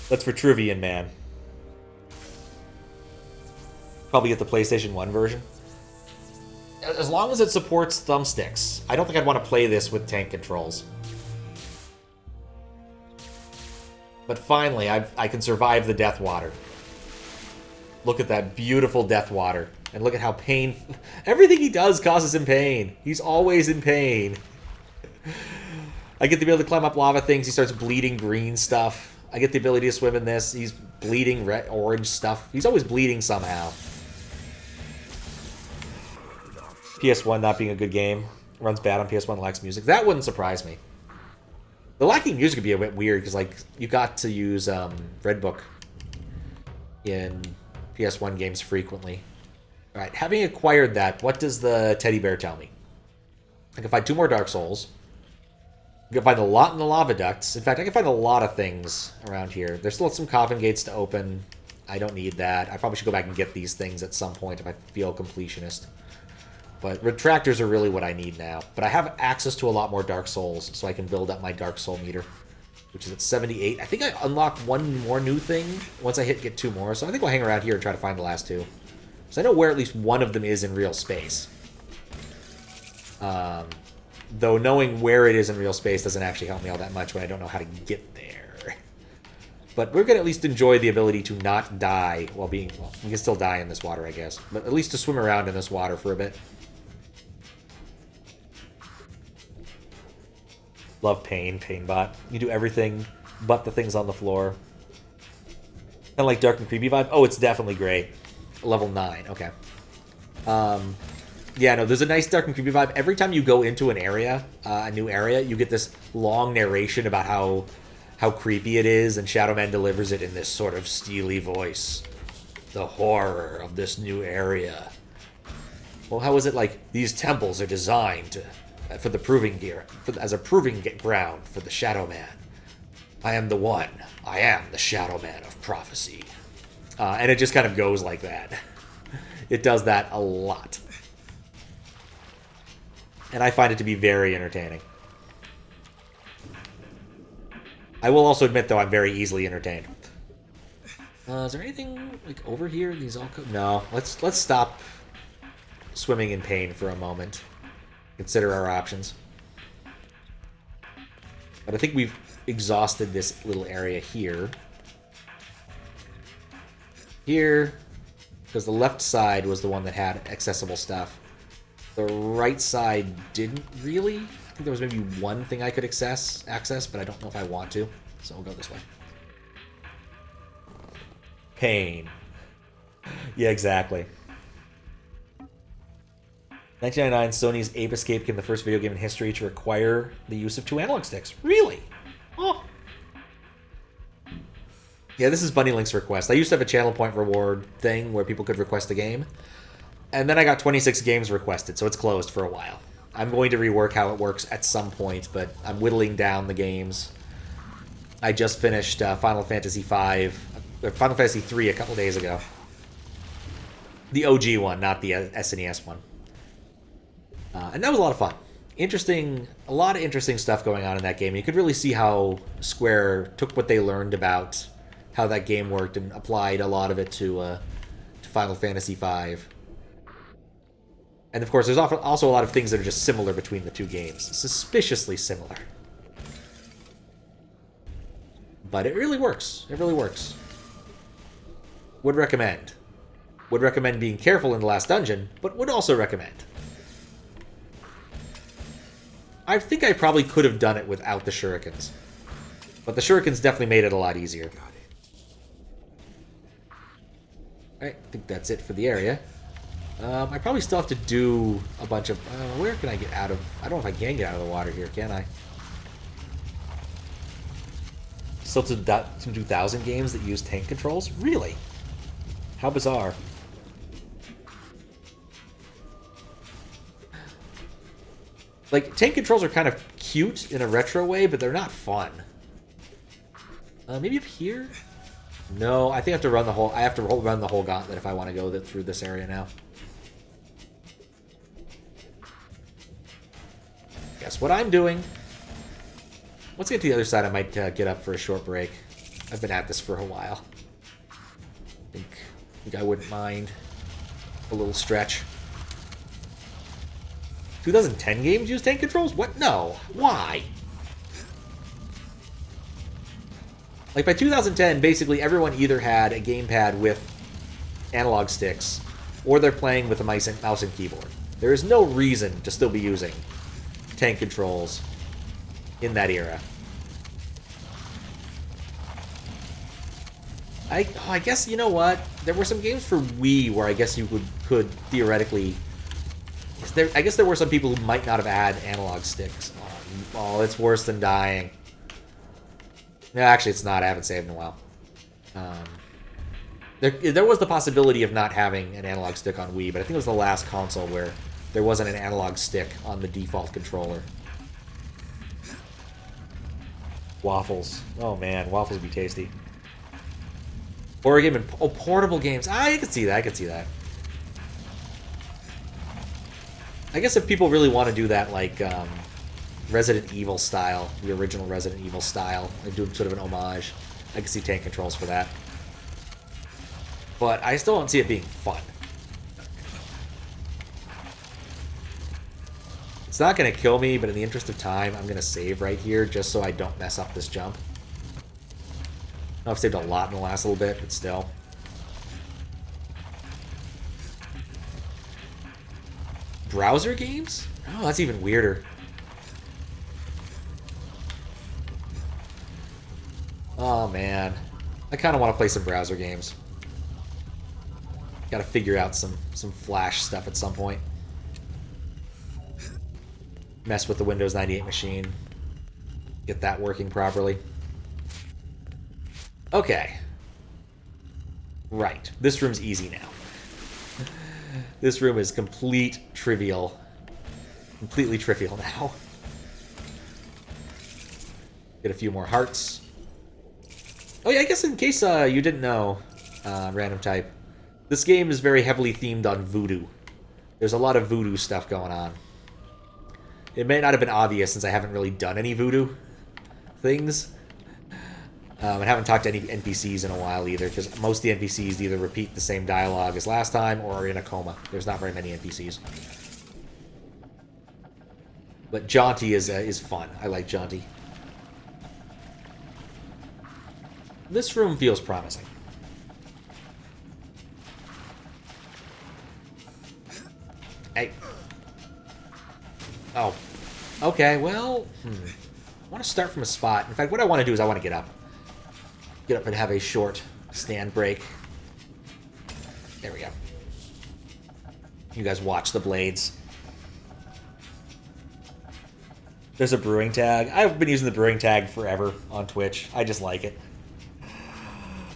That's for Trivian Man. Probably get the PlayStation 1 version. As long as it supports thumbsticks. I don't think I'd want to play this with tank controls. But finally, I can survive the death water. Look at that beautiful death water. And look at how painful... Everything he does causes him pain. He's always in pain. I get to be able to climb up lava things. He starts bleeding green stuff. I get the ability to swim in this. He's bleeding red, orange stuff. He's always bleeding somehow. PS1 not being a good game. Runs bad on PS1, lacks music. That wouldn't surprise me. The lacking music would be a bit weird, because, like, you got to use Redbook in PS1 games frequently. Alright, having acquired that, what does the teddy bear tell me? I can find 2 more Dark Souls. I can find a lot in the Lavaducts. In fact, I can find a lot of things around here. There's still some coffin gates to open. I don't need that. I probably should go back and get these things at some point if I feel completionist. But Retractors are really what I need now. But I have access to a lot more Dark Souls, so I can build up my Dark Soul meter, which is at 78. I think I unlocked 1 more new thing once I get 2 more. So I think I'll hang around here and try to find the last 2. So I know where at least one of them is in real space. Though knowing where it is in real space doesn't actually help me all that much when I don't know how to get there. But we're going to at least enjoy the ability to not die while being... Well, we can still die in this water, I guess. But at least to swim around in this water for a bit. Love Pain, Painbot. You do everything but the things on the floor. Kind of like Dark and Creepy vibe. Oh, it's definitely great. Level 9, okay. Yeah, no, there's a nice Dark and Creepy vibe. Every time you go into an area, a new area, you get this long narration about how creepy it is, and Shadow Man delivers it in this sort of steely voice. The horror of this new area. Well, how is it like, these temples are designed for the proving gear, as a proving ground for the Shadow Man. I am the one. I am the Shadow Man of prophecy. And it just kind of goes like that. It does that a lot. And I find it to be very entertaining. I will also admit, though, I'm very easily entertained. Is there anything like over here? These all no. Let's stop swimming in pain for a moment. Consider our options. But I think we've exhausted this little area here. Here, because the left side was the one that had accessible stuff. The right side didn't really. I think there was maybe one thing I could access, but I don't know if I want to. So we'll go this way. Pain. Yeah, exactly. 1999, Sony's Ape Escape became the first video game in history to require the use of 2 analog sticks. Really? Oh. Yeah, this is Bunnylink's request. I used to have a channel point reward thing where people could request a game. And then I got 26 games requested, so it's closed for a while. I'm going to rework how it works at some point, but I'm whittling down the games. I just finished Final Fantasy V, or Final Fantasy 3 a couple days ago. The OG one, not the SNES one. And that was a lot of fun. A lot of interesting stuff going on in that game. You could really see how Square took what they learned about how that game worked and applied a lot of it to Final Fantasy V. And of course, there's also a lot of things that are just similar between the two games. Suspiciously similar. But it really works. It really works. Would recommend. Would recommend being careful in the last dungeon, but would also recommend. I think I probably could have done it without the shurikens. But the shurikens definitely made it a lot easier. Alright, I think that's it for the area. I probably still have to do a bunch of... where can I get out of... I don't know if I can get out of the water here, can I? Still some 2000 games that use tank controls? Really? How bizarre. Like, tank controls are kind of cute in a retro way, but they're not fun. Maybe up here? No, I think I have to run the whole... I have to run the whole gauntlet if I want to go through this area now. Guess what I'm doing? Let's get to the other side. I might get up for a short break. I've been at this for a while. I think I wouldn't mind a little stretch. 2010 games use tank controls? What? No. Why? Like, by 2010, basically everyone either had a gamepad with analog sticks, or they're playing with a mouse and keyboard. There is no reason to still be using tank controls in that era. I guess, you know what? There were some games for Wii where I guess you could theoretically... I guess there were some people who might not have had analog sticks. Oh, it's worse than dying. No, actually, it's not. I haven't saved in a while. There was the possibility of not having an analog stick on Wii, but I think it was the last console where there wasn't an analog stick on the default controller. Waffles. Oh, man. Waffles would be tasty. Horror game and... Oh, portable games. I could see that. I could see that. I guess if people really want to do that, like, Resident Evil style, the original Resident Evil style, and do sort of an homage, I can see tank controls for that. But I still don't see it being fun. It's not going to kill me, but in the interest of time, I'm going to save right here just so I don't mess up this jump. I know I've saved a lot in the last little bit, but still. Browser games? Oh, that's even weirder. Oh, man. I kind of want to play some browser games. Got to figure out some Flash stuff at some point. Mess with the Windows 98 machine. Get that working properly. Okay. Right. This room's easy now. This room is completely trivial now. Get a few more hearts. Oh yeah, I guess in case you didn't know, random type, this game is very heavily themed on voodoo. There's a lot of voodoo stuff going on. It may not have been obvious since I haven't really done any voodoo things, I haven't talked to any NPCs in a while either, because most of the NPCs either repeat the same dialogue as last time or are in a coma. There's not very many NPCs. But Jaunty is fun. I like Jaunty. This room feels promising. Hey. Oh. Okay, well... I want to start from a spot. In fact, what I want to do is I want to get up. Get up and have a short stand break. There we go. You guys watch the blades. There's a brewing tag. I've been using the brewing tag forever on Twitch. I just like it.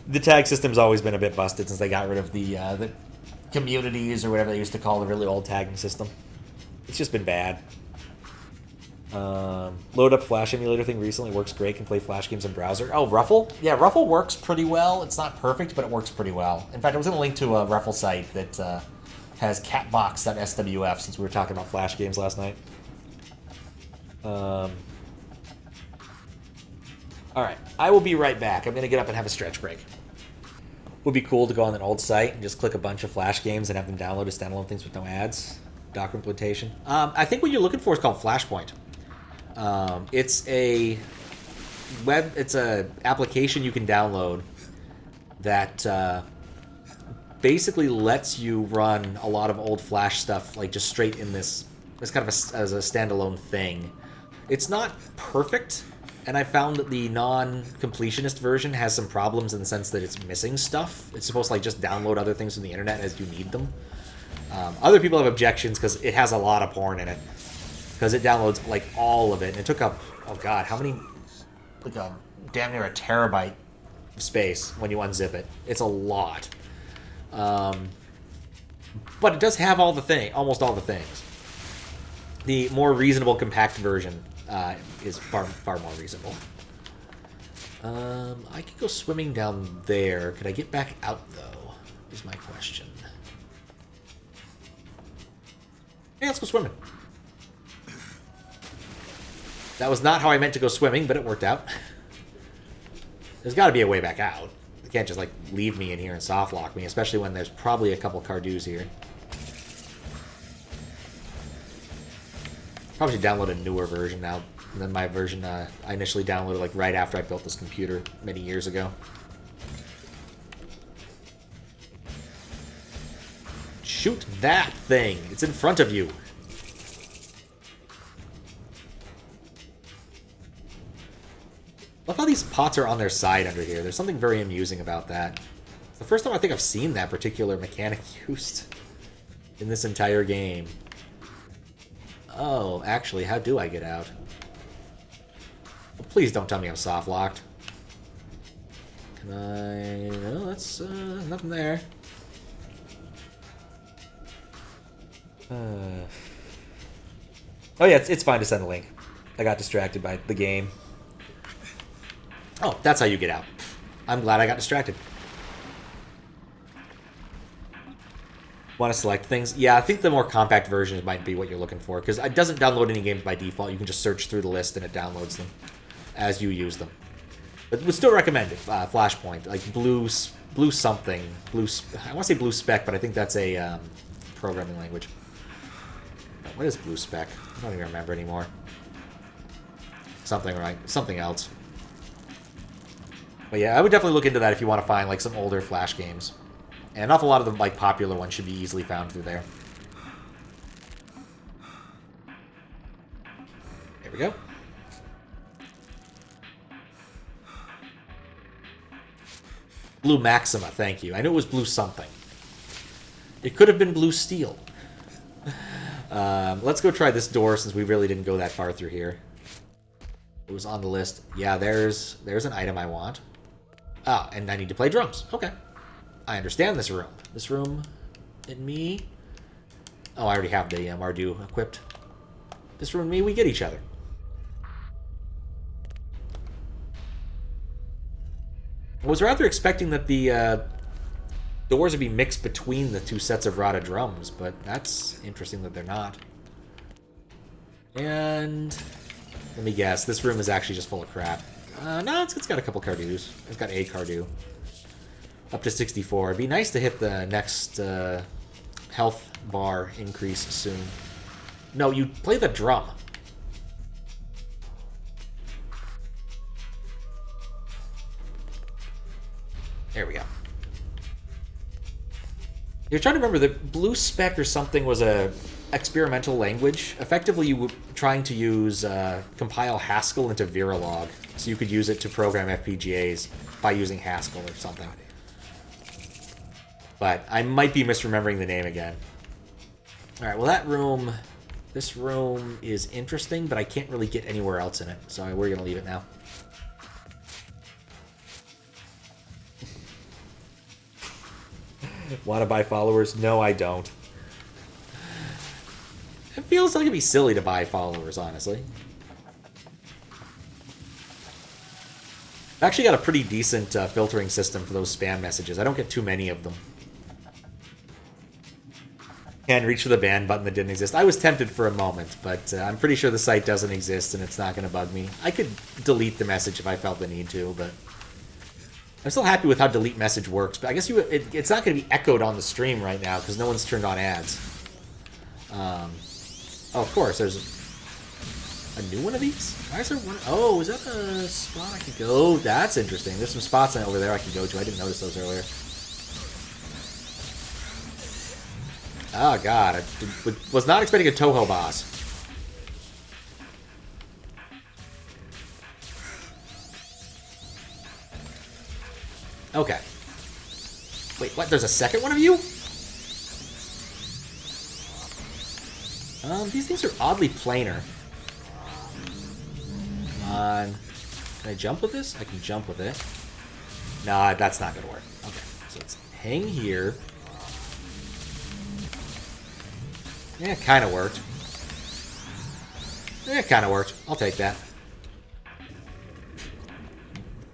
The tag system's always been a bit busted since they got rid of the communities or whatever they used to call the really old tagging system. It's just been bad. Load up Flash emulator thing recently works great. Can play Flash games in browser. Oh, Ruffle? Yeah, Ruffle works pretty well. It's not perfect, but it works pretty well. In fact, I was going to link to a Ruffle site that has catbox.swf since we were talking about Flash games last night. Alright, I will be right back. I'm going to get up and have a stretch break. Would be cool to go on an old site and just click a bunch of Flash games and have them download as standalone things with no ads. Docker implementation. I think what you're looking for is called Flashpoint. It's a application you can download that basically lets you run a lot of old Flash stuff like just straight in this kind of as a standalone thing. It's not perfect, and I found that the non-completionist version has some problems in the sense that it's missing stuff. It's supposed to like just download other things from the internet as you need them. Other people have objections because it has a lot of porn in it. Because it downloads like all of it. And it took up, oh god, how many? Like damn near a terabyte of space when you unzip it. It's a lot. But it does have all the almost all the things. The more reasonable compact version is far more reasonable. I could go swimming down there. Could I get back out though? Is my question. Hey, let's go swimming. That was not how I meant to go swimming, but it worked out. There's got to be a way back out. They can't just, like, leave me in here and soft lock me, especially when there's probably a couple Cardus here. Probably should download a newer version now than my version I initially downloaded, like, right after I built this computer many years ago. Shoot that thing! It's in front of you! Love how these pots are on their side under here. There's something very amusing about that. It's the first time I think I've seen that particular mechanic used in this entire game. Oh, actually, how do I get out? Well, please don't tell me I'm soft-locked. Can I... No, that's nothing there. Oh yeah, it's fine to send a link. I got distracted by the game. Oh, that's how you get out. I'm glad I got distracted. Want to select things? Yeah, I think the more compact version might be what you're looking for, because it doesn't download any games by default. You can just search through the list and it downloads them as you use them. But would still recommend it. Flashpoint, like blue something. I want to say blue spec, but I think that's a programming language. What is blue spec? I don't even remember anymore. Something else. But yeah, I would definitely look into that if you want to find like some older Flash games. And an awful lot of the like popular ones should be easily found through there. There we go. Blue Maxima, thank you. I knew it was blue something. It could have been blue steel. Let's go try this door since we really didn't go that far through here. It was on the list. Yeah, there's an item I want. Ah, and I need to play drums. Okay. I understand this room. This room and me. Oh, I already have the Mardu equipped. This room and me, we get each other. I was rather expecting that the doors would be mixed between the two sets of Rada drums, but that's interesting that they're not. And let me guess, this room is actually just full of crap. No, it's got a couple Cardus. It's got a Cardu. Up to 64. It'd be nice to hit the next health bar increase soon. No, you play the drum. There we go. You're trying to remember that Blue Spec or something was a experimental language. Effectively, you were trying to use compile Haskell into Verilog, so you could use it to program FPGAs by using Haskell or something. But I might be misremembering the name again. All right, well this room is interesting, but I can't really get anywhere else in it, so we're gonna leave it now. Want to buy followers? No, I don't. It feels like it'd be silly to buy followers, honestly. I've actually got a pretty decent filtering system for those spam messages. I don't get too many of them. And reach for the ban button that didn't exist. I was tempted for a moment, but I'm pretty sure the site doesn't exist and it's not going to bug me. I could delete the message if I felt the need to, but I'm still happy with how delete message works. But I guess it's not going to be echoed on the stream right now because no one's turned on ads. Oh, of course, there's a new one of these? Why is there one? Oh, is that a spot I could go? Oh, that's interesting. There's some spots over there I could go to. I didn't notice those earlier. Oh, God. I was not expecting a Toho boss. Okay. Wait, what? There's a second one of you? These things are oddly planar. Come on. Can I jump with this? I can jump with it. Nah, that's not gonna work. Okay, so let's hang here. Yeah, it kind of worked. Yeah, it kind of worked. I'll take that.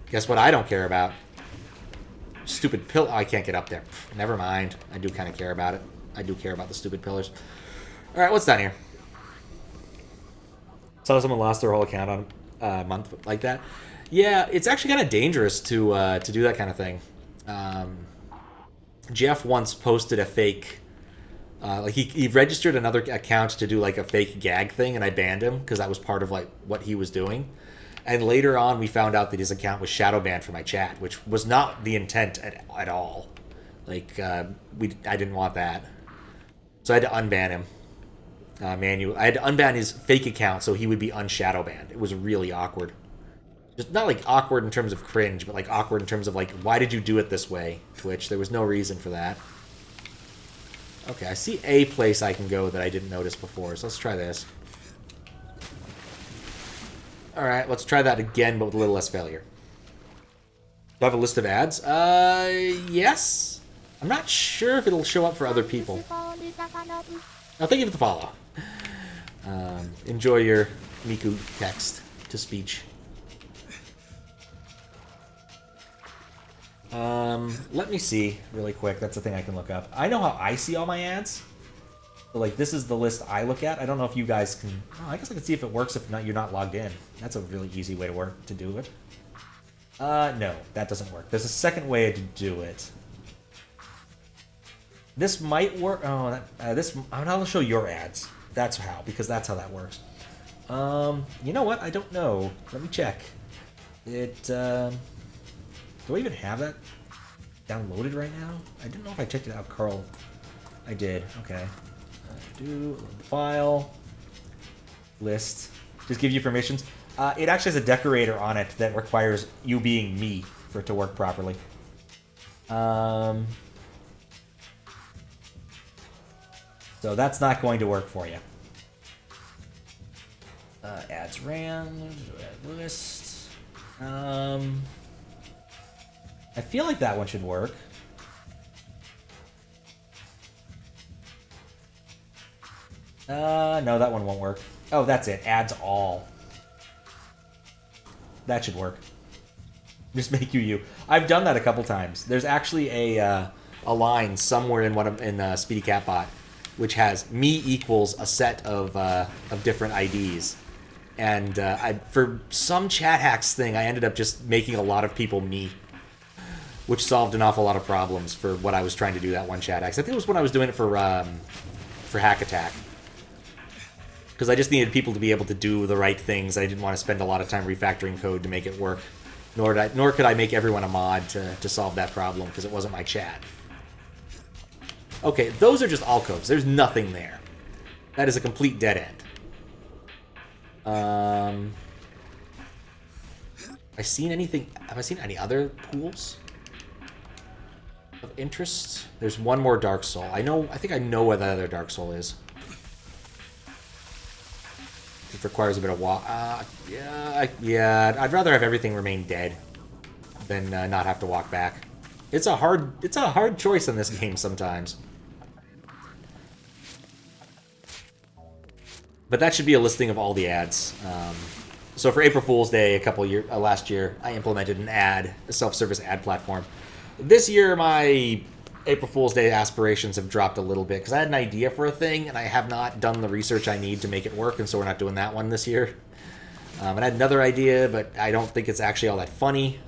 Guess what I don't care about? Stupid pill. Oh, I can't get up there. Never mind. I do kind of care about it. I do care about the stupid pillars. All right, what's down here? Saw someone lost their whole account on a month like that. Yeah, it's actually kind of dangerous to do that kind of thing. Jeff once posted a fake. Like he registered another account to do like a fake gag thing, and I banned him because that was part of like what he was doing. And later on, we found out that his account was shadow banned from my chat, which was not the intent at all. Like I didn't want that, so I had to unban him. I had to unban his fake account so he would be unshadow banned. It was really awkward. Just not like awkward in terms of cringe, but like awkward in terms of like, why did you do it this way, Twitch? There was no reason for that. Okay, I see a place I can go that I didn't notice before, so let's try this. Alright, let's try that again, but with a little less failure. Do I have a list of ads? Yes. I'm not sure if it'll show up for other people. Oh, thank you for the follow. Enjoy your Miku text to speech. Let me see really quick. That's the thing I can look up. I know how I see all my ads. So, like, this is the list I look at. I don't know if you guys can... Oh, I guess I can see if it works if not, you're not logged in. That's a really easy way to do it. No, that doesn't work. There's a second way to do it. This might work. Oh, I'll show your ads. That's how, because that's how that works. You know what? I don't know. Let me check. Do I even have that downloaded right now? I didn't know if I checked it out, Carl. I did. Okay. Do file list. Just give you permissions. It actually has a decorator on it that requires you being me for it to work properly. So that's not going to work for you. Ads ran. List. I feel like that one should work. No, that one won't work. Oh, that's it. Ads all. That should work. Just make you. I've done that a couple times. There's actually a line somewhere in Speedy Catbot, which has me equals a set of different IDs, And for some chat hacks thing, I ended up just making a lot of people me, which solved an awful lot of problems for what I was trying to do that one chat hack. I think it was when I was doing it for Hack Attack. Because I just needed people to be able to do the right things. I didn't want to spend a lot of time refactoring code to make it work. Nor could I make everyone a mod to solve that problem, because it wasn't my chat. Okay, those are just alcoves. There's nothing there. That is a complete dead end. I seen anything? Have I seen any other pools of interest? There's one more Dark Soul. I think I know where the other Dark Soul is. It requires a bit of walk. Yeah. I'd rather have everything remain dead than not have to walk back. It's a hard choice in this game sometimes. But that should be a listing of all the ads. So for April Fool's Day, last year, I implemented a self-service ad platform. This year, my April Fool's Day aspirations have dropped a little bit because I had an idea for a thing and I have not done the research I need to make it work, and so we're not doing that one this year. And I had another idea, but I don't think it's actually all that funny.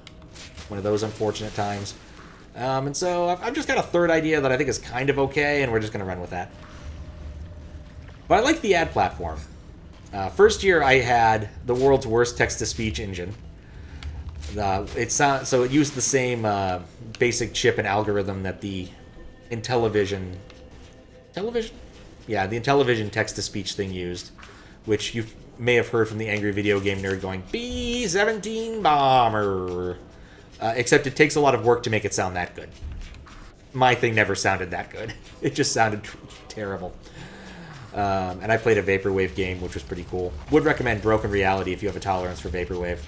One of those unfortunate times. And so I've just got a third idea that I think is kind of okay, and we're just going to run with that. But I like the ad platform. First year I had the world's worst text-to-speech engine. So it used the same basic chip and algorithm that the Intellivision... Television? Yeah, the Intellivision text-to-speech thing used, which you may have heard from the angry video game nerd going, B-17 bomber. Except it takes a lot of work to make it sound that good. My thing never sounded that good. It just sounded terrible. And I played a Vaporwave game, which was pretty cool. Would recommend Broken Reality if you have a tolerance for Vaporwave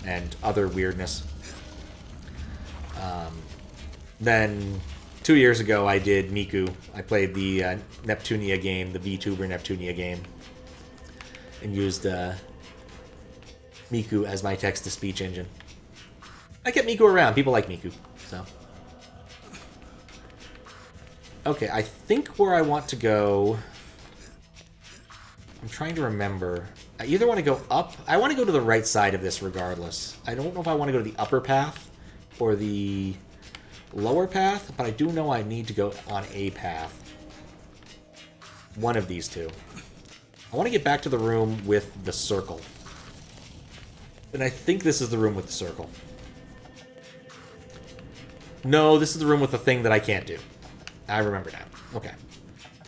and other weirdness. Then 2 years ago, I did Miku. I played the Neptunia game, the VTuber Neptunia game, and used Miku as my text-to-speech engine. I kept Miku around. People like Miku, so... Okay, I think where I want to go... I'm trying to remember. I either want to go up... I want to go to the right side of this regardless. I don't know if I want to go to the upper path or the lower path, but I do know I need to go on a path. One of these two. I want to get back to the room with the circle. And I think this is the room with the circle. No, this is the room with the thing that I can't do. I remember now. Okay.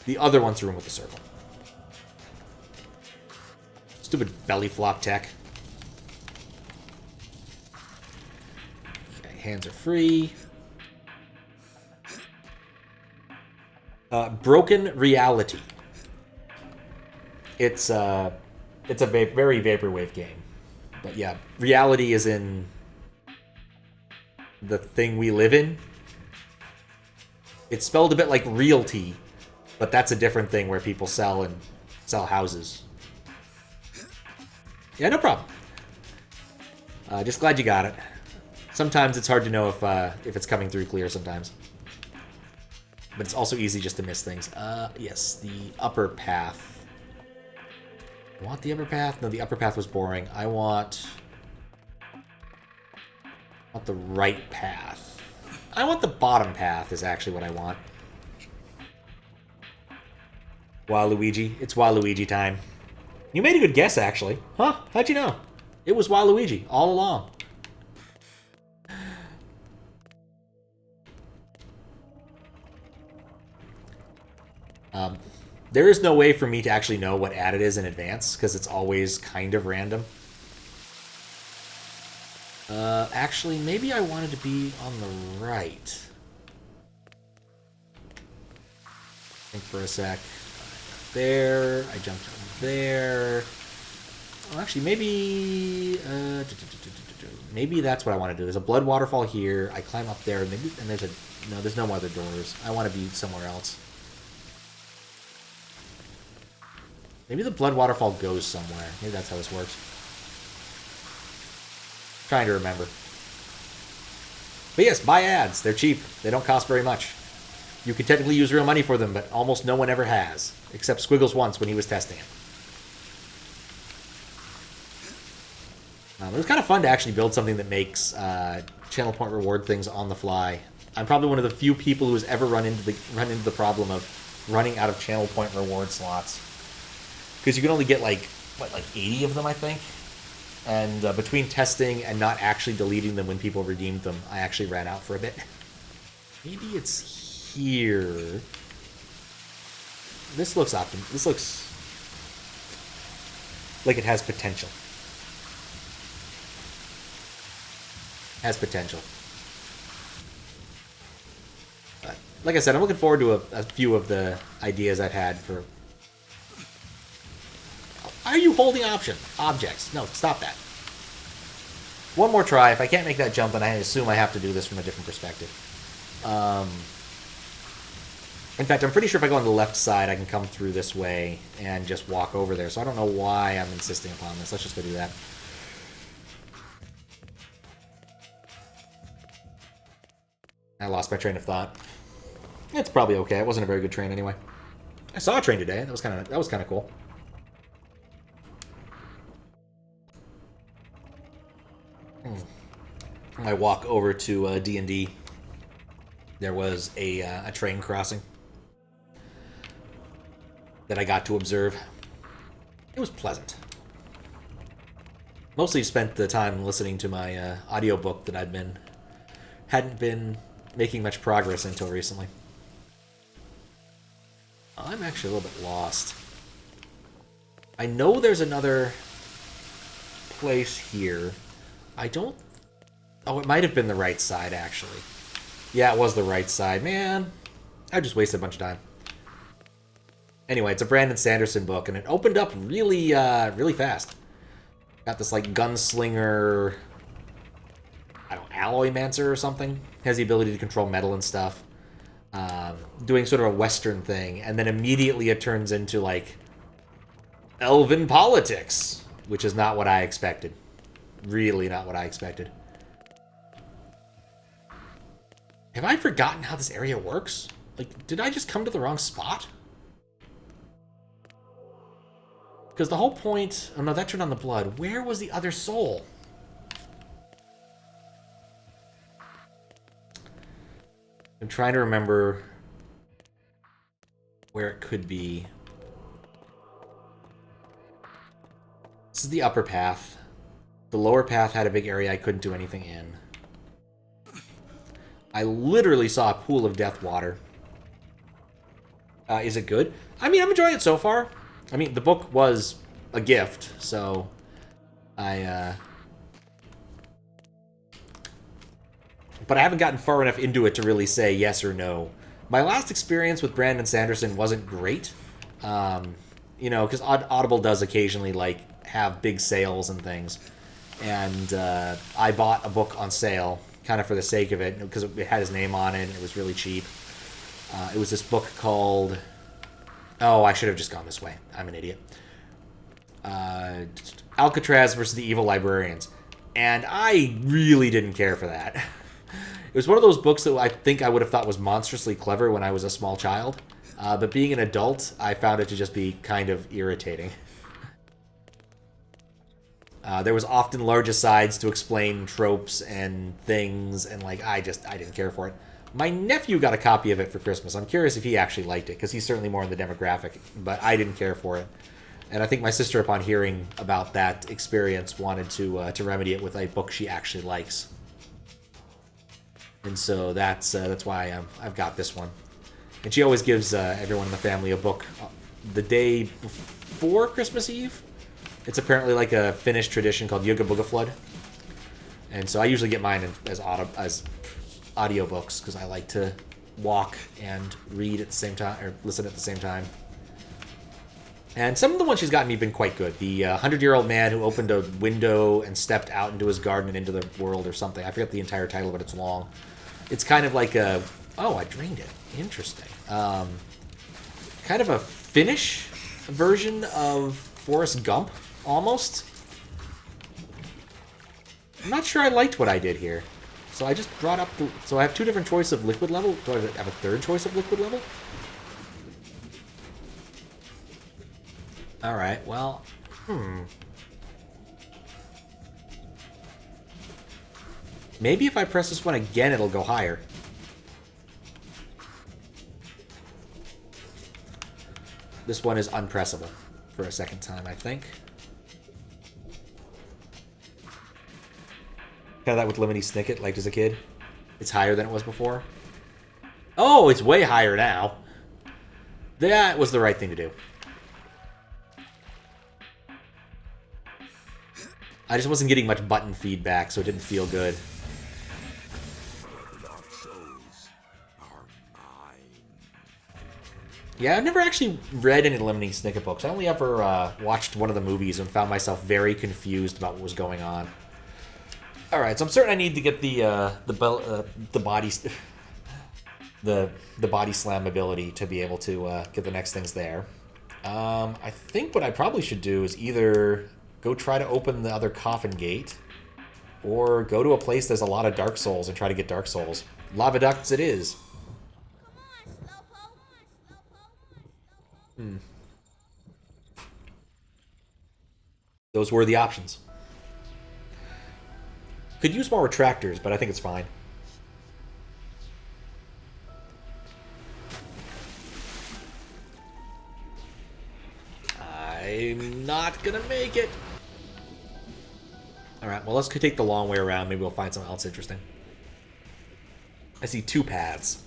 The other one's the room with the circle. Stupid belly flop tech. Okay, hands are free. Broken Reality. It's a very vaporwave game. But yeah, reality is in the thing we live in. It's spelled a bit like realty, but that's a different thing where people sell houses. Yeah, no problem. Just glad you got it. Sometimes it's hard to know if it's coming through clear sometimes. But it's also easy just to miss things. Yes, the upper path. I want the upper path? No, the upper path was boring. I want the right path. I want the bottom path is actually what I want. Waluigi. It's Waluigi time. You made a good guess, actually. Huh? How'd you know? It was Waluigi all along. There is no way for me to actually know what ad it is in advance, because it's always kind of random. Actually, maybe I wanted to be on the right. Think for a sec. There, I jumped there. Oh, actually, maybe that's what I want to do. There's a blood waterfall here. I climb up there. Maybe, and there's no other doors. I want to be somewhere else. Maybe the blood waterfall goes somewhere. Maybe that's how this works. Trying to remember. But yes, buy ads. They're cheap. They don't cost very much. You can technically use real money for them, but almost no one ever has. Except Squiggles once when he was testing it. It was kind of fun to actually build something that makes channel point reward things on the fly. I'm probably one of the few people who's ever run into the problem of running out of channel point reward slots, because you can only get like 80 of them, I think. And between testing and not actually deleting them when people redeemed them, I actually ran out for a bit. Maybe it's here. This looks This looks like it has potential. Has potential. But like I said, I'm looking forward to a few of the ideas I've had for. Are you holding objects? No, stop that. One more try. If I can't make that jump, then I assume I have to do this from a different perspective. In fact, I'm pretty sure if I go on the left side, I can come through this way and just walk over there. So I don't know why I'm insisting upon this. Let's just go do that. I lost my train of thought. It's probably okay. It wasn't a very good train anyway. I saw a train today. That was kind of cool. On my walk over to D&D, there was a train crossing that I got to observe. It was pleasant. Mostly spent the time listening to my audiobook that hadn't been making much progress until recently. I'm actually a little bit lost. I know there's another place here. I don't... Oh, it might have been the right side, actually. Yeah, it was the right side. Man, I just wasted a bunch of time. Anyway, it's a Brandon Sanderson book, and it opened up really, really fast. Got this, like, gunslinger... I don't know, alloymancer or something. Has the ability to control metal and stuff. Doing sort of a Western thing, and then immediately it turns into, like, elven politics, which is not what I expected. Really not what I expected. Have I forgotten how this area works? Like, did I just come to the wrong spot? Because the whole point... Oh, no, that turned on the blood. Where was the other soul? I'm trying to remember where it could be. This is the upper path. The lower path had a big area I couldn't do anything in. I literally saw a pool of death water. Is it good? I mean, I'm enjoying it so far. I mean, the book was a gift, so but I haven't gotten far enough into it to really say yes or no. My last experience with Brandon Sanderson wasn't great. You know, because Audible does occasionally, like, have big sales and things. And I bought a book on sale, kind of for the sake of it, because it had his name on it, and it was really cheap. It was this book called... Oh, I should have just gone this way. I'm an idiot. Alcatraz versus the Evil Librarians. And I really didn't care for that. It was one of those books that I think I would have thought was monstrously clever when I was a small child. But being an adult, I found it to just be kind of irritating. There was often large asides to explain tropes and things, and like I didn't care for it. My nephew got a copy of it for Christmas. I'm curious if he actually liked it, because he's certainly more in the demographic, but I didn't care for it. And I think my sister, upon hearing about that experience, wanted to remedy it with a book she actually likes. And so that's why I've got this one. And she always gives everyone in the family a book the day before Christmas Eve. It's apparently like a Finnish tradition called Yuga Buga Flood. And so I usually get mine as audiobooks, because I like to walk and read at the same time, or listen at the same time. And some of the ones she's gotten me have been quite good. The 100-Year-Old Man Who Opened a Window and Stepped Out into His Garden and Into the World, or something. I forget the entire title, but it's long. It's kind of like a... Oh, I drained it. Interesting. Kind of a Finnish version of Forrest Gump, almost. I'm not sure I liked what I did here. So I just brought up the... So I have two different choices of liquid level. Do I have a third choice of liquid level? Alright, well... Maybe if I press this one again, it'll go higher. This one is unpressable for a second time, I think. Had that with Lemony Snicket, like as a kid. It's higher than it was before. Oh, it's way higher now. That was the right thing to do. I just wasn't getting much button feedback, so it didn't feel good. Yeah, I've never actually read any Lemony Snicket books. I only ever watched one of the movies and found myself very confused about what was going on. All right, so I'm certain I need to get the body the body slam ability to be able to get the next things there. I think what I probably should do is either go try to open the other coffin gate, or go to a place there's a lot of Dark Souls and try to get Dark Souls. Lavaducts it is. Those were the options. Could use more retractors, but I think it's fine. I'm not gonna make it. Alright, well, let's take the long way around. Maybe we'll find something else interesting. I see two paths.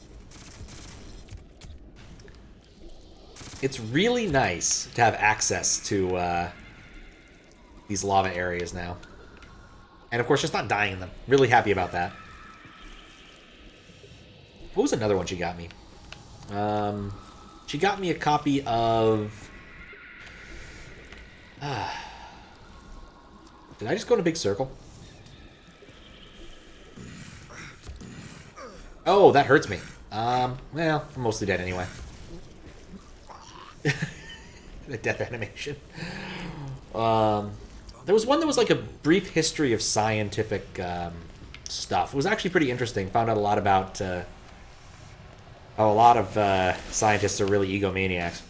It's really nice to have access to these lava areas now. And of course, just not dying in them. Really happy about that. What was another one she got me? She got me a copy of... Did I just go in a big circle? Oh, that hurts me. Well, I'm mostly dead anyway. The death animation. There was one that was like a brief history of scientific stuff. It was actually pretty interesting. Found out a lot about how a lot of scientists are really egomaniacs.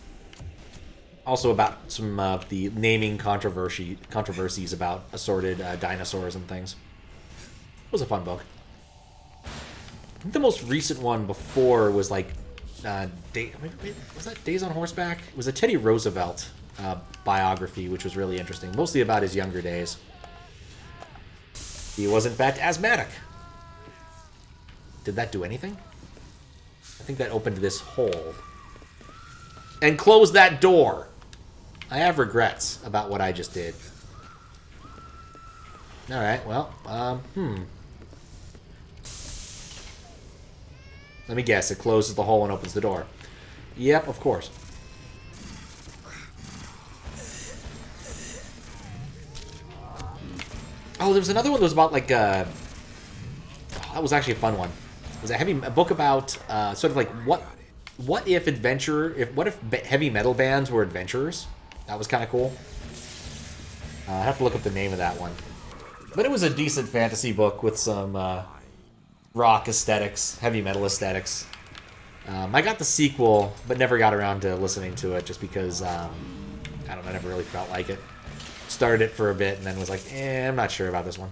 Also about some of the naming controversies about assorted dinosaurs and things. It was a fun book. I think the most recent one before was like... was that Days on Horseback? It was a Teddy Roosevelt biography, which was really interesting. Mostly about his younger days. He was, in fact, asthmatic. Did that do anything? I think that opened this hole. And closed that door! I have regrets about what I just did. Alright, well, Let me guess, it closes the hole and opens the door. Yep, of course. Oh, there was another one that was about, like, that was actually a fun one. It was a book about, sort of like, what if heavy metal bands were adventurers? That was kind of cool. I have to look up the name of that one. But it was a decent fantasy book with some, rock aesthetics, heavy metal aesthetics. I got the sequel, but never got around to listening to it just because, I don't know, I never really felt like it. Started it for a bit and then was like, I'm not sure about this one.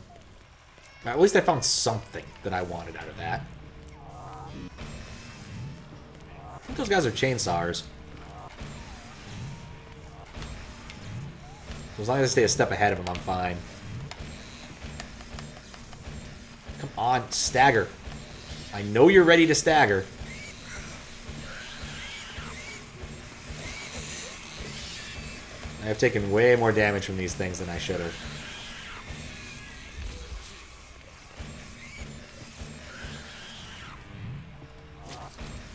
At least I found something that I wanted out of that. I think those guys are chainsawers. As long as I stay a step ahead of them, I'm fine. Come on, stagger. I know you're ready to stagger. I have taken way more damage from these things than I should have.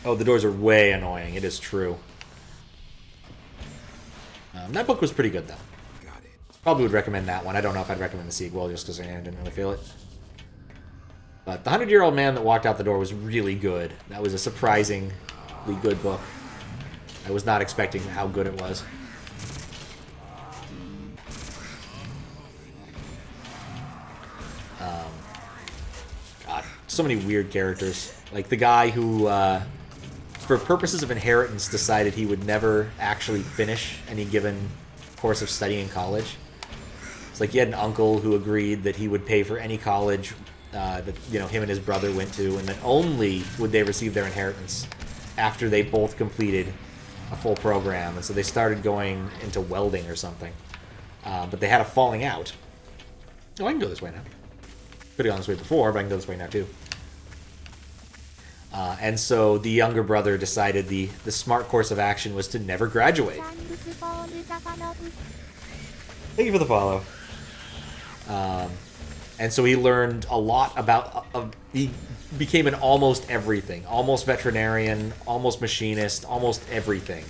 Oh, the doors are way annoying. It is true. That book was pretty good, though. Probably would recommend that one. I don't know if I'd recommend the sequel, just because I didn't really feel it. But The 100-Year-Old Man That Walked Out the Door was really good. That was a surprisingly good book. I was not expecting how good it was. God, so many weird characters. Like the guy who, for purposes of inheritance, decided he would never actually finish any given course of study in college. It's like he had an uncle who agreed that he would pay for any college that him and his brother went to, and then only would they receive their inheritance after they both completed a full program, and so they started going into welding or something. But they had a falling out. Oh, I can go this way now. Could have gone this way before, but I can go this way now too. And so the younger brother decided the smart course of action was to never graduate. Thank you for the follow. And so he learned a lot about... he became an almost everything. Almost veterinarian, almost machinist, almost everything.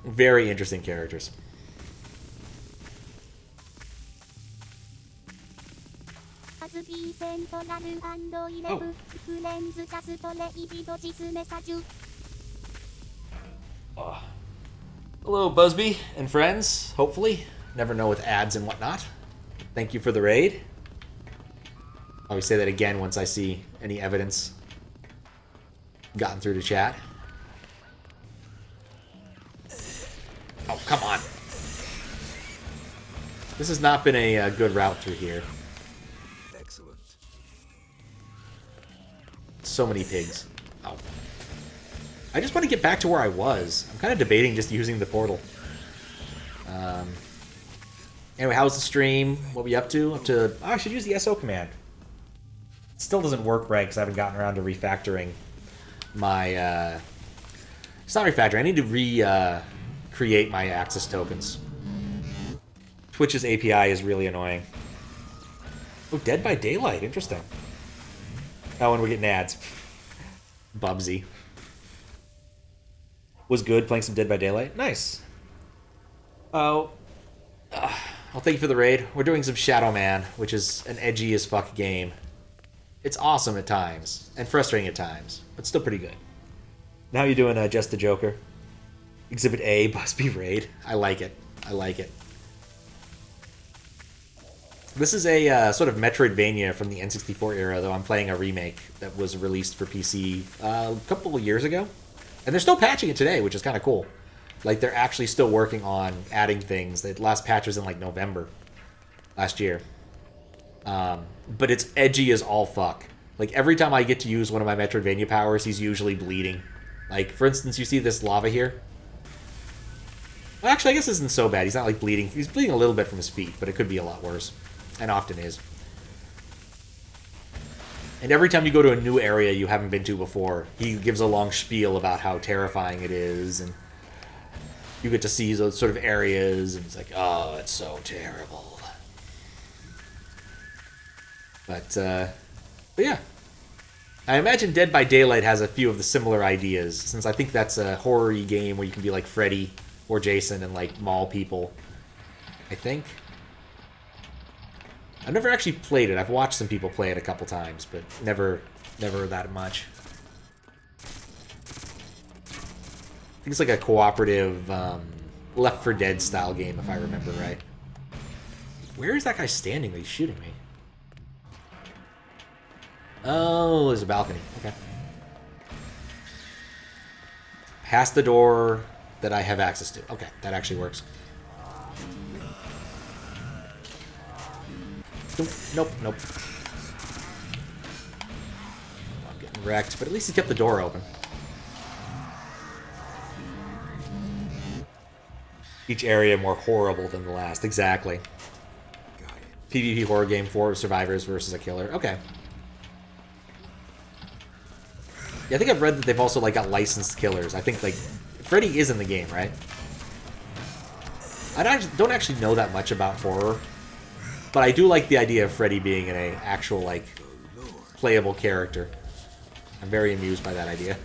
Very interesting characters. Oh. Hello, Busby and friends, hopefully. Never know with ads and whatnot. Thank you for the raid. I'll always say that again once I see any evidence gotten through to chat. Oh, come on. This has not been a good route through here. Excellent. So many pigs. Oh. I just want to get back to where I was. I'm kind of debating just using the portal. Anyway, how was the stream? What were you up to? Oh, I should use the SO command. It still doesn't work right because I haven't gotten around to refactoring my... It's not refactoring. I need to create my access tokens. Twitch's API is really annoying. Oh, Dead by Daylight. Interesting. Oh, and we're getting ads. Bubsy. Was good playing some Dead by Daylight. Nice. Oh. Well, thank you for the raid. We're doing some Shadow Man, which is an edgy as fuck game. It's awesome at times, and frustrating at times, but still pretty good. Now you're doing Just the Joker. Exhibit A, Busby raid. I like it. I like it. This is a sort of Metroidvania from the N64 era, though I'm playing a remake that was released for PC a couple of years ago. And they're still patching it today, which is kind of cool. Like, they're actually still working on adding things. The last patch was in, like, November last year. But it's edgy as all fuck. Like, every time I get to use one of my Metroidvania powers, he's usually bleeding. Like, for instance, you see this lava here? Well, actually, I guess this isn't so bad. He's not, like, bleeding. He's bleeding a little bit from his feet, but it could be a lot worse. And often is. And every time you go to a new area you haven't been to before, he gives a long spiel about how terrifying it is, and you get to see those sort of areas, and it's like, oh, it's so terrible. But yeah. I imagine Dead by Daylight has a few of the similar ideas, since I think that's a horror-y game where you can be like Freddy or Jason and like maul people. I think. I've never actually played it. I've watched some people play it a couple times, but never that much. I think it's like a cooperative Left 4 Dead style game, if I remember right. Where is that guy standing that he's shooting me? Oh, there's a balcony. Okay. Past the door that I have access to. Okay, that actually works. Nope. I'm getting wrecked, but at least he kept the door open. Each area more horrible than the last. Exactly. PvP horror game, 4 survivors versus a killer. Okay. Yeah, I think I've read that they've also like got licensed killers. I think like Freddy is in the game, right? I don't actually know that much about horror, but I do like the idea of Freddy being an actual like playable character. I'm very amused by that idea.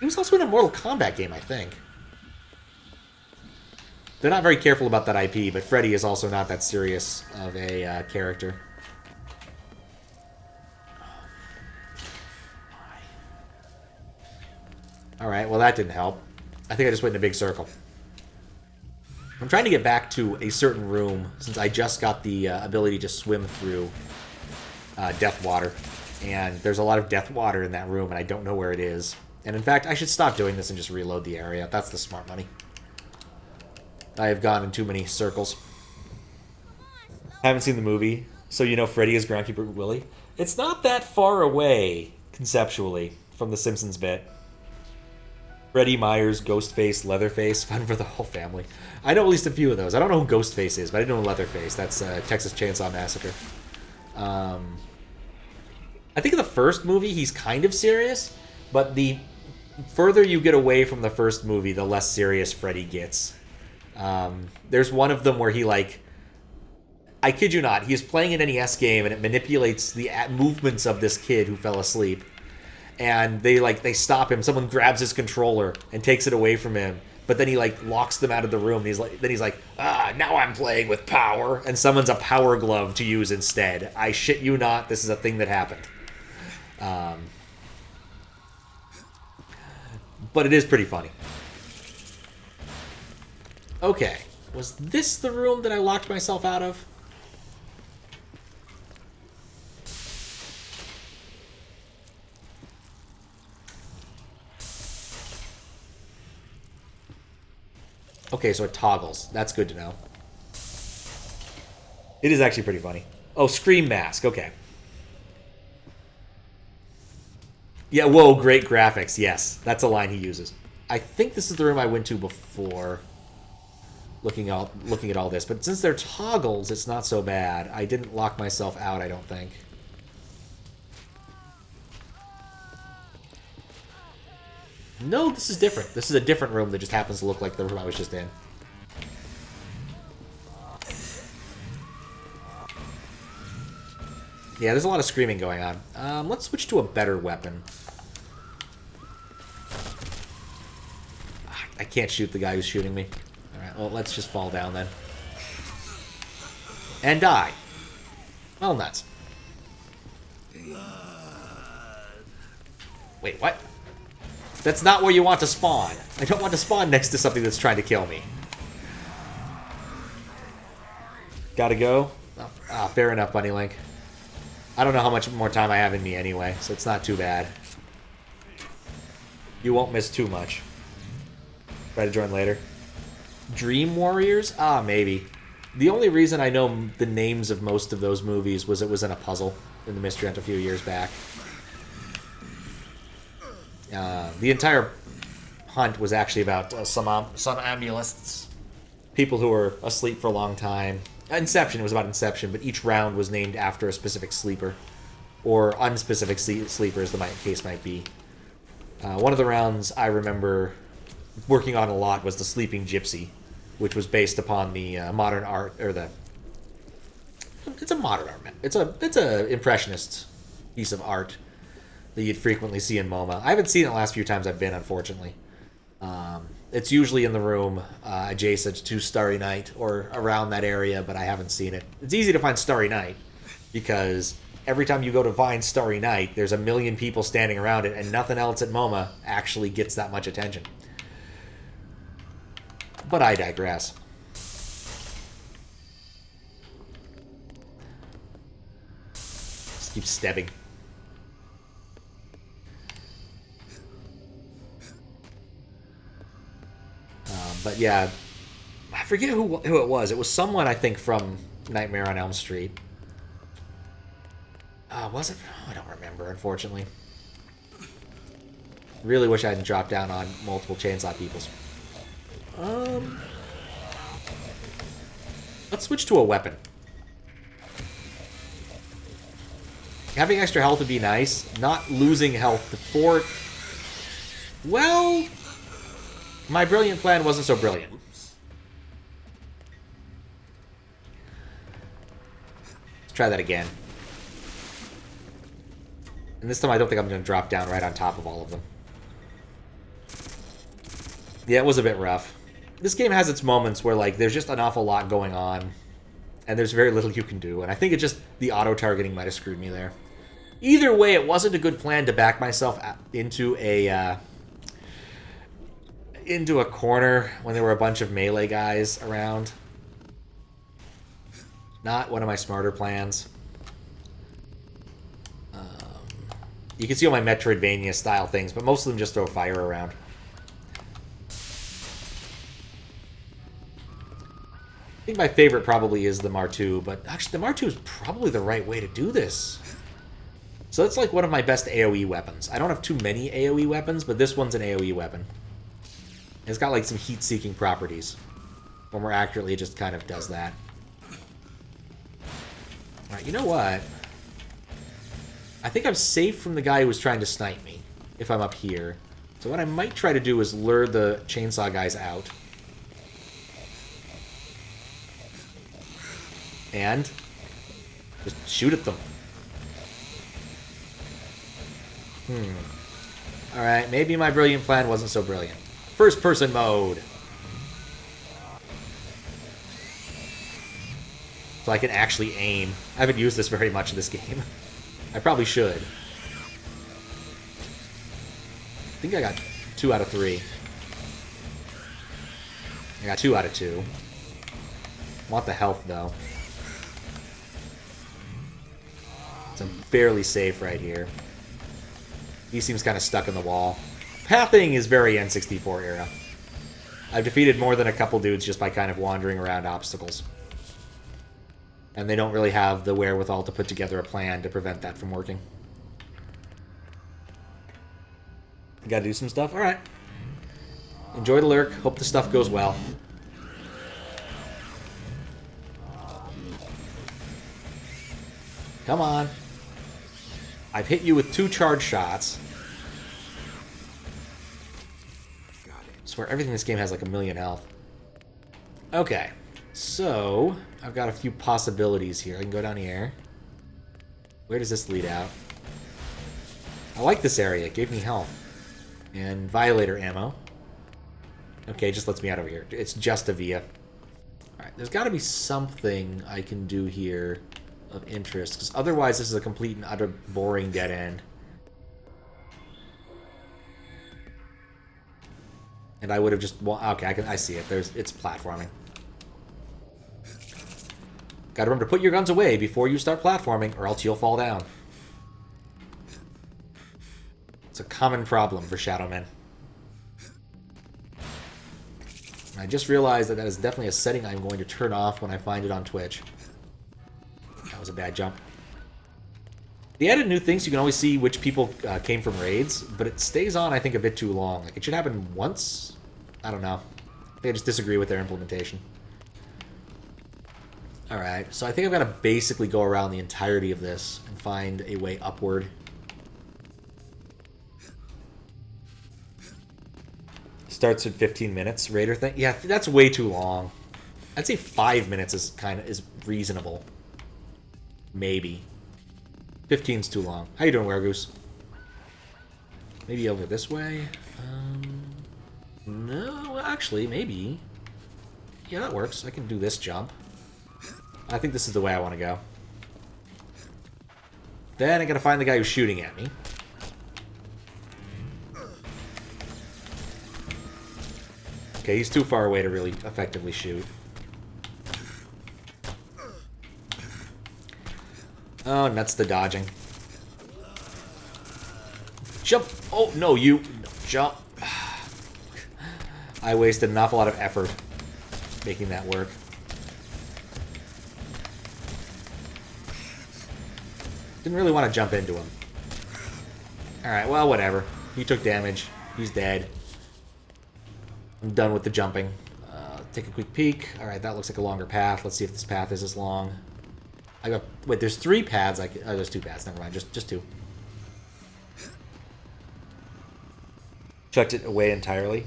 He was also in a Mortal Kombat game, I think. They're not very careful about that IP, but Freddy is also not that serious of a character. Alright, well that didn't help. I think I just went in a big circle. I'm trying to get back to a certain room, since I just got the ability to swim through death water. And there's a lot of death water in that room, and I don't know where it is. And in fact, I should stop doing this and just reload the area. That's the smart money. I have gone in too many circles. Haven't seen the movie, so you know Freddy is Groundkeeper Willie. It's not that far away, conceptually, from the Simpsons bit. Freddy, Myers, Ghostface, Leatherface, fun for the whole family. I know at least a few of those. I don't know who Ghostface is, but I know Leatherface. That's Texas Chainsaw Massacre. I think in the first movie he's kind of serious, but the further you get away from the first movie, the less serious Freddy gets. There's one of them where he, like... I kid you not, he's playing an NES game and it manipulates the movements of this kid who fell asleep. And they stop him. Someone grabs his controller and takes it away from him. But then he locks them out of the room. And he's like, now I'm playing with power. And summons a power glove to use instead. I shit you not, this is a thing that happened. But it is pretty funny. Okay, was this the room that I locked myself out of? Okay, so it toggles. That's good to know. It is actually pretty funny. Oh, Scream Mask. Okay. Yeah, whoa, great graphics. Yes, that's a line he uses. I think this is the room I went to before looking at all this. But since they're toggles, it's not so bad. I didn't lock myself out, I don't think. No, this is different. This is a different room that just happens to look like the room I was just in. Yeah, there's a lot of screaming going on. Let's switch to a better weapon. I can't shoot the guy who's shooting me. Alright, well, let's just fall down then. And die. Well, nuts. Wait, what? That's not where you want to spawn. I don't want to spawn next to something that's trying to kill me. Gotta go? Fair enough, Bunnylink. I don't know how much more time I have in me anyway, so it's not too bad. You won't miss too much. Try to join later. Dream Warriors? Maybe. The only reason I know the names of most of those movies was it was in a puzzle in the Mystery Hunt a few years back. The entire hunt was actually about somnambulists, people who were asleep for a long time. Inception, it was about Inception, but each round was named after a specific sleeper, or unspecific sleeper, as the case might be. One of the rounds I remember working on a lot was the Sleeping Gypsy, which was based upon the modern art, or the... It's a modern art, man. It's a impressionist piece of art that you'd frequently see in MoMA. I haven't seen it the last few times I've been, unfortunately. It's usually in the room adjacent to Starry Night or around that area, but I haven't seen it. It's easy to find Starry Night because every time you go to find Starry Night, there's a million people standing around it, and nothing else at MoMA actually gets that much attention. But I digress. Just keep stepping. But yeah, I forget who it was. It was someone, I think, from Nightmare on Elm Street. Was it? Oh, I don't remember, unfortunately. Really wish I hadn't dropped down on multiple chainsaw peoples. Let's switch to a weapon. Having extra health would be nice. Not losing health before... Well... My brilliant plan wasn't so brilliant. Let's try that again. And this time I don't think I'm going to drop down right on top of all of them. Yeah, it was a bit rough. This game has its moments where, like, there's just an awful lot going on. And there's very little you can do. And I think it just... The auto-targeting might have screwed me there. Either way, it wasn't a good plan to back myself into a... into a corner when there were a bunch of melee guys around. Not one of my smarter plans. You can see all my Metroidvania style things, but most of them just throw fire around. I think my favorite probably is the Martu, but actually the Martu is probably the right way to do this. So that's like one of my best AoE weapons. I don't have too many AoE weapons, but this one's an AoE weapon. It's got like some heat-seeking properties. Or more accurately, it just kind of does that. Alright, you know what? I think I'm safe from the guy who was trying to snipe me, if I'm up here. So what I might try to do is lure the chainsaw guys out. And just shoot at them. Alright, maybe my brilliant plan wasn't so brilliant. First person mode. So I can actually aim. I haven't used this very much in this game. I probably should. I think I got 2 out of 3. I got 2 out of 2. Want the health, though. So I'm fairly safe right here. He seems kind of stuck in the wall. Pathing is very N64 era. I've defeated more than a couple dudes just by kind of wandering around obstacles. And they don't really have the wherewithal to put together a plan to prevent that from working. Gotta do some stuff? Alright. Enjoy the lurk. Hope the stuff goes well. Come on. I've hit you with 2 charge shots. I swear everything in this game has like 1,000,000 health. Okay. So, I've got a few possibilities here. I can go down here. Where does this lead out? I like this area. It gave me health. And Violator ammo. Okay, just lets me out over here. It's just a via. Alright, there's got to be something I can do here of interest, because otherwise this is a complete and utter boring dead end. And I would have just... Well, okay, I see it. It's platforming. Gotta remember to put your guns away before you start platforming, or else you'll fall down. It's a common problem for Shadow Men. I just realized that is definitely a setting I'm going to turn off when I find it on Twitch. That was a bad jump. They added new things. You can always see which people came from raids, but it stays on, I think, a bit too long. Like, it should happen once? I don't know. I think I just disagree with their implementation. Alright, so I think I've got to basically go around the entirety of this and find a way upward. Starts at 15 minutes, Raider thing. Yeah, that's way too long. I'd say 5 minutes is reasonable. Maybe. 15's too long. How you doing, Weregoose? Maybe over this way? No, actually, maybe. Yeah, that works. I can do this jump. I think this is the way I want to go. Then I gotta find the guy who's shooting at me. Okay, he's too far away to really effectively shoot. Oh, nuts the dodging. Jump! Oh, no, you... Jump. I wasted an awful lot of effort making that work. Didn't really want to jump into him. Alright, well, whatever. He took damage. He's dead. I'm done with the jumping. Take a quick peek. Alright, that looks like a longer path. Let's see if this path is as long. I got... Wait, there's 3 paths. Oh, there's 2 paths. Never mind. Just 2. Chucked it away entirely.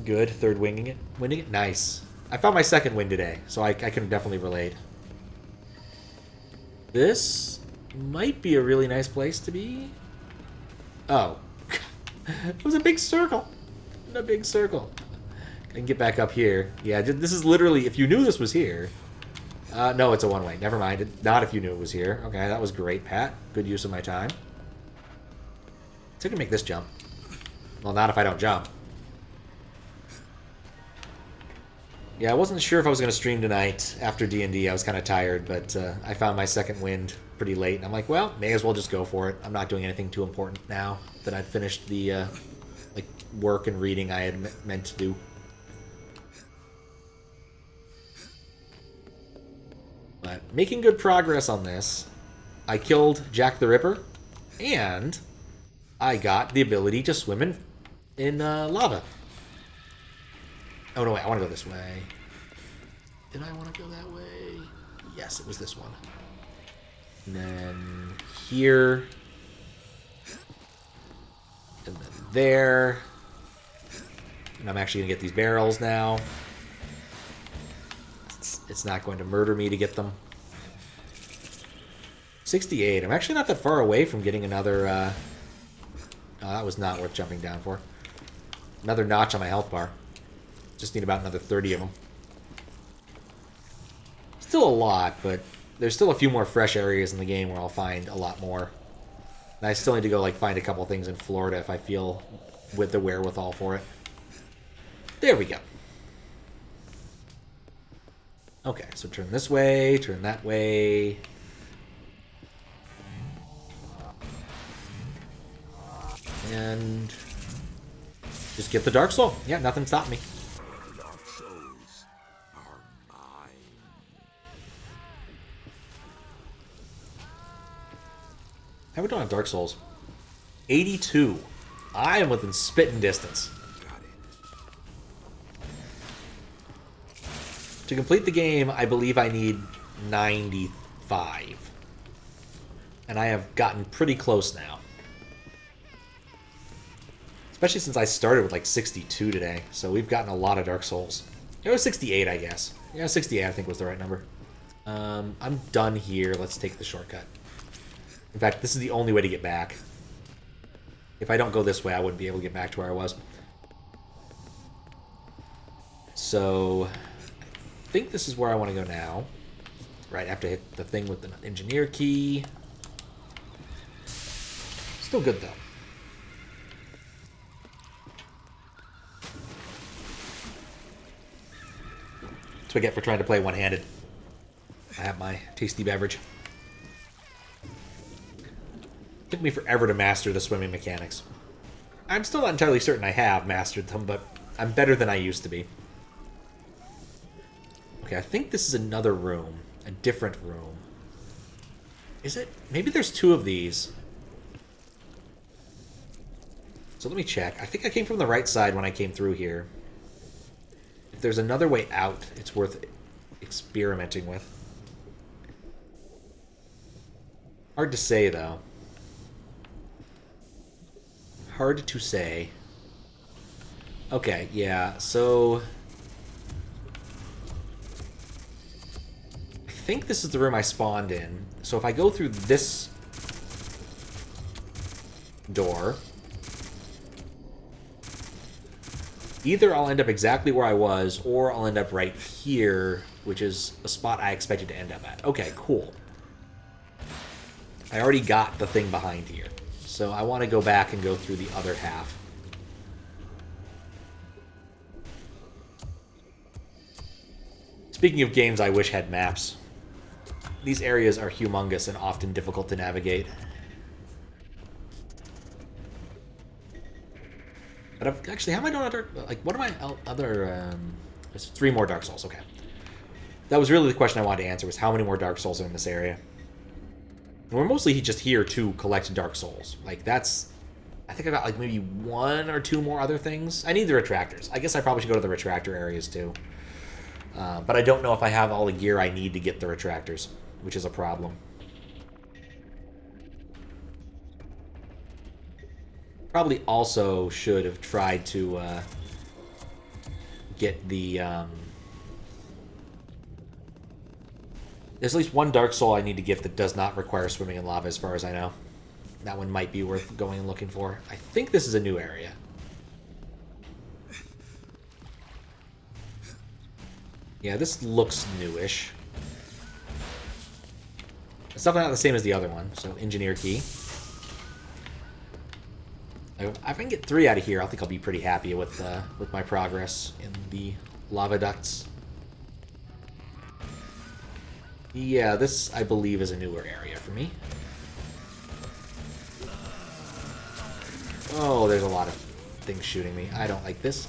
Good. Third winging it. Winding it? Nice. I found my second win today, so I can definitely relate. This might be a really nice place to be. Oh. It was a big circle. A big circle. I can get back up here. Yeah, this is literally... If you knew this was here... no, it's a one-way. Never mind. Not if you knew it was here. Okay, that was great, Pat. Good use of my time. So I can make this jump. Well, not if I don't jump. Yeah, I wasn't sure if I was going to stream tonight after D&D. I was kind of tired, but I found my second wind pretty late. And I'm like, well, may as well just go for it. I'm not doing anything too important now that I've finished the like work and reading I had meant to do. making good progress on this. I killed Jack the Ripper, and I got the ability to swim in lava. Oh, no, wait, I want to go this way. Did I want to go that way? Yes, it was this one. And then here. And then there. And I'm actually going to get these barrels now. It's not going to murder me to get them. 68. I'm actually not that far away from getting another... oh, that was not worth jumping down for. Another notch on my health bar. Just need about another 30 of them. Still a lot, but there's still a few more fresh areas in the game where I'll find a lot more. And I still need to go like find a couple things in Florida if I feel with the wherewithal for it. There we go. Okay, so turn this way, turn that way. And just get the Dark Soul. Yeah, nothing stopped me. Dark souls are mine. How are we doing on Dark Souls? 82. I am within spitting distance. Got it. To complete the game, I believe I need 95. And I have gotten pretty close now. Especially since I started with like 62 today. So we've gotten a lot of Dark Souls. It was 68, I guess. Yeah, 68 I think was the right number. I'm done here. Let's take the shortcut. In fact, this is the only way to get back. If I don't go this way, I wouldn't be able to get back to where I was. So, I think this is where I want to go now. Right after I hit the thing with the engineer key. Still good, though. That's what I get for trying to play one-handed. I have my tasty beverage. Took me forever to master the swimming mechanics. I'm still not entirely certain I have mastered them, but I'm better than I used to be. Okay, I think this is another room. A different room. Is it? Maybe there's two of these. So let me check. I think I came from the right side when I came through here. If there's another way out, it's worth experimenting with. Hard to say, though. Hard to say. Okay, yeah, so... I think this is the room I spawned in. So if I go through this door... either I'll end up exactly where I was, or I'll end up right here, which is a spot I expected to end up at. Okay, cool. I already got the thing behind here. So I want to go back and go through the other half. Speaking of games I wish had maps, these areas are humongous and often difficult to navigate. But I've actually, how am I doing on Dark... like, what are my other... there's 3 more Dark Souls, okay. That was really the question I wanted to answer, was how many more Dark Souls are in this area? And we're mostly just here to collect Dark Souls. Like, that's... I think I got, like, maybe 1 or 2 more other things. I need the Retractors. I guess I probably should go to the Retractor areas, too. But I don't know if I have all the gear I need to get the Retractors, which is a problem. Probably also should have tried to get the... there's at least 1 Dark Soul I need to get that does not require swimming in lava, as far as I know. That one might be worth going and looking for. I think this is a new area. Yeah, this looks newish. It's definitely not the same as the other one, so engineer key. If I can get 3 out of here, I think I'll be pretty happy with my progress in the Lavaducts. Yeah, this, I believe, is a newer area for me. Oh, there's a lot of things shooting me. I don't like this.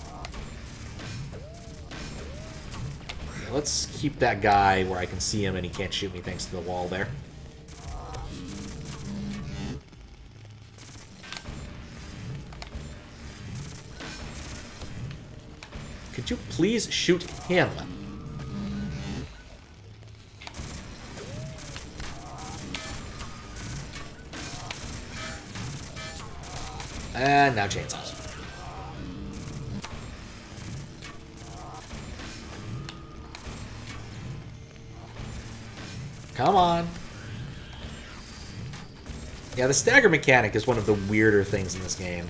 let's keep that guy where I can see him and he can't shoot me thanks to the wall there. Could you please shoot him? And now chainsaws. Come on. Yeah, the stagger mechanic is one of the weirder things in this game.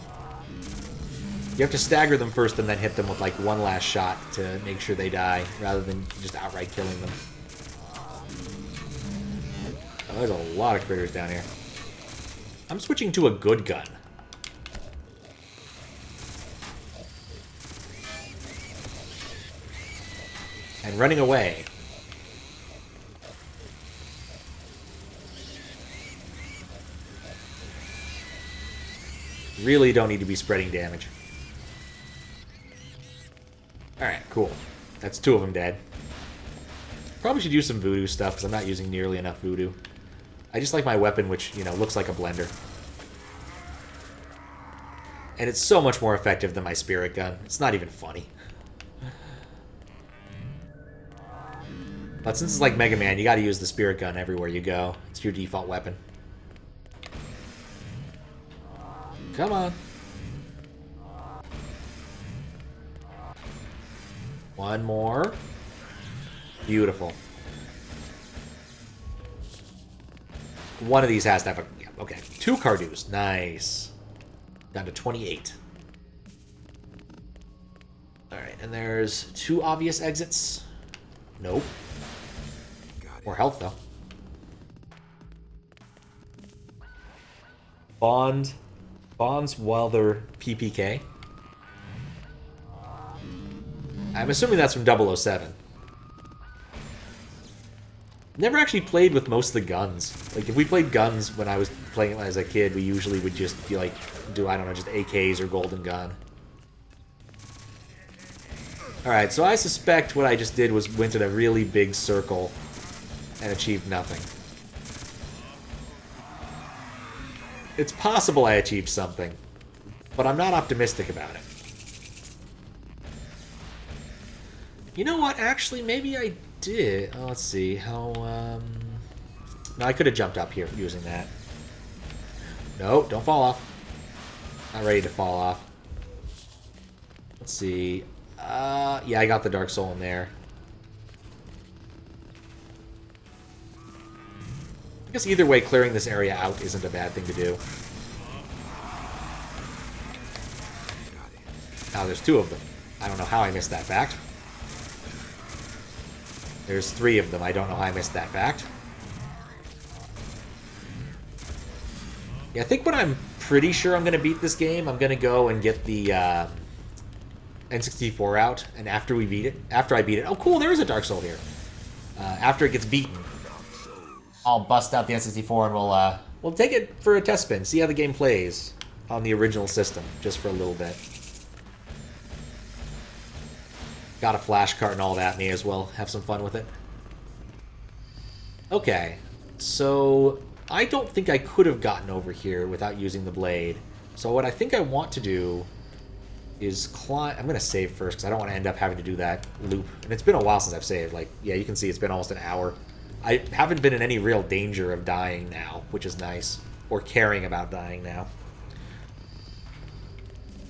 You have to stagger them first and then hit them with like one last shot to make sure they die, rather than just outright killing them. Oh, there's a lot of critters down here. I'm switching to a good gun. And running away. Really don't need to be spreading damage. Alright, cool. That's 2 of them dead. Probably should use some voodoo stuff, because I'm not using nearly enough voodoo. I just like my weapon, which, you know, looks like a blender. And it's so much more effective than my spirit gun. It's not even funny. But since it's like Mega Man, you gotta use the spirit gun everywhere you go. It's your default weapon. Come on. One more. Beautiful. One of these has to have a... Yeah, okay. 2 Cardews. Nice. Down to 28. Alright, and there's 2 obvious exits. Nope. More health, though. Bonds while they're PPK. I'm assuming that's from 007. Never actually played with most of the guns. Like, if we played guns when I was playing as a kid, we usually would just be like, do, I don't know, just AKs or Golden Gun. Alright, so I suspect what I just did was went in a really big circle and achieved nothing. It's possible I achieved something, but I'm not optimistic about it. You know what? Actually, maybe I did. Oh, let's see. How, No, I could have jumped up here using that. No, don't fall off. Not ready to fall off. Let's see. Yeah, I got the Dark Soul in there. I guess either way, clearing this area out isn't a bad thing to do. Now, there's 2 of them. I don't know how I missed that fact. There's 3 of them. I don't know how I missed that fact. Yeah, I think when I'm pretty sure I'm going to beat this game, I'm going to go and get the N64 out, and after I beat it... Oh, cool, there is a Dark Soul here. After it gets beaten, I'll bust out the N64 and we'll take it for a test spin, see how the game plays on the original system, just for a little bit. Got a flash cart and all that, may as well have some fun with it. Okay, so I don't think I could have gotten over here without using the blade. So what I think I want to do is climb... I'm going to save first, because I don't want to end up having to do that loop. And it's been a while since I've saved. Like, yeah, you can see it's been almost an hour. I haven't been in any real danger of dying now, which is nice. Or caring about dying now.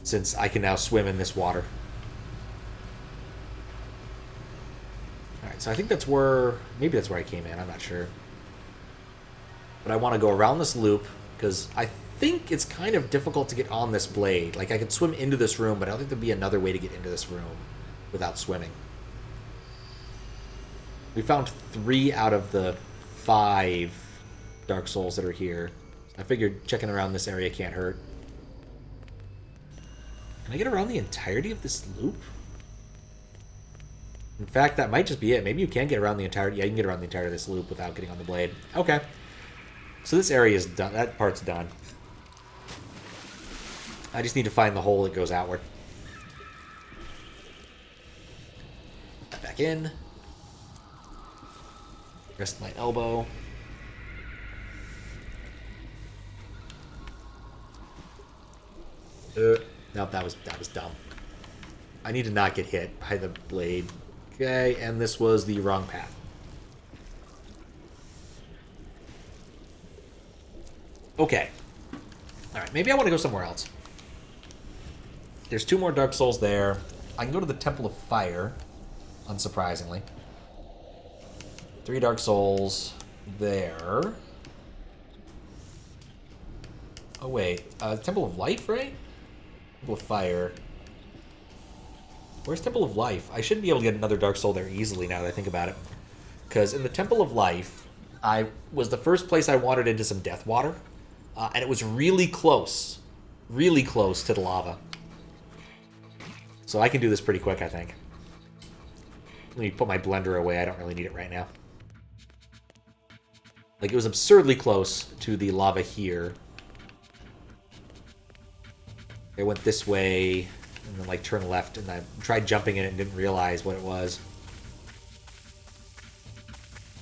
Since I can now swim in this water. Alright, so I think that's where... Maybe that's where I came in, I'm not sure. But I want to go around this loop, because I think it's kind of difficult to get on this blade. Like, I could swim into this room, but I don't think there'd be another way to get into this room without swimming. We found 3 out of the 5 Dark Souls that are here. I figured checking around this area can't hurt. Can I get around the entirety of this loop? In fact, that might just be it. Maybe you can get around the entirety... Yeah, you can get around the entirety of this loop without getting on the blade. Okay. So this area is done. That part's done. I just need to find the hole that goes outward. Put that back in. Rest my elbow. Nope, that was dumb. I need to not get hit by the blade. Okay, and this was the wrong path. Okay. Alright, maybe I want to go somewhere else. There's 2 more Dark Souls there. I can go to the Temple of Fire, unsurprisingly. 3 Dark Souls there. Oh, wait. Temple of Life, right? Temple of Fire. Where's Temple of Life? I should be able to get another Dark Soul there easily now that I think about it. Because in the Temple of Life, I was the first place I wandered into some death water. And it was really close to the lava. So I can do this pretty quick, I think. Let me put my blender away. I don't really need it right now. Like, it was absurdly close to the lava here. I went this way, and then, like, turned left, and I tried jumping in it and didn't realize what it was.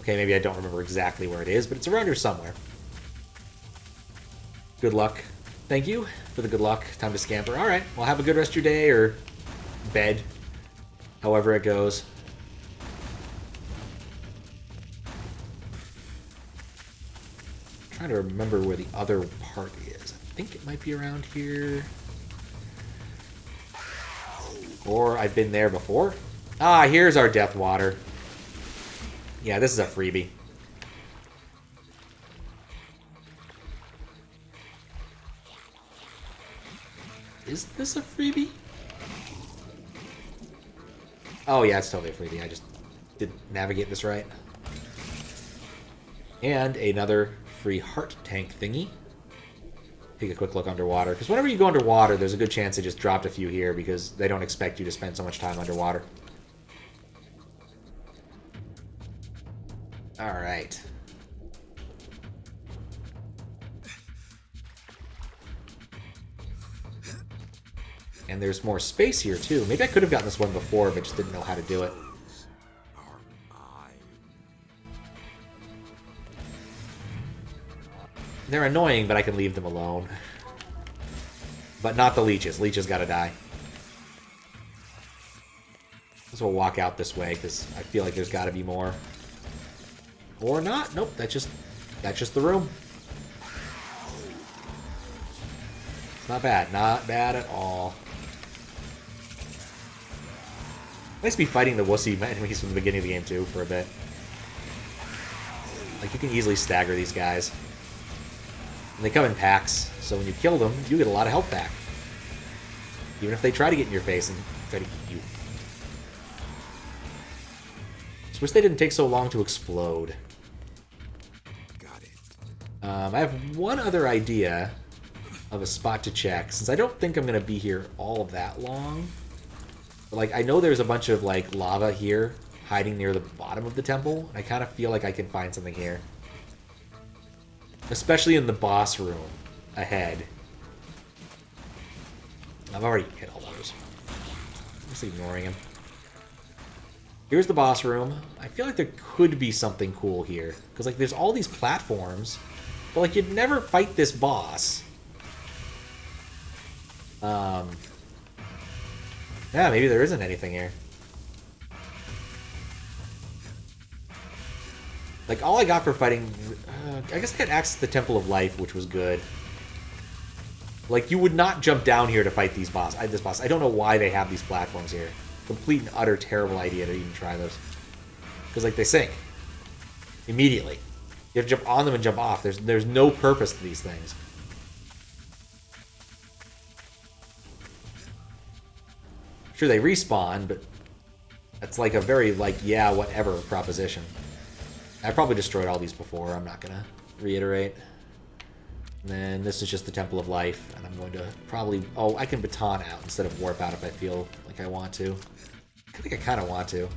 Okay, maybe I don't remember exactly where it is, but it's around here somewhere. Good luck. Thank you for the good luck. Time to scamper. Alright, well, have a good rest of your day, or bed. However it goes. I'm trying to remember where the other part is. I think it might be around here. Or I've been there before. Ah, here's our death water. Yeah, this is a freebie. Is this a freebie? Oh yeah, it's totally a freebie. I just didn't navigate this right. And another free heart tank thingy. Take a quick look underwater. Because whenever you go underwater, there's a good chance they just dropped a few here because they don't expect you to spend so much time underwater. Alright. And there's more space here, too. Maybe I could have gotten this one before, but just didn't know how to do it. They're annoying, but I can leave them alone. But not the leeches. Leeches gotta die. So we'll walk out this way, because I feel like there's gotta be more. Or not. Nope, that's just the room. It's not bad. Not bad at all. Nice to be fighting the wussy enemies from the beginning of the game, too, for a bit. Like, you can easily stagger these guys. And they come in packs, so when you kill them, you get a lot of health back. Even if they try to get in your face and try to eat you. Just wish they didn't take so long to explode. Got it. I have one other idea of a spot to check, since I don't think I'm going to be here all of that long. But, like, I know there's a bunch of, like, lava here hiding near the bottom of the temple. I kind of feel like I can find something here. Especially in the boss room ahead. I've already hit all those. I'm just ignoring him. Here's the boss room. I feel like there could be something cool here. Because, like, there's all these platforms. But, like, you'd never fight this boss. Yeah, maybe there isn't anything here. Like, all I got for fighting... I guess I got access to the Temple of Life, which was good. Like, you would not jump down here to fight this boss. I don't know why they have these platforms here. Complete and utter terrible idea to even try those. Because, like, they sink. Immediately. You have to jump on them and jump off. There's no purpose to these things. Sure, they respawn, but that's like a very, like, yeah, whatever proposition. I probably destroyed all these before. I'm not going to reiterate. And then this is just the Temple of Life, and I'm going to probably... Oh, I can baton out instead of warp out if I feel like I want to. I think I kind of want to. Would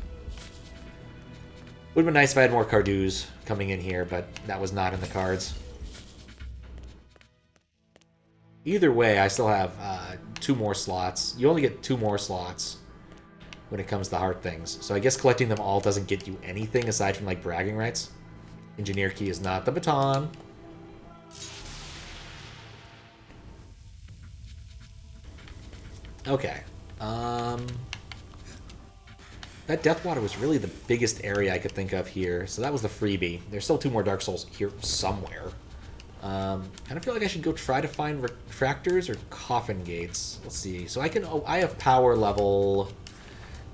have been nice if I had more Cardoos coming in here, but that was not in the cards. Either way, I still have 2 more slots. You only get 2 more slots when it comes to heart things. So I guess collecting them all doesn't get you anything aside from, like, bragging rights. Engineer key is not the baton. Okay. That Death Water was really the biggest area I could think of here, so that was the freebie. There's still 2 more Dark Souls here somewhere. I don't feel like I should go try to find Retractors or Coffin Gates. Let's see. So I can... Oh, I have power level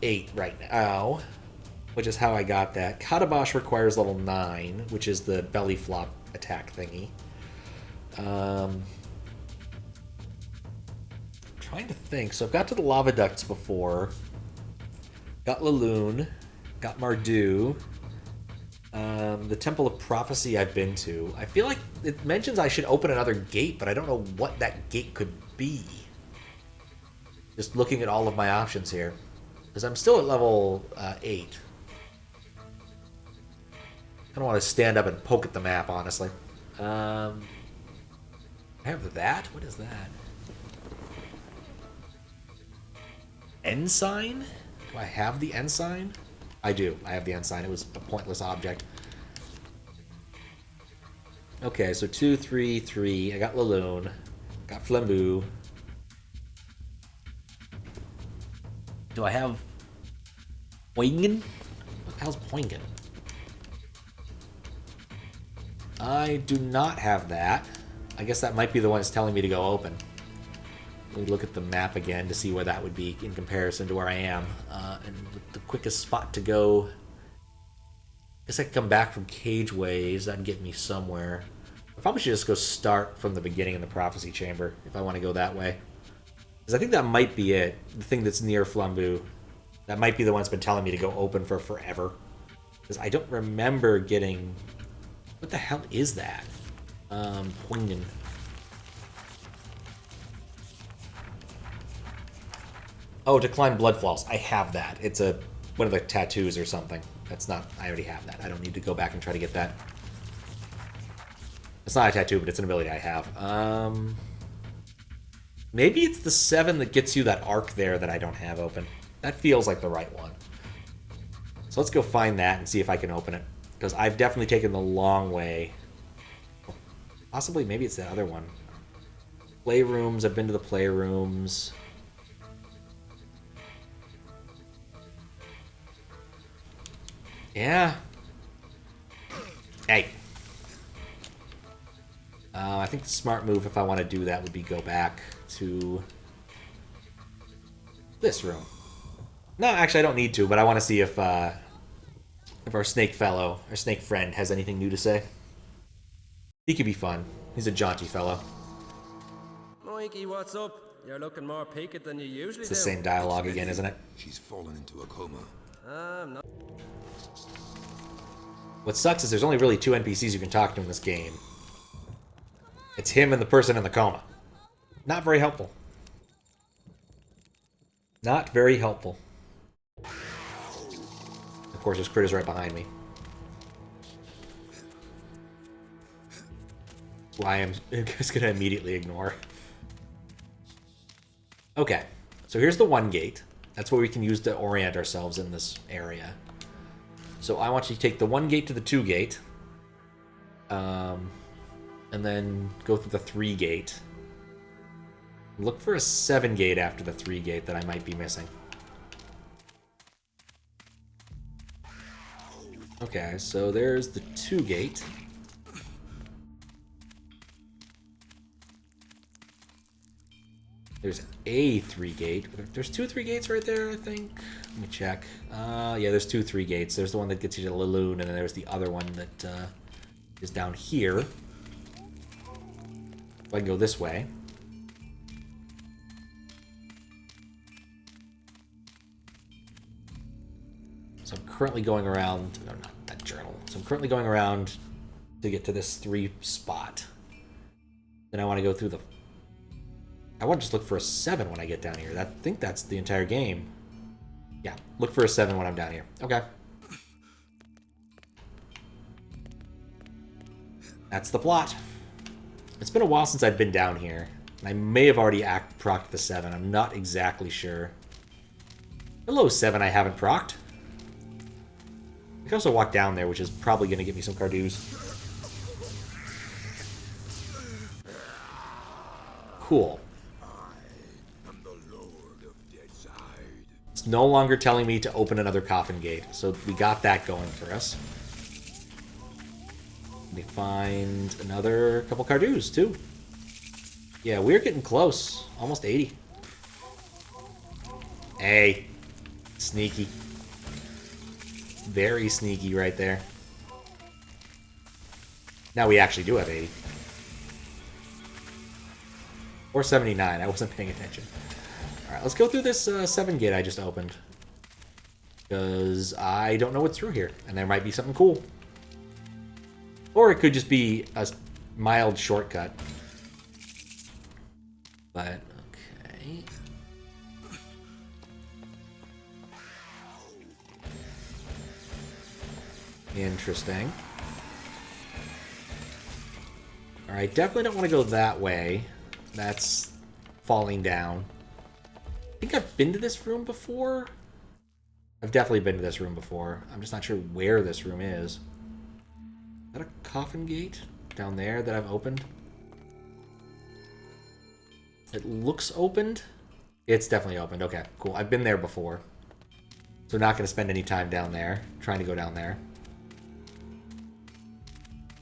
8 right now, which is how I got that. Katabash requires level 9, which is the belly flop attack thingy. Trying to think. So I've got to the Lavaducts before. Got Laloon. Got Mardu. The Temple of Prophecy I've been to. I feel like it mentions I should open another gate, but I don't know what that gate could be. Just looking at all of my options here. Because I'm still at level 8. I don't want to stand up and poke at the map, honestly. I have that? What is that? Ensign? Do I have the ensign? I do. I have the ensign. It was a pointless object. Okay, so 2, 3, 3. I got Laloon. Got Flambeau. Do I have Poingen? What the hell's Poingen? I do not have that. I guess that might be the one that's telling me to go open. Let me look at the map again to see where that would be in comparison to where I am. And the quickest spot to go... I guess I could come back from Cageways. That'd get me somewhere. I probably should just go start from the beginning in the Prophecy Chamber if I want to go that way. Because I think that might be it. The thing that's near Flambeau. That might be the one that's been telling me to go open for forever. Because I don't remember getting... What the hell is that? Poingen. Oh, to climb Bloodfalls. I have that. It's one of the tattoos or something. That's not... I already have that. I don't need to go back and try to get that. It's not a tattoo, but it's an ability I have. Maybe it's the 7 that gets you that arc there that I don't have open. That feels like the right one. So let's go find that and see if I can open it. Because I've definitely taken the long way. Possibly, maybe it's the other one. Playrooms. I've been to the playrooms. Yeah. Hey. I think the smart move, if I want to do that, would be go back to this room. No, actually, I don't need to, but I want to see if our snake fellow, our snake friend, has anything new to say. He could be fun. He's a jaunty fellow. Mikey, what's up? You're looking more peaked than you usually It's do. the same dialogue again, isn't it? She's fallen into a coma. No. What sucks is there's only really 2 NPCs you can talk to in this game. It's him and the person in the coma. Not very helpful. Not very helpful. Of course, there's critters right behind me. Who I am just going to immediately ignore. Okay, so here's the 1 gate. That's what we can use to orient ourselves in this area. So I want you to take the 1 gate to the 2 gate. And then go through the 3 gate. Look for a 7 gate after the 3 gate that I might be missing. Okay, so there's the 2 gate. There's a 3 gate. There's 2 3 gates right there, I think. Let me check. Yeah, there's 2 3 gates. There's the one that gets you to Laloon, and then there's the other one that is down here. If I can go this way. So I'm currently going around... No, not that journal. So I'm currently going around to get to this 3 spot. Then I want to go through the... I want to just look for a 7 when I get down here. I think that's the entire game. Yeah, look for a 7 when I'm down here. Okay. That's the plot. It's been a while since I've been down here. I may have already procced the 7. I'm not exactly sure. Hello, 7 I haven't procced. I can also walk down there, which is probably going to get me some Cardews. Cool. It's no longer telling me to open another coffin gate, so we got that going for us. Let me find another couple Cardews, too. Yeah, we're getting close. Almost 80. Hey. Sneaky. Very sneaky right there. Now we actually do have 80. Or 79. I wasn't paying attention. Alright, let's go through this 7 gate I just opened. Because I don't know what's through here. And there might be something cool. Or it could just be a mild shortcut. But, okay. Interesting. Alright, definitely don't want to go that way. That's falling down. I think I've been to this room before. I've definitely been to this room before. I'm just not sure where this room is. Is that a coffin gate down there that I've opened? It looks opened. It's definitely opened. Okay, cool. I've been there before. So not going to spend any time down there, trying to go down there.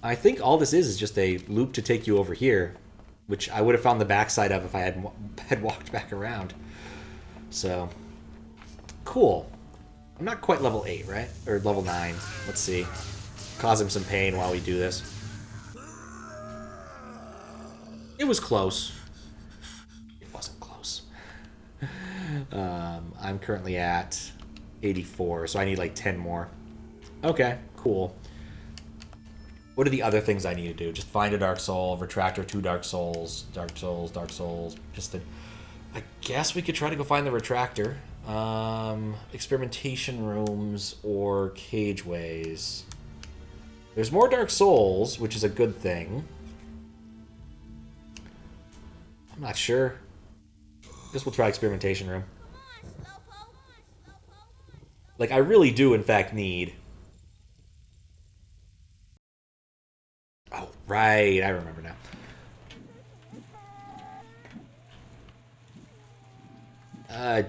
I think all this is just a loop to take you over here, which I would have found the backside of if I had walked back around. So, cool. I'm not quite level 8, right? Or level 9. Let's see. Cause him some pain while we do this. It was close. It wasn't close. I'm currently at 84, so I need like 10 more. Okay, cool. What are the other things I need to do? Just find a Dark Soul, Retractor 2 Dark Souls, Dark Souls, Dark Souls. I guess we could try to go find the Retractor. Experimentation Rooms or Cageways. There's more Dark Souls, which is a good thing. I'm not sure. Guess we'll try Experimentation Room. Like, I really do, in fact, need... Oh, right. I remember now.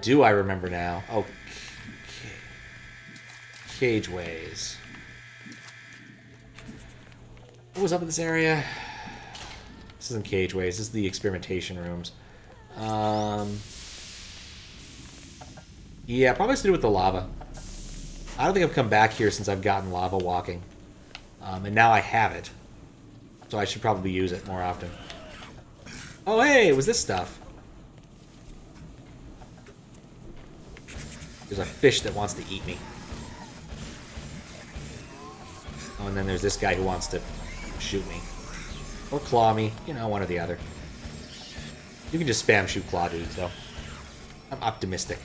Do I remember now? Oh, Cageways. What was up in this area? This isn't Cageways. This is the Experimentation Rooms. Yeah, probably has to do with the lava. I don't think I've come back here since I've gotten lava walking. And now I have it. So I should probably use it more often. Oh, hey, it was this stuff. There's a fish that wants to eat me. Oh, and then there's this guy who wants to shoot me. Or claw me. You know, one or the other. You can just spam shoot claw dudes, though. I'm optimistic.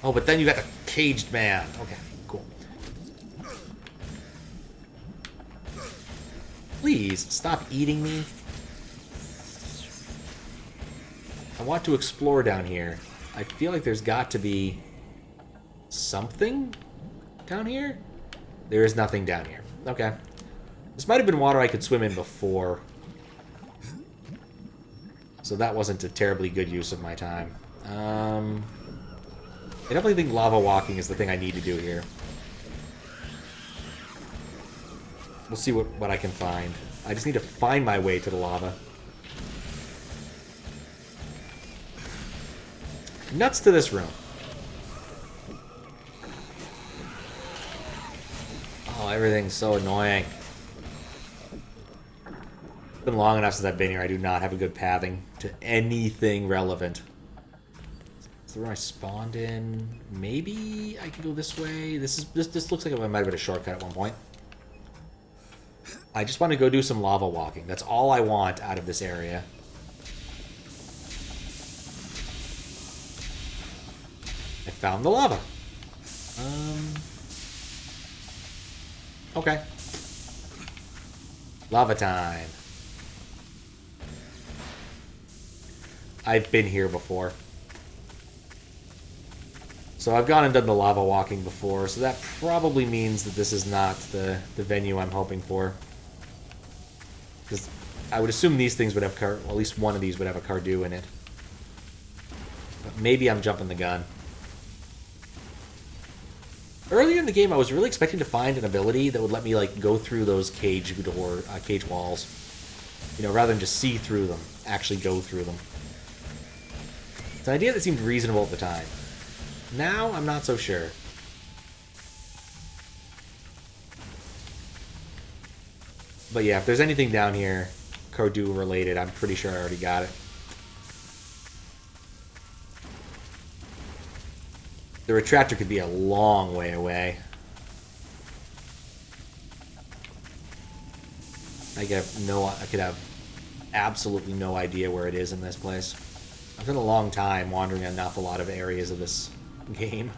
Oh, but then you got the caged man. Okay, cool. Please, stop eating me. I want to explore down here. I feel like there's got to be something down here? There is nothing down here. Okay. This might have been water I could swim in before. So that wasn't a terribly good use of my time. I definitely think lava walking is the thing I need to do here. We'll see what I can find. I just need to find my way to the lava. Nuts to this room. Oh, everything's so annoying. It's been long enough since I've been here. I do not have a good pathing to anything relevant. Is the room I spawned in? Maybe I can go this way. This looks like it might have been a shortcut at one point. I just want to go do some lava walking. That's all I want out of this area. I found the lava. Okay. Lava time. I've been here before. So I've gone and done the lava walking before, so that probably means that this is not the venue I'm hoping for. Because I would assume these things would have well, at least one of these would have a Cardew in it. But maybe I'm jumping the gun. Earlier in the game, I was really expecting to find an ability that would let me like go through those cage walls. You know, rather than just see through them, actually go through them. It's an idea that seemed reasonable at the time. Now, I'm not so sure. But yeah, if there's anything down here Cardew related, I'm pretty sure I already got it. The Retractor could be a long way away. I could have absolutely no idea where it is in this place. I've spent a long time wandering an awful lot of areas of this game.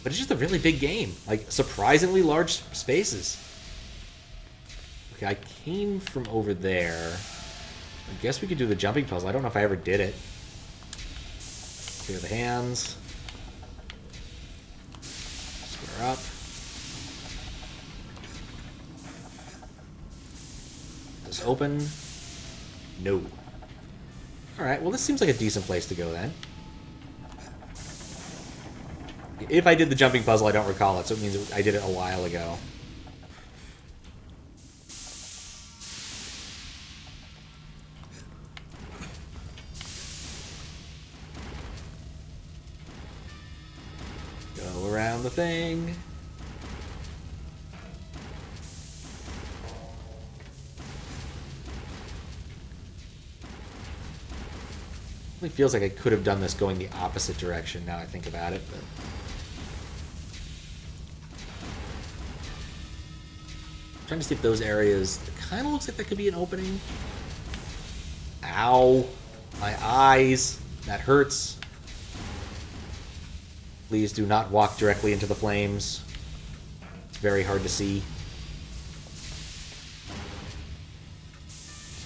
But it's just a really big game. Like, surprisingly large spaces. Okay, I came from over there. I guess we could do the jumping puzzle. I don't know if I ever did it. Clear the hands. Square up. This open? No. Alright, well this seems like a decent place to go then. If I did the jumping puzzle, I don't recall it, so it means I did it a while ago. Go around the thing. It feels like I could have done this going the opposite direction now I think about it, but I'm trying to see if those areas, it kind of looks like that could be an opening. Ow. My eyes. That hurts. Please do not walk directly into the flames. It's very hard to see.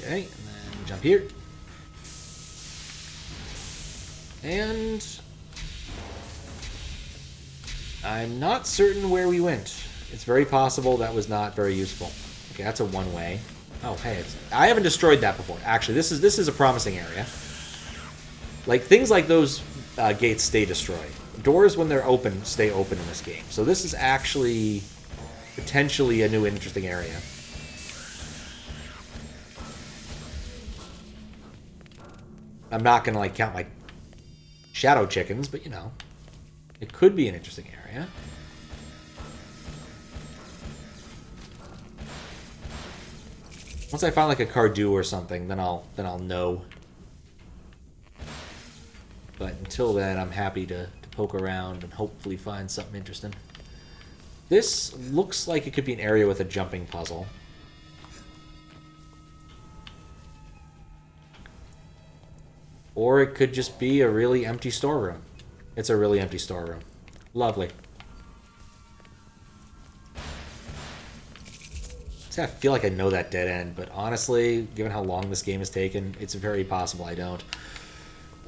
Okay, and then jump here. And I'm not certain where we went. It's very possible that was not very useful. Okay, that's a one-way. Oh, hey, I haven't destroyed that before. Actually, this is a promising area. Like, things like those gates stay destroyed. Doors, when they're open, stay open in this game. So this is actually potentially a new interesting area. I'm not going to, like, count my shadow chickens, but, you know, it could be an interesting area. Once I find like a Cardew or something, then I'll know. But until then, I'm happy to poke around and hopefully find something interesting. This looks like it could be an area with a jumping puzzle. Or it could just be a really empty storeroom. It's a really empty storeroom. Lovely. I feel like I know that dead end, but honestly, given how long this game has taken, it's very possible I don't.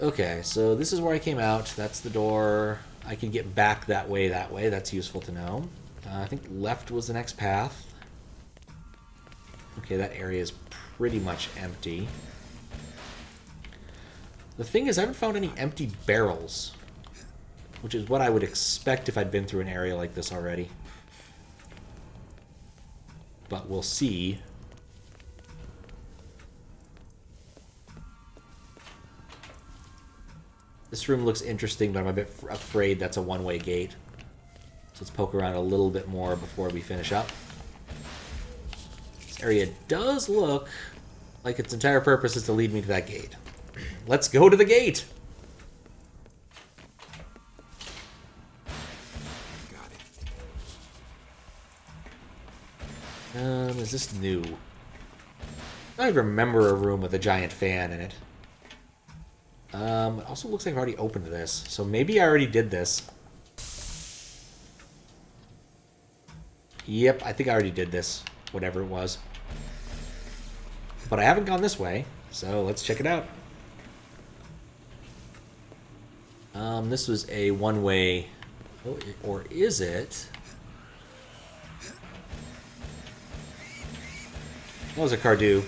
Okay, so this is where I came out. That's the door. I can get back that way. That's useful to know. I think left was the next path. Okay, that area is pretty much empty. The thing is, I haven't found any empty barrels, which is what I would expect if I'd been through an area like this already. But we'll see. This room looks interesting, but I'm a bit afraid that's a one-way gate. So let's poke around a little bit more before we finish up. This area does look like its entire purpose is to lead me to that gate. Let's go to the gate! Is this new? I remember a room with a giant fan in it. It also looks like I've already opened this, so maybe I already did this. Yep, I think I already did this, whatever it was. But I haven't gone this way, so let's check it out. This was a one-way... Oh, or is it? That was a Cardew.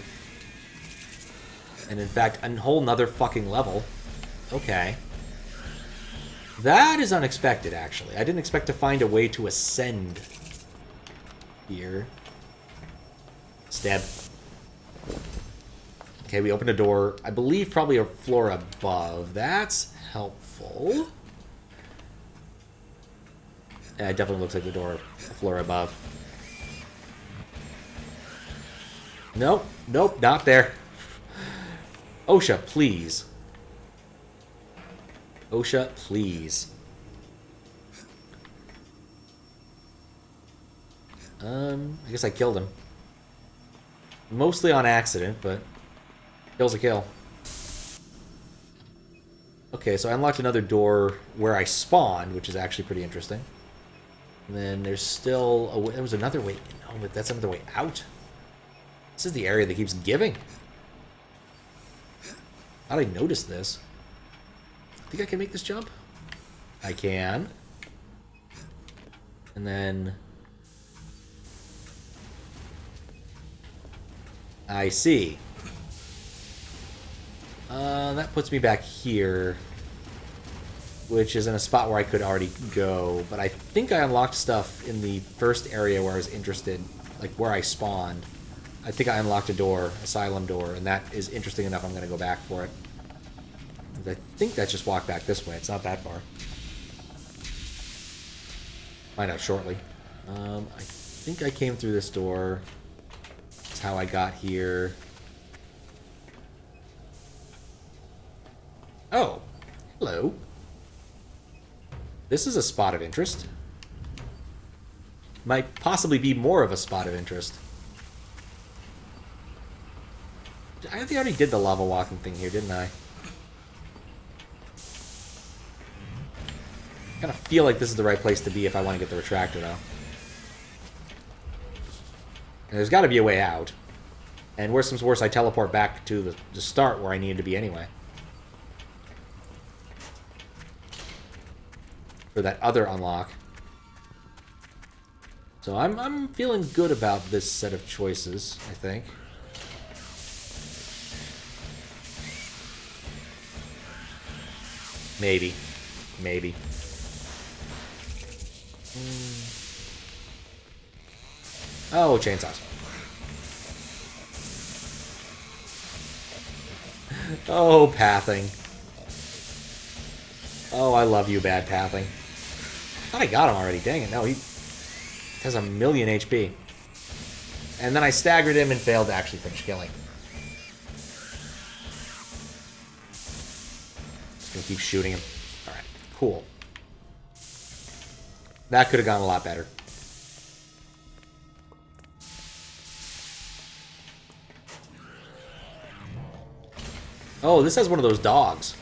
And in fact, a whole nother fucking level. Okay. That is unexpected, actually. I didn't expect to find a way to ascend here. Stab. Okay, we opened a door. I believe probably a floor above. That's helpful. Yeah, it definitely looks like the door, a floor above. Nope, nope, not there. OSHA, please. OSHA, please. I guess I killed him. Mostly on accident, but kill's a kill. Okay, so I unlocked another door where I spawned, which is actually pretty interesting. And then there's still there was another way. No, but that's another way out. This is the area that keeps giving. How did I notice this? Think I can make this jump? I can. And then... I see. That puts me back here. Which is in a spot where I could already go. But I think I unlocked stuff in the first area where I was interested. Like where I spawned. I think I unlocked a door, asylum door, and that is interesting enough. I'm going to go back for it. I think that's just walk back this way. It's not that far. Find out shortly. I think I came through this door. That's how I got here. Oh, hello. This is a spot of interest. Might possibly be more of a spot of interest. I think I already did the lava walking thing here, didn't I? I kind of feel like this is the right place to be if I want to get the retractor, though. And there's got to be a way out. And worse comes worse, I teleport back to the start where I needed to be anyway. For that other unlock. So I'm feeling good about this set of choices, I think. Maybe. Maybe. Oh, chainsaws. Oh, pathing. Oh, I love you, bad pathing. I thought I got him already. Dang it. No, he has 1,000,000 HP. And then I staggered him and failed to actually finish killing. Just gonna keep shooting him. Alright, cool. That could have gone a lot better. Oh, this has one of those dogs.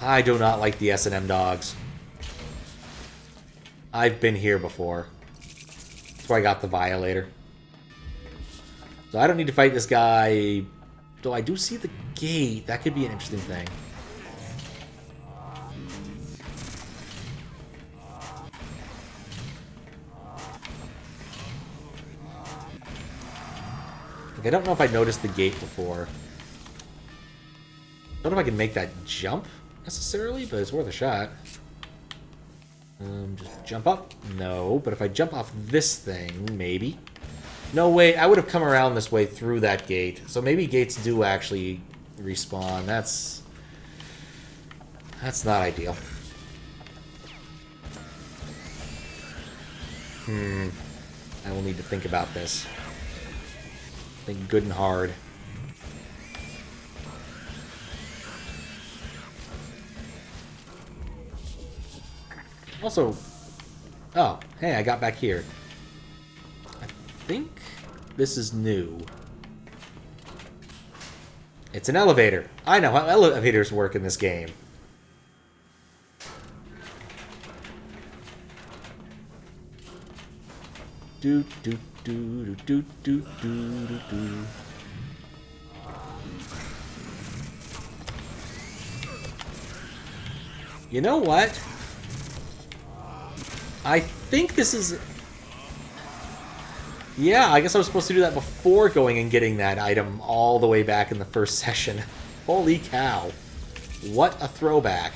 I do not like the S&M dogs. I've been here before. That's where I got the Violator. So I don't need to fight this guy. Though I do see the gate. That could be an interesting thing. Like, I don't know if I noticed the gate before. I don't know if I can make that jump, necessarily, but it's worth a shot. Just jump up? No, but if I jump off this thing, maybe. No, wait, I would have come around this way through that gate. So maybe gates do actually respawn. That's not ideal. I will need to think about this. Think good and hard. Also, oh, hey, I got back here. I think this is new. It's an elevator. I know how elevators work in this game. Do do do do do do do do. You know what? I think this is... Yeah, I guess I was supposed to do that before going and getting that item all the way back in the first session. Holy cow. What a throwback.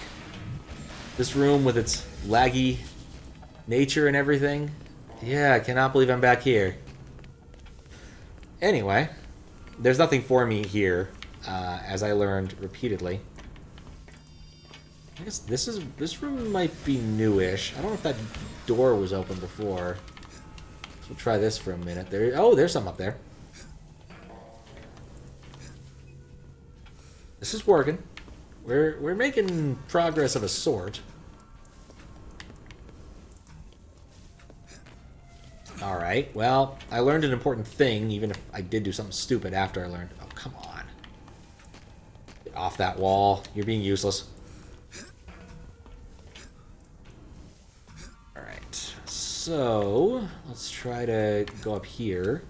This room with its laggy nature and everything. Yeah, I cannot believe I'm back here. Anyway, there's nothing for me here, as I learned repeatedly. I guess this room might be newish. I don't know if that door was open before. So we'll try this for a minute. There's something up there. This is working. We're making progress of a sort. Alright, well, I learned an important thing, even if I did do something stupid after I learned. Oh, come on. Get off that wall. You're being useless. Alright, so let's try to go up here.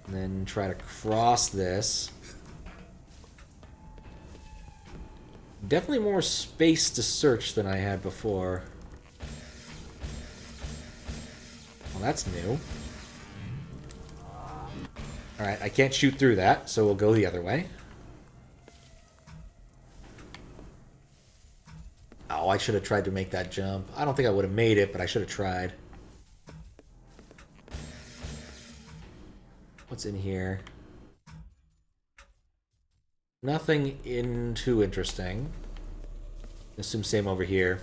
And then try to cross this. Definitely more space to search than I had before. Well, that's new. Alright, I can't shoot through that, so we'll go the other way. Oh, I should have tried to make that jump. I don't think I would have made it, but I should have tried. What's in here? Nothing too interesting. Assume same over here.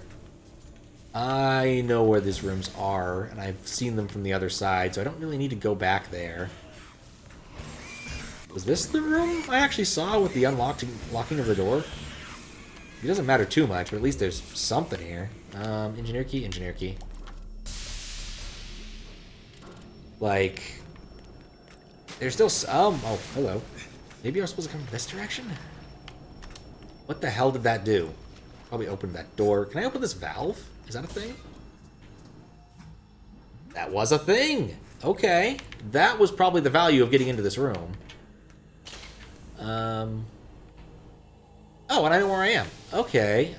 I know where these rooms are, and I've seen them from the other side, so I don't really need to go back there. Was this the room I actually saw with the locking of the door? It doesn't matter too much, but at least there's something here. Engineer key, engineer key. Like, there's still some... Oh, hello. Maybe I was supposed to come this direction? What the hell did that do? Probably opened that door. Can I open this valve? Is that a thing? That was a thing! Okay. That was probably the value of getting into this room. Oh, and I know where I am. Okay.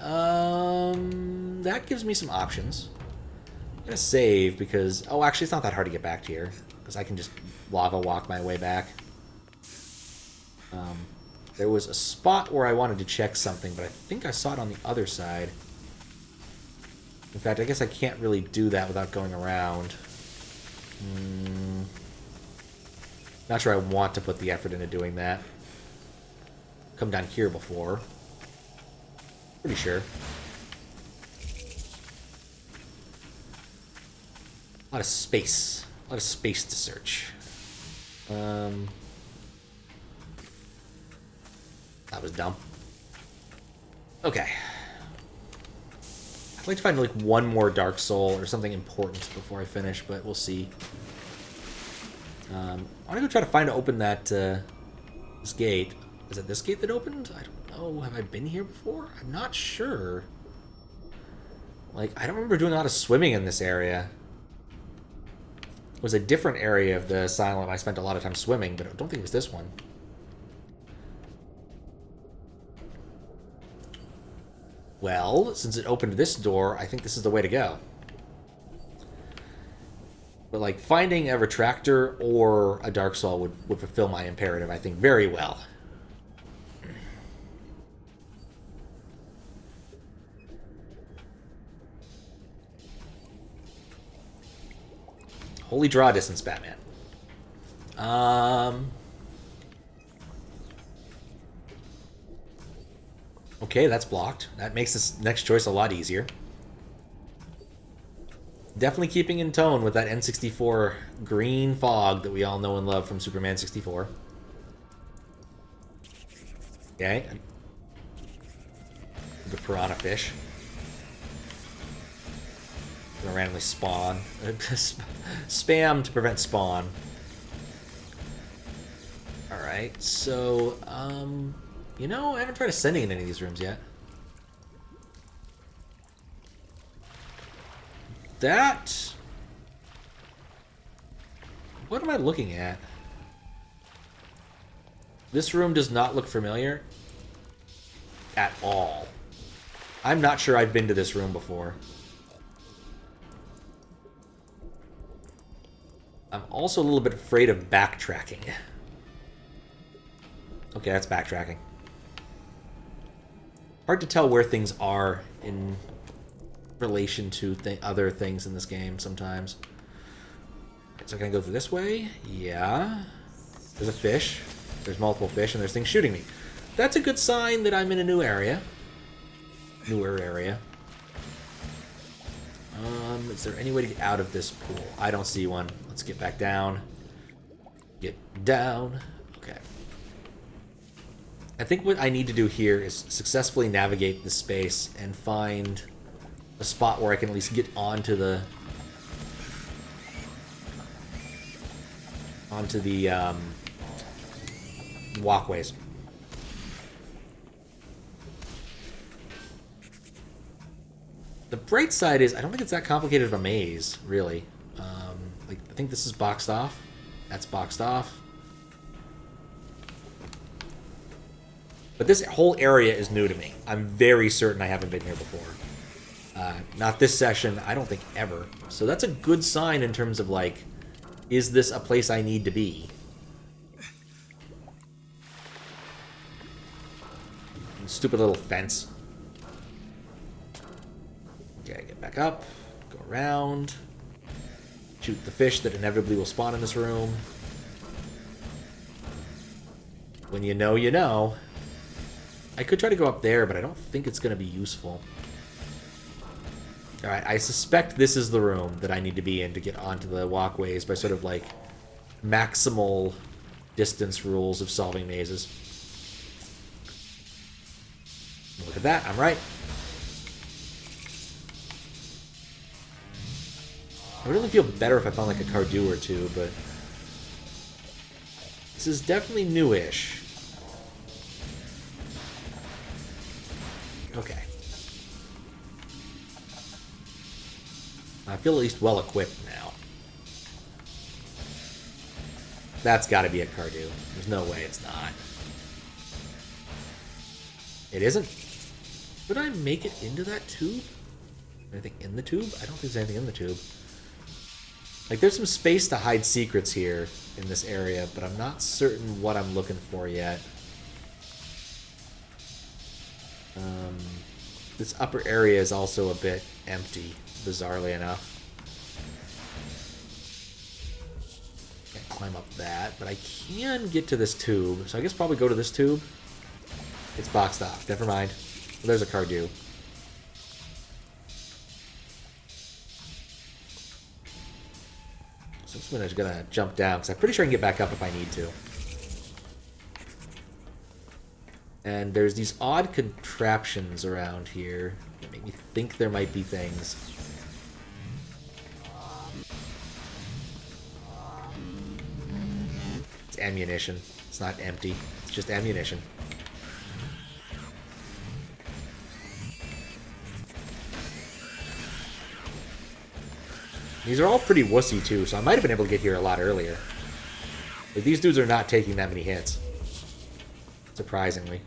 That gives me some options. I'm gonna save because... Oh, actually, it's not that hard to get back to here. Because I can just lava walk my way back. There was a spot where I wanted to check something, but I think I saw it on the other side. In fact, I guess I can't really do that without going around. Not sure I want to put the effort into doing that. Come down here before. Pretty sure. A lot of space. A lot of space to search. That was dumb. Okay. I'd like to find like one more Dark Soul or something important before I finish, but we'll see. I want to go try to find to open that this gate. Is it this gate that opened? I don't know. Have I been here before? I'm not sure. Like, I don't remember doing a lot of swimming in this area. It was a different area of the asylum. I spent a lot of time swimming, but I don't think it was this one. Well, since it opened this door, I think this is the way to go. But, like, finding a Retractor or a Dark Soul would fulfill my imperative, I think, very well. Holy draw distance, Batman. Okay, that's blocked. That makes this next choice a lot easier. Definitely keeping in tone with that N64 green fog that we all know and love from Superman 64. Okay. The piranha fish. Gonna randomly spawn. Spam to prevent spawn. Alright, so, you know, I haven't tried ascending in any of these rooms yet. That... What am I looking at? This room does not look familiar. At all. I'm not sure I've been to this room before. I'm also a little bit afraid of backtracking. Okay, that's backtracking. Hard to tell where things are in relation to other things in this game sometimes. Right, so can I go through this way? Yeah. There's a fish. There's multiple fish, and there's things shooting me. That's a good sign that I'm in a new area. Newer area. Is there any way to get out of this pool? I don't see one. Let's get back down. Get down. Okay. I think what I need to do here is successfully navigate the space and find a spot where I can at least get onto the walkways. The bright side is I don't think it's that complicated of a maze, really. Like I think this is boxed off. That's boxed off. But this whole area is new to me. I'm very certain I haven't been here before. Not this session, I don't think ever. So that's a good sign in terms of, like, is this a place I need to be? Stupid little fence. Okay, get back up. Go around. Shoot the fish that inevitably will spawn in this room. When you know, you know. I could try to go up there, but I don't think it's going to be useful. Alright, I suspect this is the room that I need to be in to get onto the walkways by sort of, like, maximal distance rules of solving mazes. Look at that, I'm right. I would really feel better if I found, like, a Cardew or two, but this is definitely newish. Okay. I feel at least well equipped now. That's got to be a Cardew. There's no way it's not. It isn't? Would I make it into that tube? Anything in the tube? I don't think there's anything in the tube. Like, there's some space to hide secrets here in this area, but I'm not certain what I'm looking for yet. This upper area is also a bit empty, bizarrely enough. Can't climb up that, but I can get to this tube, so I guess probably go to this tube. It's boxed off. Never mind. Well, there's a Cardew. So I'm just gonna jump down, because I'm pretty sure I can get back up if I need to. And there's these odd contraptions around here that make me think there might be things. It's ammunition. It's not empty. It's just ammunition. These are all pretty wussy, too, so I might have been able to get here a lot earlier. Like, these dudes are not taking that many hits. Surprisingly.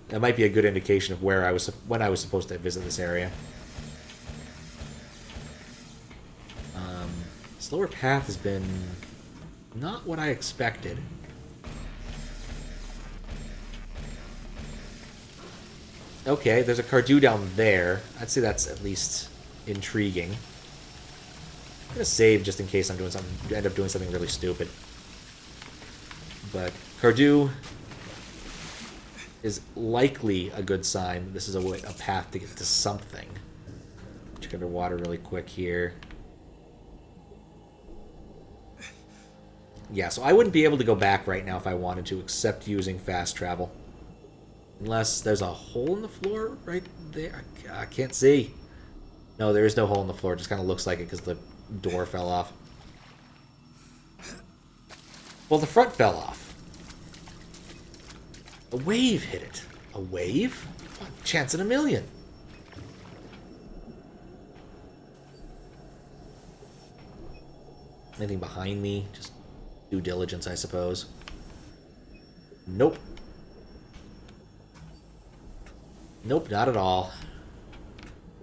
That might be a good indication of where when I was supposed to visit this area. Slower path has been not what I expected. Okay, there's a Cardew down there. I'd say that's at least intriguing. I'm gonna save just in case I'm doing something, end up doing something really stupid. But Cardew is likely a good sign that this is a path to get to something. Check underwater really quick here. Yeah, so I wouldn't be able to go back right now if I wanted to, except using fast travel. Unless there's a hole in the floor right there. I can't see. No, there is no hole in the floor. It just kind of looks like it because the door fell off. Well, the front fell off. A wave hit it. A wave? What? Chance in a million. Anything behind me? Just due diligence, I suppose. Nope. Nope, not at all.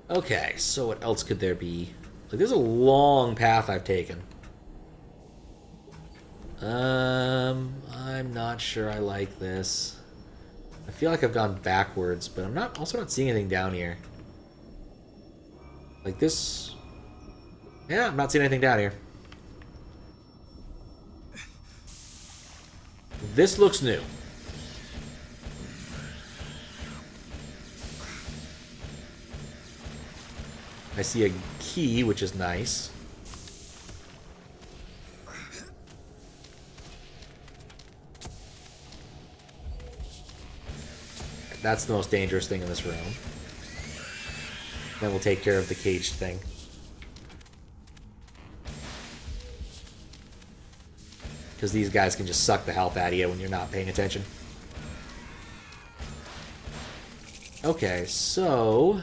Okay, so what else could there be? Like, there's a long path I've taken. I'm not sure I like this. I feel like I've gone backwards, but I'm also not seeing anything down here. Like this... Yeah, I'm not seeing anything down here. This looks new. I see a key, which is nice. That's the most dangerous thing in this room. Then we'll take care of the caged thing. Because these guys can just suck the health out of you when you're not paying attention. Okay, so...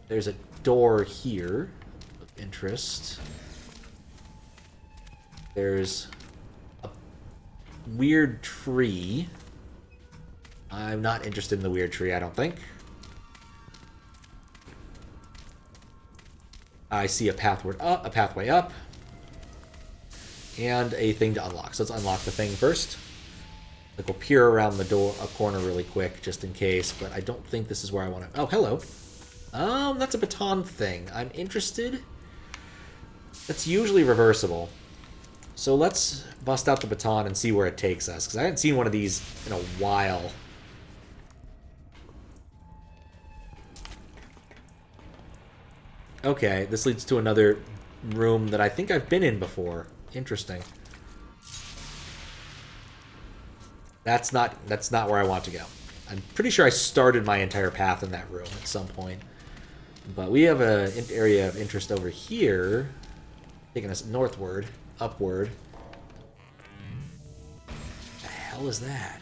There's a door here of interest. There's a weird tree. I'm not interested in the weird tree, I don't think. I see a pathway up. And a thing to unlock. So let's unlock the thing first. Like we'll peer around the door, a corner really quick, just in case. But I don't think this is where I want to... Oh, hello. That's a baton thing. I'm interested. That's usually reversible. So let's bust out the baton and see where it takes us. Because I haven't seen one of these in a while. Okay, this leads to another room that I think I've been in before. Interesting. That's not where I want to go. I'm pretty sure I started my entire path in that room at some point. But we have an area of interest over here, taking us northward, upward. What the hell is that?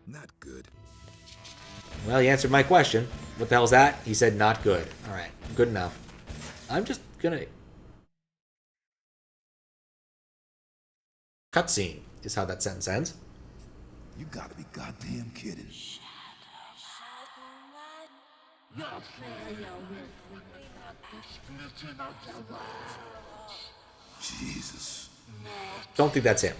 Not good. Well, he answered my question. What the hell is that? He said not good. Alright, good enough. I'm just gonna... Cutscene is how that sentence ends. You gotta be goddamn kidding. Jesus. Don't think that's him.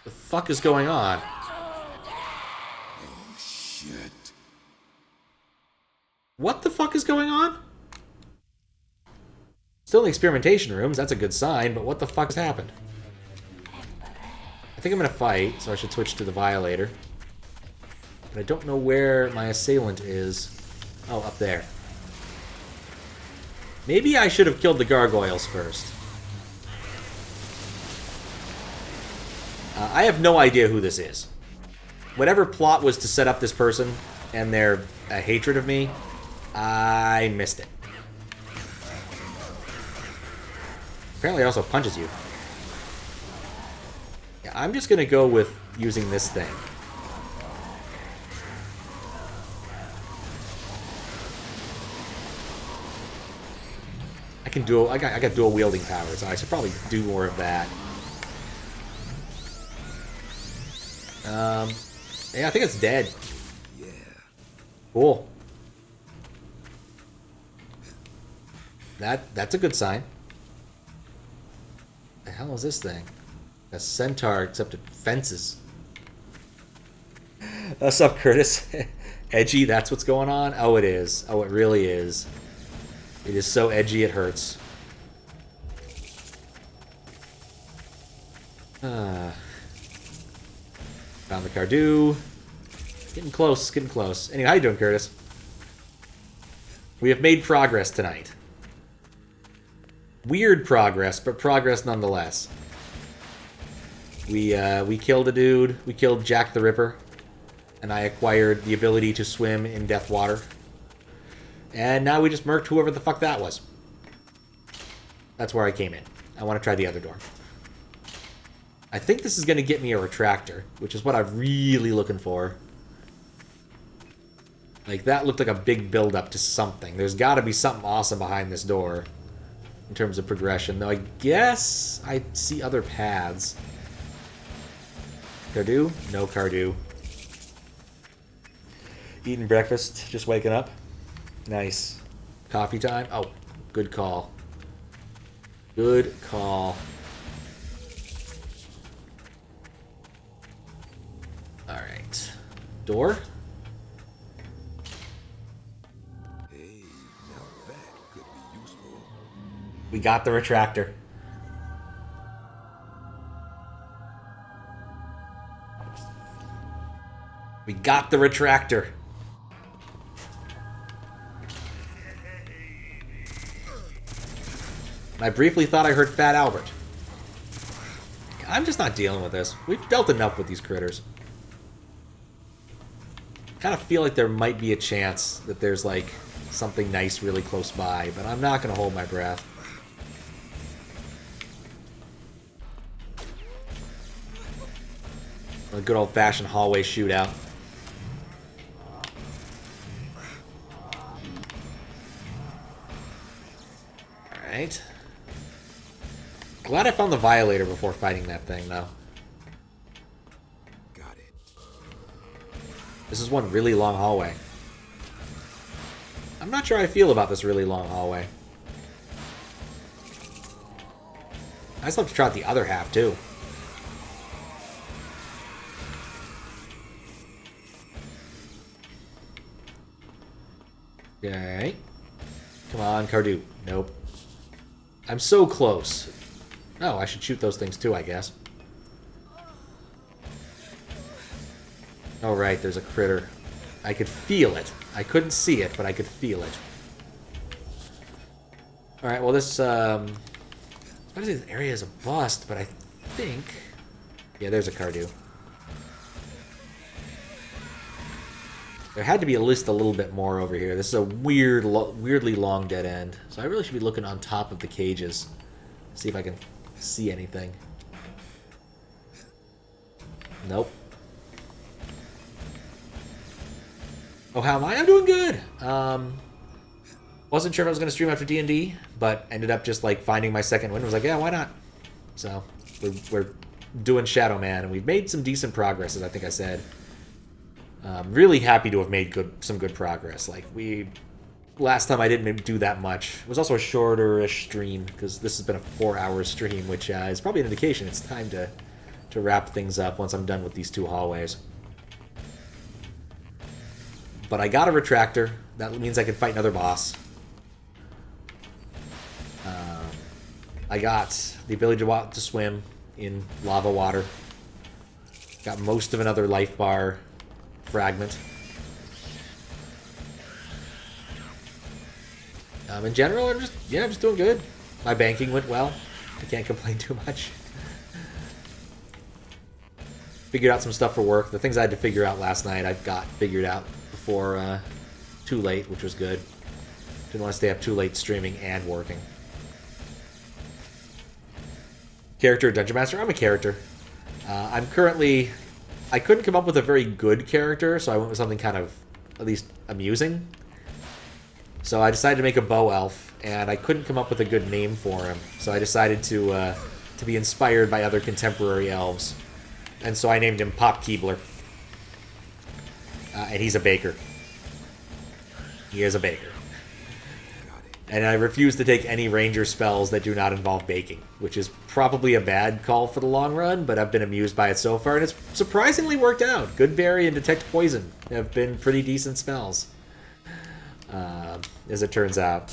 The fuck is going on? Oh, shit. What the fuck is going on? Still in the experimentation rooms, that's a good sign, but what the fuck has happened? I think I'm gonna fight, so I should switch to the Violator. But I don't know where my assailant is. Oh, up there. Maybe I should have killed the gargoyles first. I have no idea who this is. Whatever plot was to set up this person and their hatred of me, I missed it. Apparently it also punches you. Yeah, I'm just gonna go with using this thing. I got dual wielding powers, so I should probably do more of that. Yeah, I think it's dead. Yeah. Cool. That's a good sign. The hell is this thing? A centaur, except it fences. What's up, Curtis? Edgy, that's what's going on? Oh, it is. Oh, it really is. It is so edgy it hurts. Found the Cardew. Getting close, getting close. Anyway, how you doing, Curtis? We have made progress tonight. Weird progress, but progress nonetheless. We killed a dude. We killed Jack the Ripper. And I acquired the ability to swim in death water. And now we just murked whoever the fuck that was. That's where I came in. I want to try the other door. I think this is going to get me a retractor, which is what I'm really looking for. Like, that looked like a big build-up to something. There's got to be something awesome behind this door. in terms of progression, though I guess I see other paths. Cardew? No Cardew. Eating breakfast, just waking up. Nice. Coffee time? Oh, good call. Good call. Alright. Door? Hey, now that could be useful. We got the retractor. We got the retractor. I briefly thought I heard Fat Albert. I'm just not dealing with this. We've dealt enough with these critters. Kind of feel like there might be a chance that there's like something nice really close by, but I'm not going to hold my breath. A good old-fashioned hallway shootout. Alright. Glad I found the Violator before fighting that thing, though. Got it. This is one really long hallway. I'm not sure how I feel about this really long hallway. I still have to try out the other half, too. Okay. Come on, Cardew. Nope. I'm so close. Oh, I should shoot those things too, I guess. Oh, right, there's a critter. I could feel it. I couldn't see it, but I could feel it. Alright, well this, this area is a bust, but I think... Yeah, there's a Cardew. There had to be at least a little bit more over here. This is a weirdly long dead end. So I really should be looking on top of the cages. See if I can see anything. Nope. Oh, how am I? I'm doing good! Wasn't sure if I was going to stream after D&D, but ended up just, like, finding my second win. I was like, yeah, why not? So, we're doing Shadow Man, and we've made some decent progress, as I think I said. Really happy to have made some good progress. Like, last time I didn't do that much. It was also a shorter-ish stream, because this has been a 4-hour stream, which is probably an indication it's time to wrap things up once I'm done with these 2 hallways. But I got a Retractor. That means I can fight another boss. I got the ability to swim in lava water. Got most of another life bar fragment. In general, I'm just doing good. My banking went well. I can't complain too much. Figured out some stuff for work. The things I had to figure out last night, I've got figured out before too late, which was good. Didn't want to stay up too late streaming and working. Character, Dungeon Master? I'm a character. I'm currently... I couldn't come up with a very good character, so I went with something kind of, at least, amusing. So I decided to make a bow elf, and I couldn't come up with a good name for him. So I decided to be inspired by other contemporary elves. And so I named him Pop Keebler. And he's a baker. He is a baker. And I refuse to take any ranger spells that do not involve baking, which is probably a bad call for the long run, but I've been amused by it so far, and it's surprisingly worked out. Good Berry and Detect Poison have been pretty decent spells, as it turns out.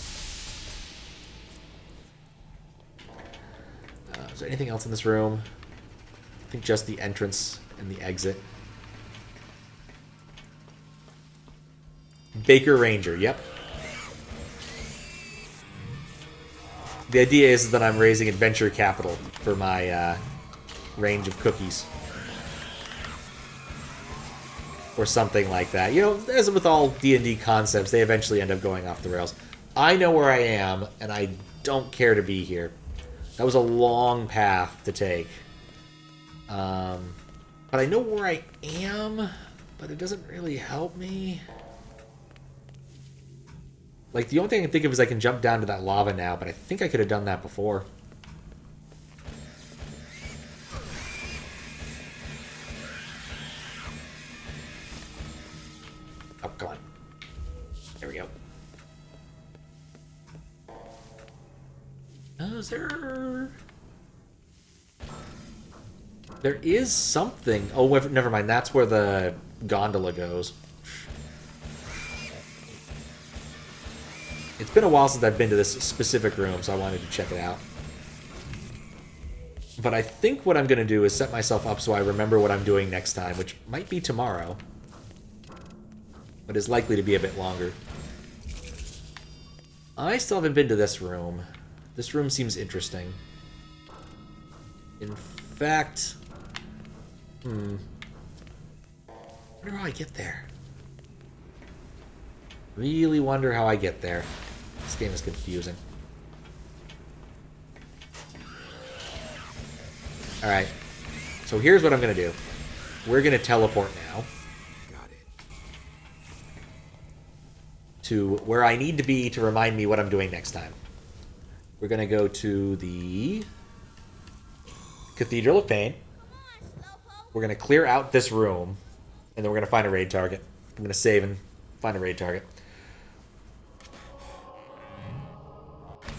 Is there anything else in this room? I think just the entrance and the exit. Baker Ranger, yep. The idea is that I'm raising adventure capital for my range of cookies. Or something like that. You know, as with all D&D concepts, they eventually end up going off the rails. I know where I am, and I don't care to be here. That was a long path to take. But I know where I am, but it doesn't really help me. Like, the only thing I can think of is I can jump down to that lava now, but I think I could have done that before. Oh, come on. There we go. Is there... There is something... Oh, never mind. That's where the gondola goes. It's been a while since I've been to this specific room, so I wanted to check it out. But I think what I'm going to do is set myself up so I remember what I'm doing next time, which might be tomorrow. But is likely to be a bit longer. I still haven't been to this room. This room seems interesting. In fact... I wonder how I get there. Really wonder how I get there. This game is confusing. Alright. So here's what I'm going to do. We're going to teleport now. Got it. To where I need to be to remind me what I'm doing next time. We're going to go to the Cathedral of Pain. We're going to clear out this room. And then we're going to find a raid target. I'm going to save and find a raid target.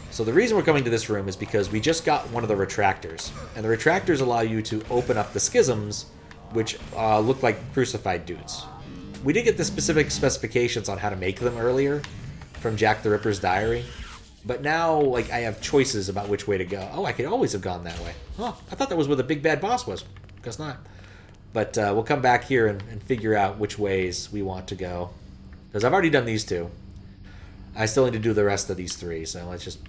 So the reason we're coming to this room is because we just got one of the Retractors. And the Retractors allow you to open up the Schisms, which look like crucified dudes. We did get the specific specifications on how to make them earlier from Jack the Ripper's diary. But now, like, I have choices about which way to go. Oh, I could always have gone that way. Oh, I thought that was where the big bad boss was. Guess not. But we'll come back here and figure out which ways we want to go. Because I've already done these two. I still need to do the rest of these three. So let's just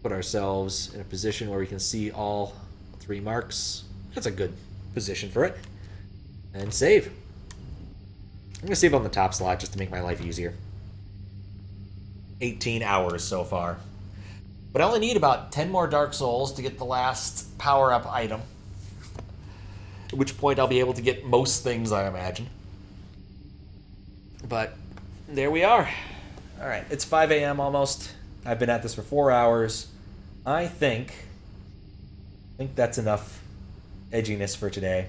put ourselves in a position where we can see all three marks. That's a good position for it. And save. I'm going to save on the top slot just to make my life easier. 18 hours so far. But I only need about 10 more Dark Souls to get the last power-up item. At which point I'll be able to get most things, I imagine. But there we are. Alright, it's 5 a.m. almost. I've been at this for 4 hours. I think that's enough edginess for today.